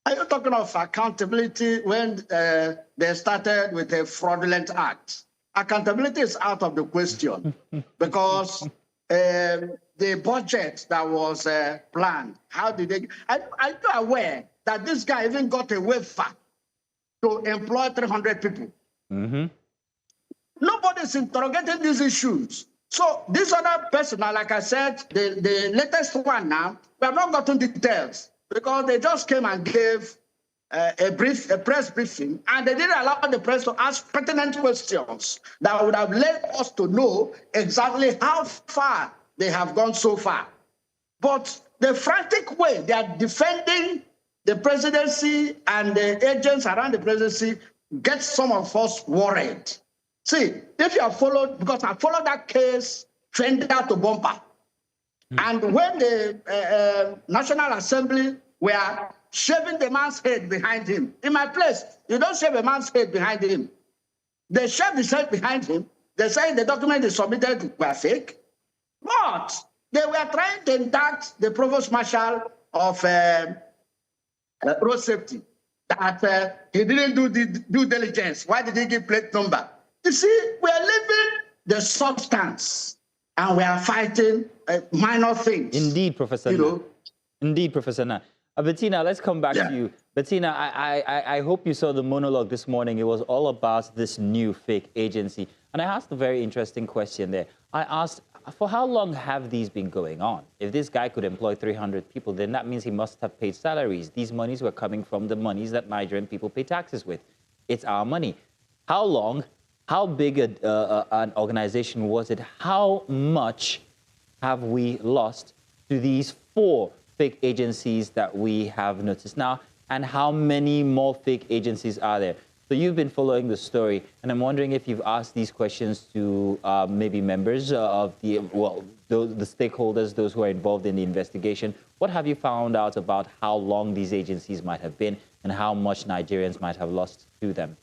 Are you talking of accountability when they started with a fraudulent act? Accountability is out of the question because the budget that was planned, how did they... Are you aware that this guy even got a waiver to employ 300 people? Nobody's interrogating these issues. So this other person, like I said, the latest one now, we have not gotten details because they just came and gave a press briefing, and they didn't allow the press to ask pertinent questions that would have led us to know exactly how far they have gone so far. But the frantic way they are defending the presidency and the agents around the presidency gets some of us worried. See, if you have followed, because I followed that case trended to bumper, and when the National Assembly were shaving the man's head behind him. In my place, you don't shave a man's head behind him. They shave his head behind him. They say the document is submitted were fake. But they were trying to indict the provost marshal of road safety that he didn't do the due diligence. Why did he give plate number? You see, we are leaving the substance and we are fighting minor things. Indeed, Professor Na. Indeed, Professor Na. Bettina, let's come back to you. Bettina, I hope you saw the monologue this morning. It was all about this new fake agency. And I asked a very interesting question there. I asked, for how long have these been going on? If this guy could employ 300 people, then that means he must have paid salaries. These monies were coming from the monies that Nigerian people pay taxes with. It's our money. How long? How big an organization was it? How much have we lost to these 4 fake agencies that we have noticed now, and how many more fake agencies are there? So you've been following the story, and I'm wondering if you've asked these questions to maybe members of the stakeholders, those who are involved in the investigation. What have you found out about how long these agencies might have been, and how much Nigerians might have lost to them?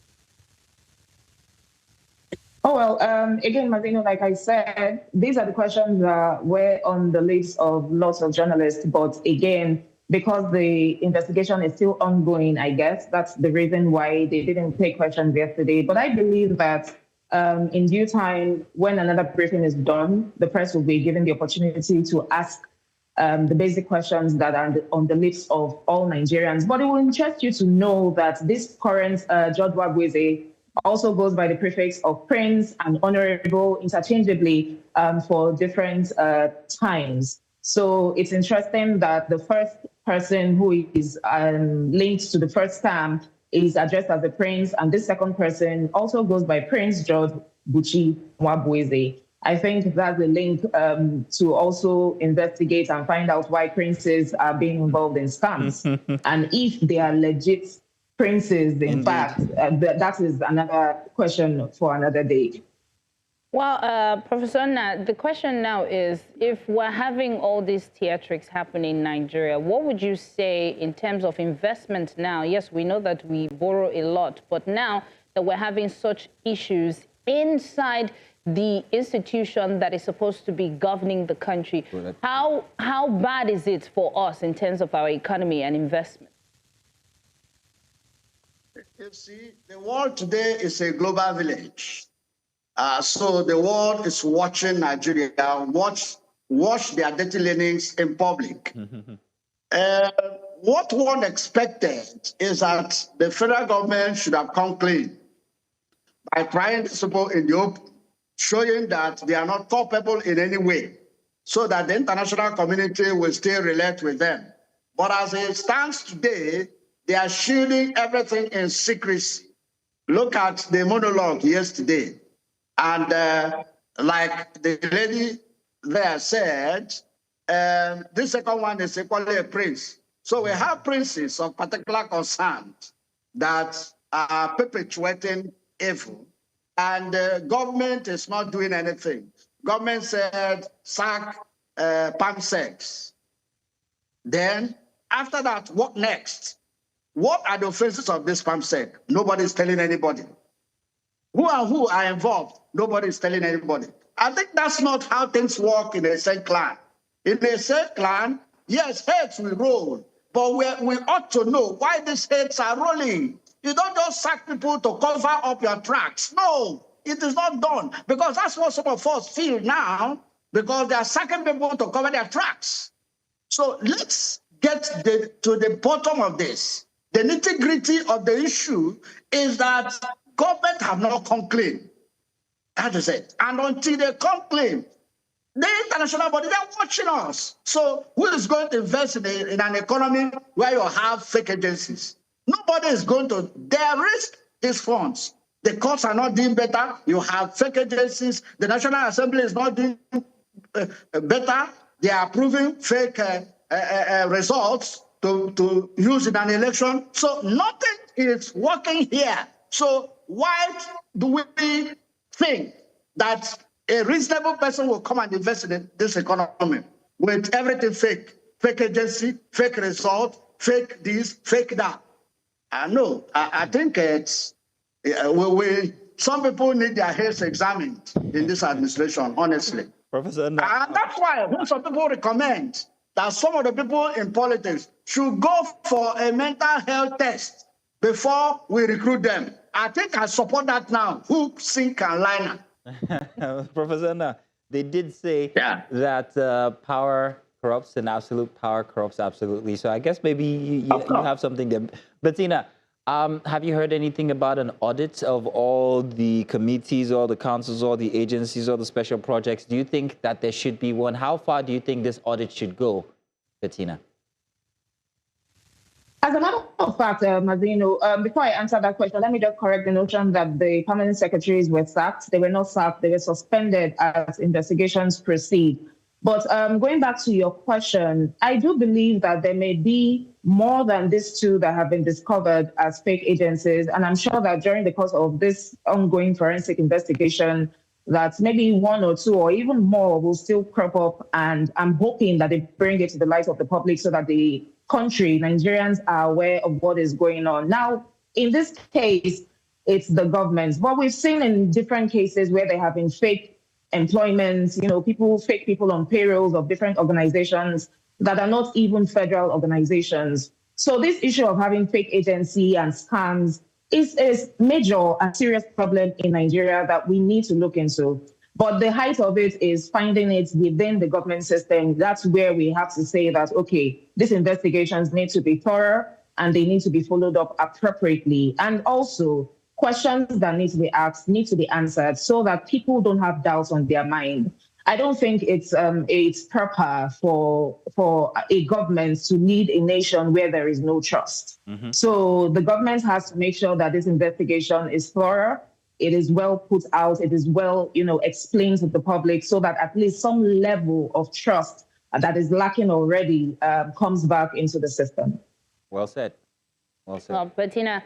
Oh, well, again, Martino, like I said, these are the questions that were on the lips of lots of journalists. But again, because the investigation is still ongoing, I guess that's the reason why they didn't take questions yesterday. But I believe that in due time, when another briefing is done, the press will be given the opportunity to ask the basic questions that are on the lips of all Nigerians. But it will interest you to know that this current George Wabweze also goes by the prefix of Prince and Honorable interchangeably for different times. So it's interesting that the first person who is linked to the first term is addressed as the Prince, and this second person also goes by Prince George Buchi Wabweze. I think that's a link to also investigate and find out why princes are being involved in scams. And if they are legit princes, in fact, that is another question for another day. Well, Professor Anna, the question now is, if we're having all these theatrics happening in Nigeria, what would you say in terms of investment now? Yes, we know that we borrow a lot, but now that we're having such issues inside the institution that is supposed to be governing the country, how bad is it for us in terms of our economy and investment? You see, the world today is a global village. So the world is watching Nigeria, watch their dirty leanings in public. What one expected is that the federal government should have come clean by trying to support in the open, showing that they are not culpable in any way, so that the international community will still relate with them. But as it stands today, they are shielding everything in secrecy. Look at the monologue yesterday. And like the lady there said, this second one is equally a prince. So we have princes of particular concern that are perpetuating evil, and the government is not doing anything. Government said sack PAMSEX. Then after that, what next? What are the offenses of this PAMSEC? Nobody is telling anybody. Who are involved? Nobody is telling anybody. I think that's not how things work in a same clan. In a same clan, yes, heads will roll, but we ought to know why these heads are rolling. You don't just sack people to cover up your tracks. No, it is not done, because that's what some of us feel now, because they are sacking people to cover their tracks. So let's get to the bottom of this. The nitty-gritty of the issue is that government have not come clean. That is it. And until they come clean, the international body, they're watching us. So who is going to invest in an economy where you have fake agencies? Nobody is going to. They risk these funds. The courts are not doing better. You have fake agencies. The National Assembly is not doing better. They are approving fake results to use in an election. So nothing is working here. So why do we think that a reasonable person will come and invest in this economy with everything fake? Fake agency, fake result, fake this, fake that. No, I think it's, some people need their heads examined in this administration, honestly. Professor, and that's why some people recommend that some of the people in politics should go for a mental health test before we recruit them. I think I support that now. Hook, sink, and liner. Professor Anna, they did say that power corrupts and absolute power corrupts absolutely. So I guess maybe you have something there. Bettina, have you heard anything about an audit of all the committees, all the councils, all the agencies, all the special projects? Do you think that there should be one? How far do you think this audit should go, Bettina? As a matter of fact, Mazino, before I answer that question, let me just correct the notion that the permanent secretaries were sacked. They were not sacked. They were suspended as investigations proceed. But going back to your question, I do believe that there may be more than these two that have been discovered as fake agencies. And I'm sure that during the course of this ongoing forensic investigation, that maybe one or two or even more will still crop up. And I'm hoping that they bring it to the light of the public so that the country, Nigerians are aware of what is going on. Now, in this case, it's the government. But we've seen in different cases where there have been fake employments, fake people on payrolls of different organizations that are not even federal organizations. So this issue of having fake agency and scams is a major and serious problem in Nigeria that we need to look into. But the height of it is finding it within the government system. That's where we have to say that, okay, these investigations need to be thorough and they need to be followed up appropriately. And also, questions that need to be asked need to be answered so that people don't have doubts on their mind. I don't think it's proper for a government to lead a nation where there is no trust. So the government has to make sure that this investigation is thorough, it is well put out, it is well, explained to the public so that at least some level of trust that is lacking already comes back into the system. Well said. Well said. Bettina,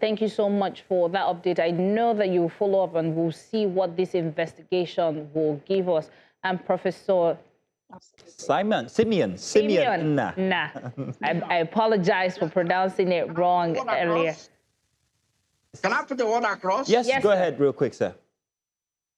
thank you so much for that update. I know that you will follow up and we'll see what this investigation will give us. And Professor Simeon. Nah. I apologize for pronouncing it wrong earlier. Can I put the word across? Yes, go ahead real quick, sir.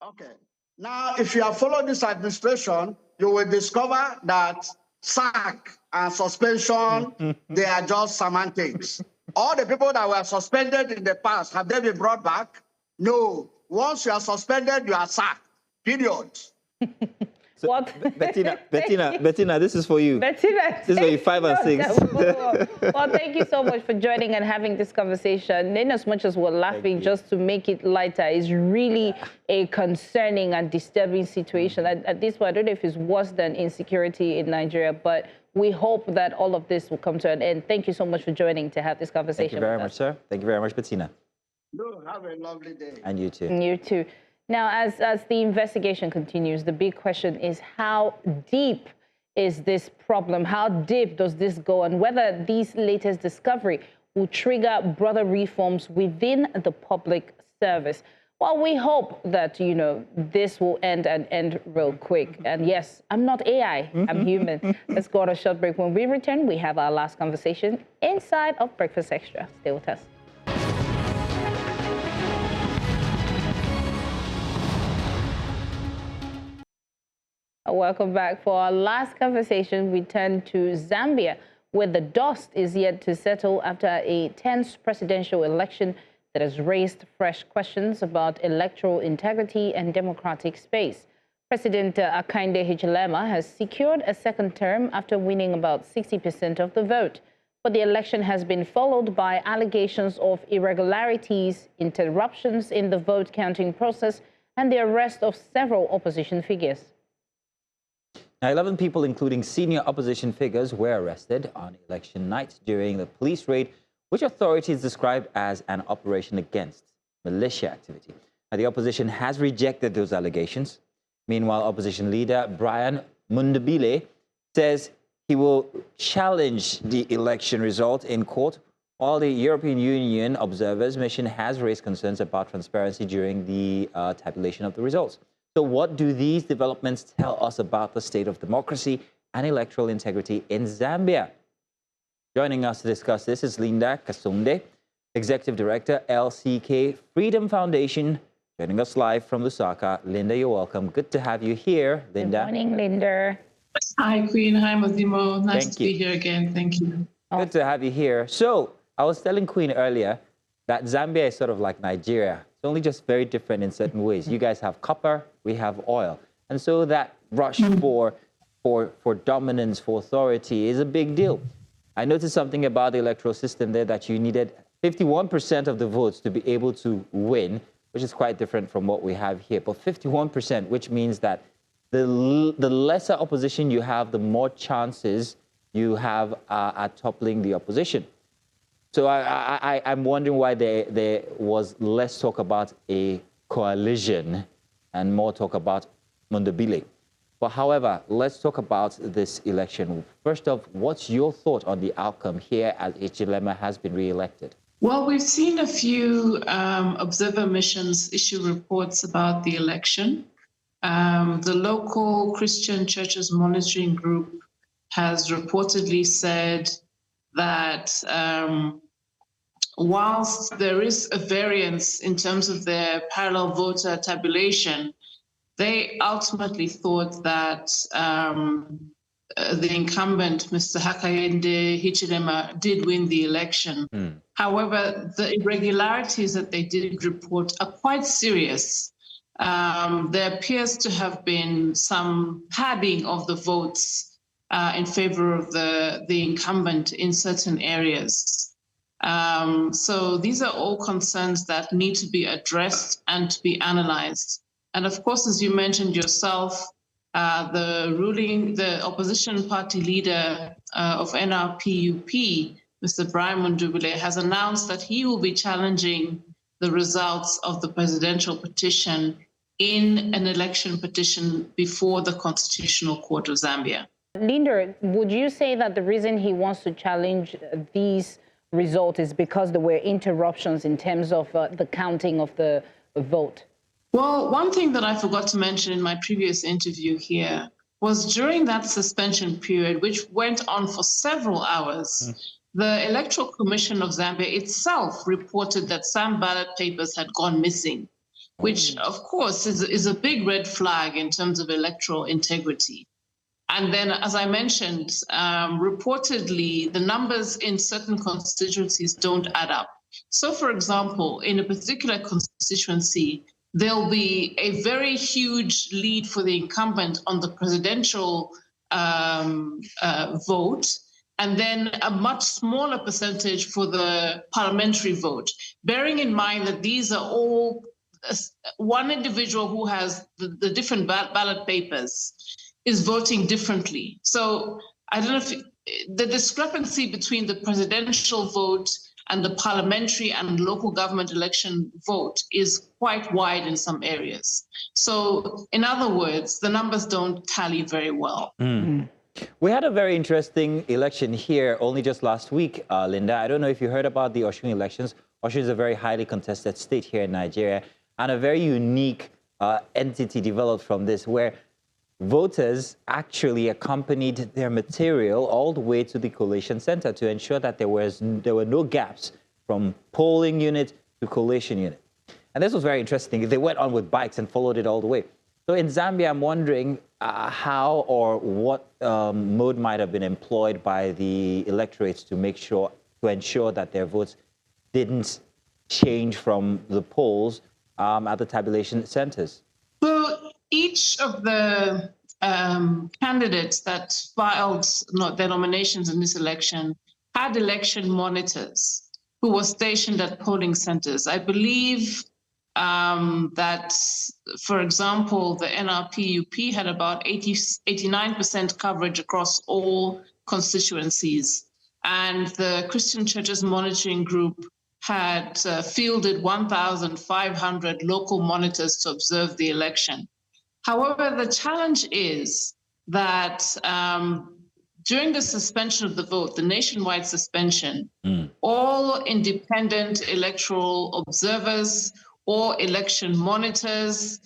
Okay. Now, if you have followed this administration, you will discover that sack and suspension, they are just semantics. All the people that were suspended in the past, have they been brought back? No. Once you are suspended, you are sacked. Period. So, what? Bettina, this is for you. Bettina, this is for you, 5 and 6. Well, thank you so much for joining and having this conversation. In as much as we're laughing, just to make it lighter, it's really a concerning and disturbing situation. At this point, I don't know if it's worse than insecurity in Nigeria, but we hope that all of this will come to an end. Thank you so much for joining to have this conversation. Thank you very much, sir. Thank you very much, Bettina. No, have a lovely day. And you too. You too. Now, as the investigation continues, the big question is how deep is this problem? How deep does this go? And whether these latest discovery will trigger broader reforms within the public service. Well, we hope that, this will end real quick. And yes, I'm not AI, I'm human. Let's go on a short break. When we return, we have our last conversation inside of Breakfast Extra. Stay with us. Welcome back. For our last conversation, we turn to Zambia, where the dust is yet to settle after a tense presidential election that has raised fresh questions about electoral integrity and democratic space. President Hakainde Hichilema has secured a second term after winning about 60% of the vote. But the election has been followed by allegations of irregularities, interruptions in the vote counting process, and the arrest of several opposition figures. Now, 11 people, including senior opposition figures, were arrested on election night during the police raid, which authorities described as an operation against militia activity. Now, the opposition has rejected those allegations. Meanwhile, opposition leader Brian Mundabile says he will challenge the election result in court, while the European Union Observers Mission has raised concerns about transparency during the tabulation of the results. So what do these developments tell us about the state of democracy and electoral integrity in Zambia? Joining us to discuss this is Linda Kasonde, Executive Director, LCK Freedom Foundation, joining us live from Lusaka. Linda, you're welcome. Good to have you here, Linda. Good morning, Linda. Hi, Queen. Hi, Mazimo. Nice to be here again. Thank you. Good to have you here. So I was telling Queen earlier that Zambia is sort of like Nigeria. It's only just very different in certain ways. You guys have copper, we have oil. And so that rush for dominance, for authority is a big deal. I noticed something about the electoral system there that you needed 51% of the votes to be able to win, which is quite different from what we have here. But 51%, which means that the lesser opposition you have, the more chances you have at toppling the opposition. So I'm wondering why there was less talk about a coalition and more talk about Mundabile. But however, let's talk about this election. First off, what's your thought on the outcome here as Hichilema has been re-elected? Well, we've seen a few observer missions issue reports about the election. The local Christian Churches Monitoring Group has reportedly said that whilst there is a variance in terms of their parallel voter tabulation, they ultimately thought that the incumbent, Mr. Hakainde Hichilema, did win the election. However, the irregularities that they did report are quite serious. There appears to have been some padding of the votes in favor of the incumbent in certain areas. So these are all concerns that need to be addressed and to be analyzed. And of course, as you mentioned yourself, the opposition party leader of NRPUP, Mr. Brian Mundubile, has announced that he will be challenging the results of the presidential petition in an election petition before the Constitutional Court of Zambia. Linda, would you say that the reason he wants to challenge these results is because there were interruptions in terms of the counting of the vote? Well, one thing that I forgot to mention in my previous interview here was during that suspension period, which went on for several hours, the Electoral Commission of Zambia itself reported that some ballot papers had gone missing, which of course is a big red flag in terms of electoral integrity. And then, as I mentioned, reportedly, the numbers in certain constituencies don't add up. So, for example, in a particular constituency, there'll be a very huge lead for the incumbent on the presidential vote, and then a much smaller percentage for the parliamentary vote, bearing in mind that these are all one individual who has the different ballot papers is voting differently. So I don't know if the discrepancy between the presidential vote and the parliamentary and local government election vote is quite wide in some areas. So in other words, the numbers don't tally very well. We had a very interesting election here only just last week, Linda. I don't know if you heard about the Osun elections. Osun is a very highly contested state here in Nigeria, and a very unique entity developed from this, where voters actually accompanied their material all the way to the collation center to ensure that there were no gaps from polling unit to collation unit. And this was very interesting. They went on with bikes and followed it all the way. So in Zambia, I'm wondering how or what mode might have been employed by the electorates to ensure that their votes didn't change from the polls at the tabulation centers. Well, each of the candidates that filed their nominations in this election had election monitors who were stationed at polling centers. I believe that, for example, the NRPUP had about 89% coverage across all constituencies, and the Christian Churches Monitoring Group had fielded 1,500 local monitors to observe the election. However, the challenge is that during the suspension of the vote, the nationwide suspension, all independent electoral observers or election monitors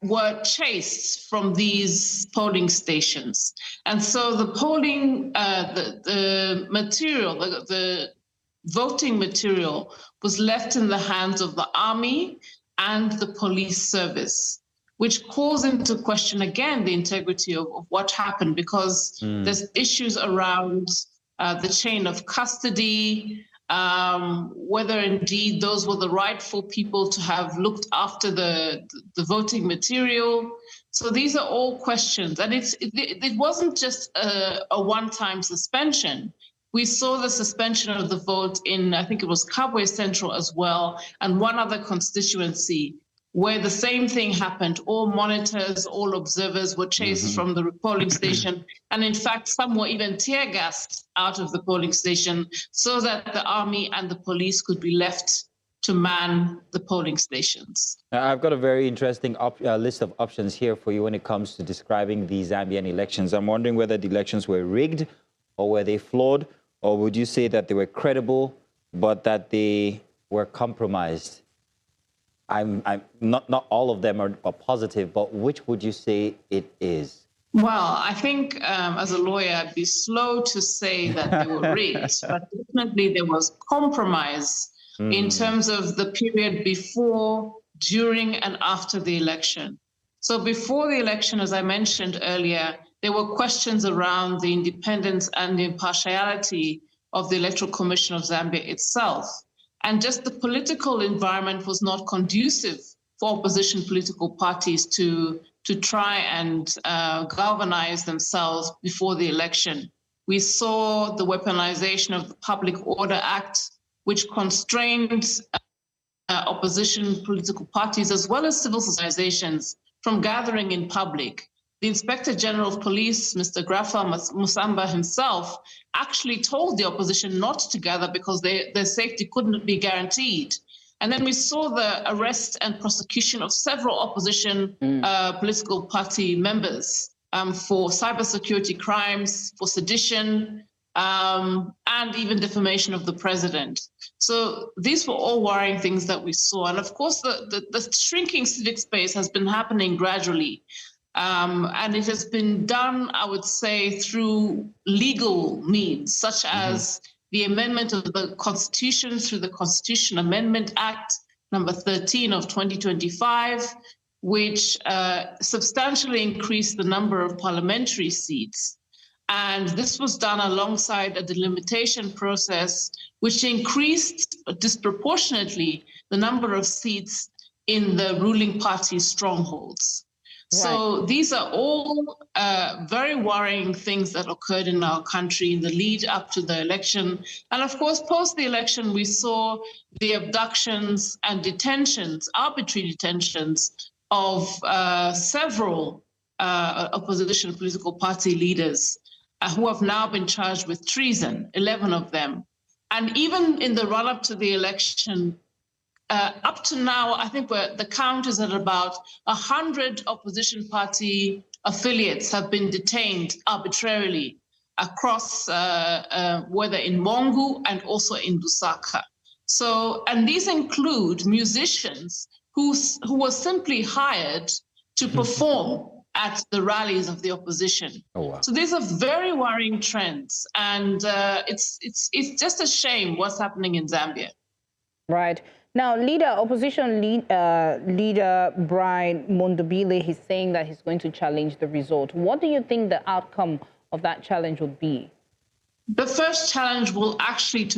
were chased from these polling stations. And so the polling, the material, the voting material was left in the hands of the army and the police service, which calls into question again the integrity of what happened, because there's issues around the chain of custody, whether indeed those were the rightful people to have looked after the voting material. So these are all questions, and it wasn't just a one-time suspension. We saw the suspension of the vote in, I think it was Kabwe Central as well, and one other constituency where the same thing happened. All monitors, all observers were chased from the polling station. And in fact, some were even tear gassed out of the polling station so that the army and the police could be left to man the polling stations. I've got a very interesting list of options here for you when it comes to describing the Zambian elections. I'm wondering whether the elections were rigged, or were they flawed, or would you say that they were credible, but that they were compromised? I'm not all of them are positive, but which would you say it is? Well, I think as a lawyer, I'd be slow to say that they were rigged, but definitely there was compromise in terms of the period before, during, and after the election. So before the election, as I mentioned earlier, there were questions around the independence and the impartiality of the Electoral Commission of Zambia itself. And just the political environment was not conducive for opposition political parties to try and galvanize themselves before the election. We saw the weaponization of the Public Order Act, which constrained opposition political parties as well as civil organizations from gathering in public. The Inspector General of Police, Mr. Grafa Musamba himself, actually told the opposition not to gather because their safety couldn't be guaranteed. And then we saw the arrest and prosecution of several opposition political party members for cybersecurity crimes, for sedition, and even defamation of the president. So these were all worrying things that we saw. And of course, the shrinking civic space has been happening gradually. And it has been done, I would say, through legal means, such as the amendment of the Constitution through the Constitution Amendment Act number 13 of 2025, which substantially increased the number of parliamentary seats. And this was done alongside a delimitation process, which increased disproportionately the number of seats in the ruling party's strongholds. Right. So these are all very worrying things that occurred in our country in the lead up to the election. And of course, post the election, we saw the abductions and detentions, arbitrary detentions of several opposition political party leaders who have now been charged with treason, 11 of them. And even in the run-up to the election, up to now, I think the count is at about 100 opposition party affiliates have been detained arbitrarily across, whether in Mongu and also in Lusaka. So, and these include musicians who were simply hired to perform at the rallies of the opposition. Oh, wow. So these are very worrying trends, and it's just a shame what's happening in Zambia. Right. Now, opposition leader Brian Mondobile, he's saying that he's going to challenge the result. What do you think the outcome of that challenge would be? The first challenge will actually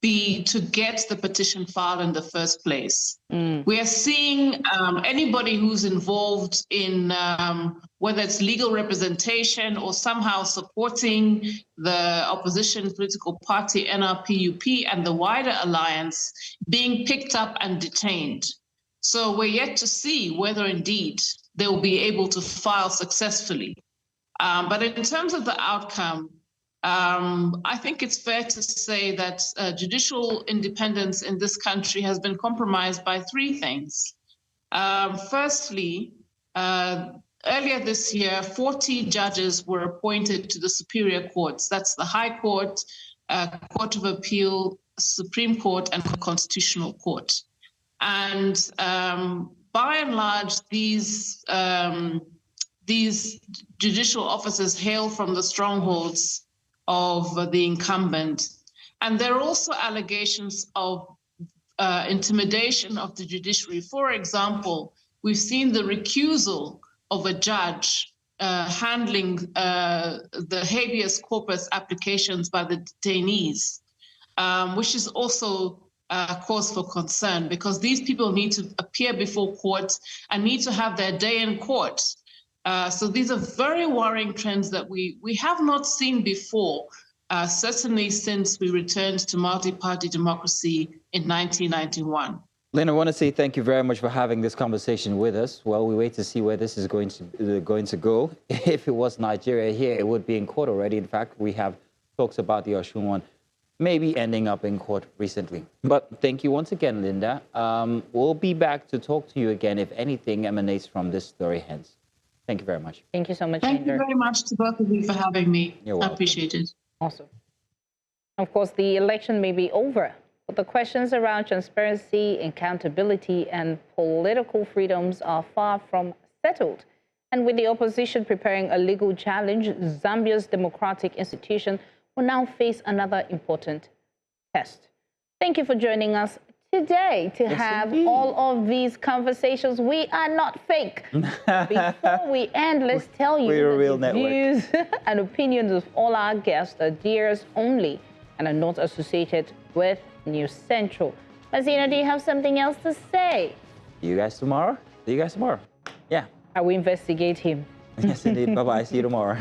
be to get the petition filed in the first place. We are seeing anybody who's involved in whether it's legal representation or somehow supporting the opposition political party, NRPUP, and the wider alliance being picked up and detained. So we're yet to see whether indeed they will be able to file successfully. But in terms of the outcome, I think it's fair to say that judicial independence in this country has been compromised by three things. Firstly, earlier this year, 40 judges were appointed to the superior courts. That's the High Court, Court of Appeal, Supreme Court, and Constitutional Court. And by and large, these judicial officers hail from the strongholds of the incumbent. And there are also allegations of intimidation of the judiciary. For example, we've seen the recusal of a judge handling the habeas corpus applications by the detainees, which is also a cause for concern because these people need to appear before court and need to have their day in court. So these are very worrying trends that we have not seen before, certainly since we returned to multi-party democracy in 1991. Lynn, I want to say thank you very much for having this conversation with us. Well, we wait to see where this is going to go. If it was Nigeria here, it would be in court already. In fact, we have talks about the Osun one maybe ending up in court recently. But thank you once again, Linda. We'll be back to talk to you again if anything emanates from this story hence. Thank you very much. Thank you so much, Thank you very much to both of you for having me. You're welcome. I appreciate it. Awesome. Of course, the election may be over, but the questions around transparency, accountability, and political freedoms are far from settled. And with the opposition preparing a legal challenge, Zambia's democratic institution will now face another important test. Thank you for joining us today to have all of these conversations. We are not fake. Before we end, let's tell you that the views and opinions of all our guests are theirs only and are not associated with News Central. Mazina, do you have something else to say? See you guys tomorrow. See you guys tomorrow. Yeah. I will investigate him. Yes, indeed. Bye-bye. See you tomorrow.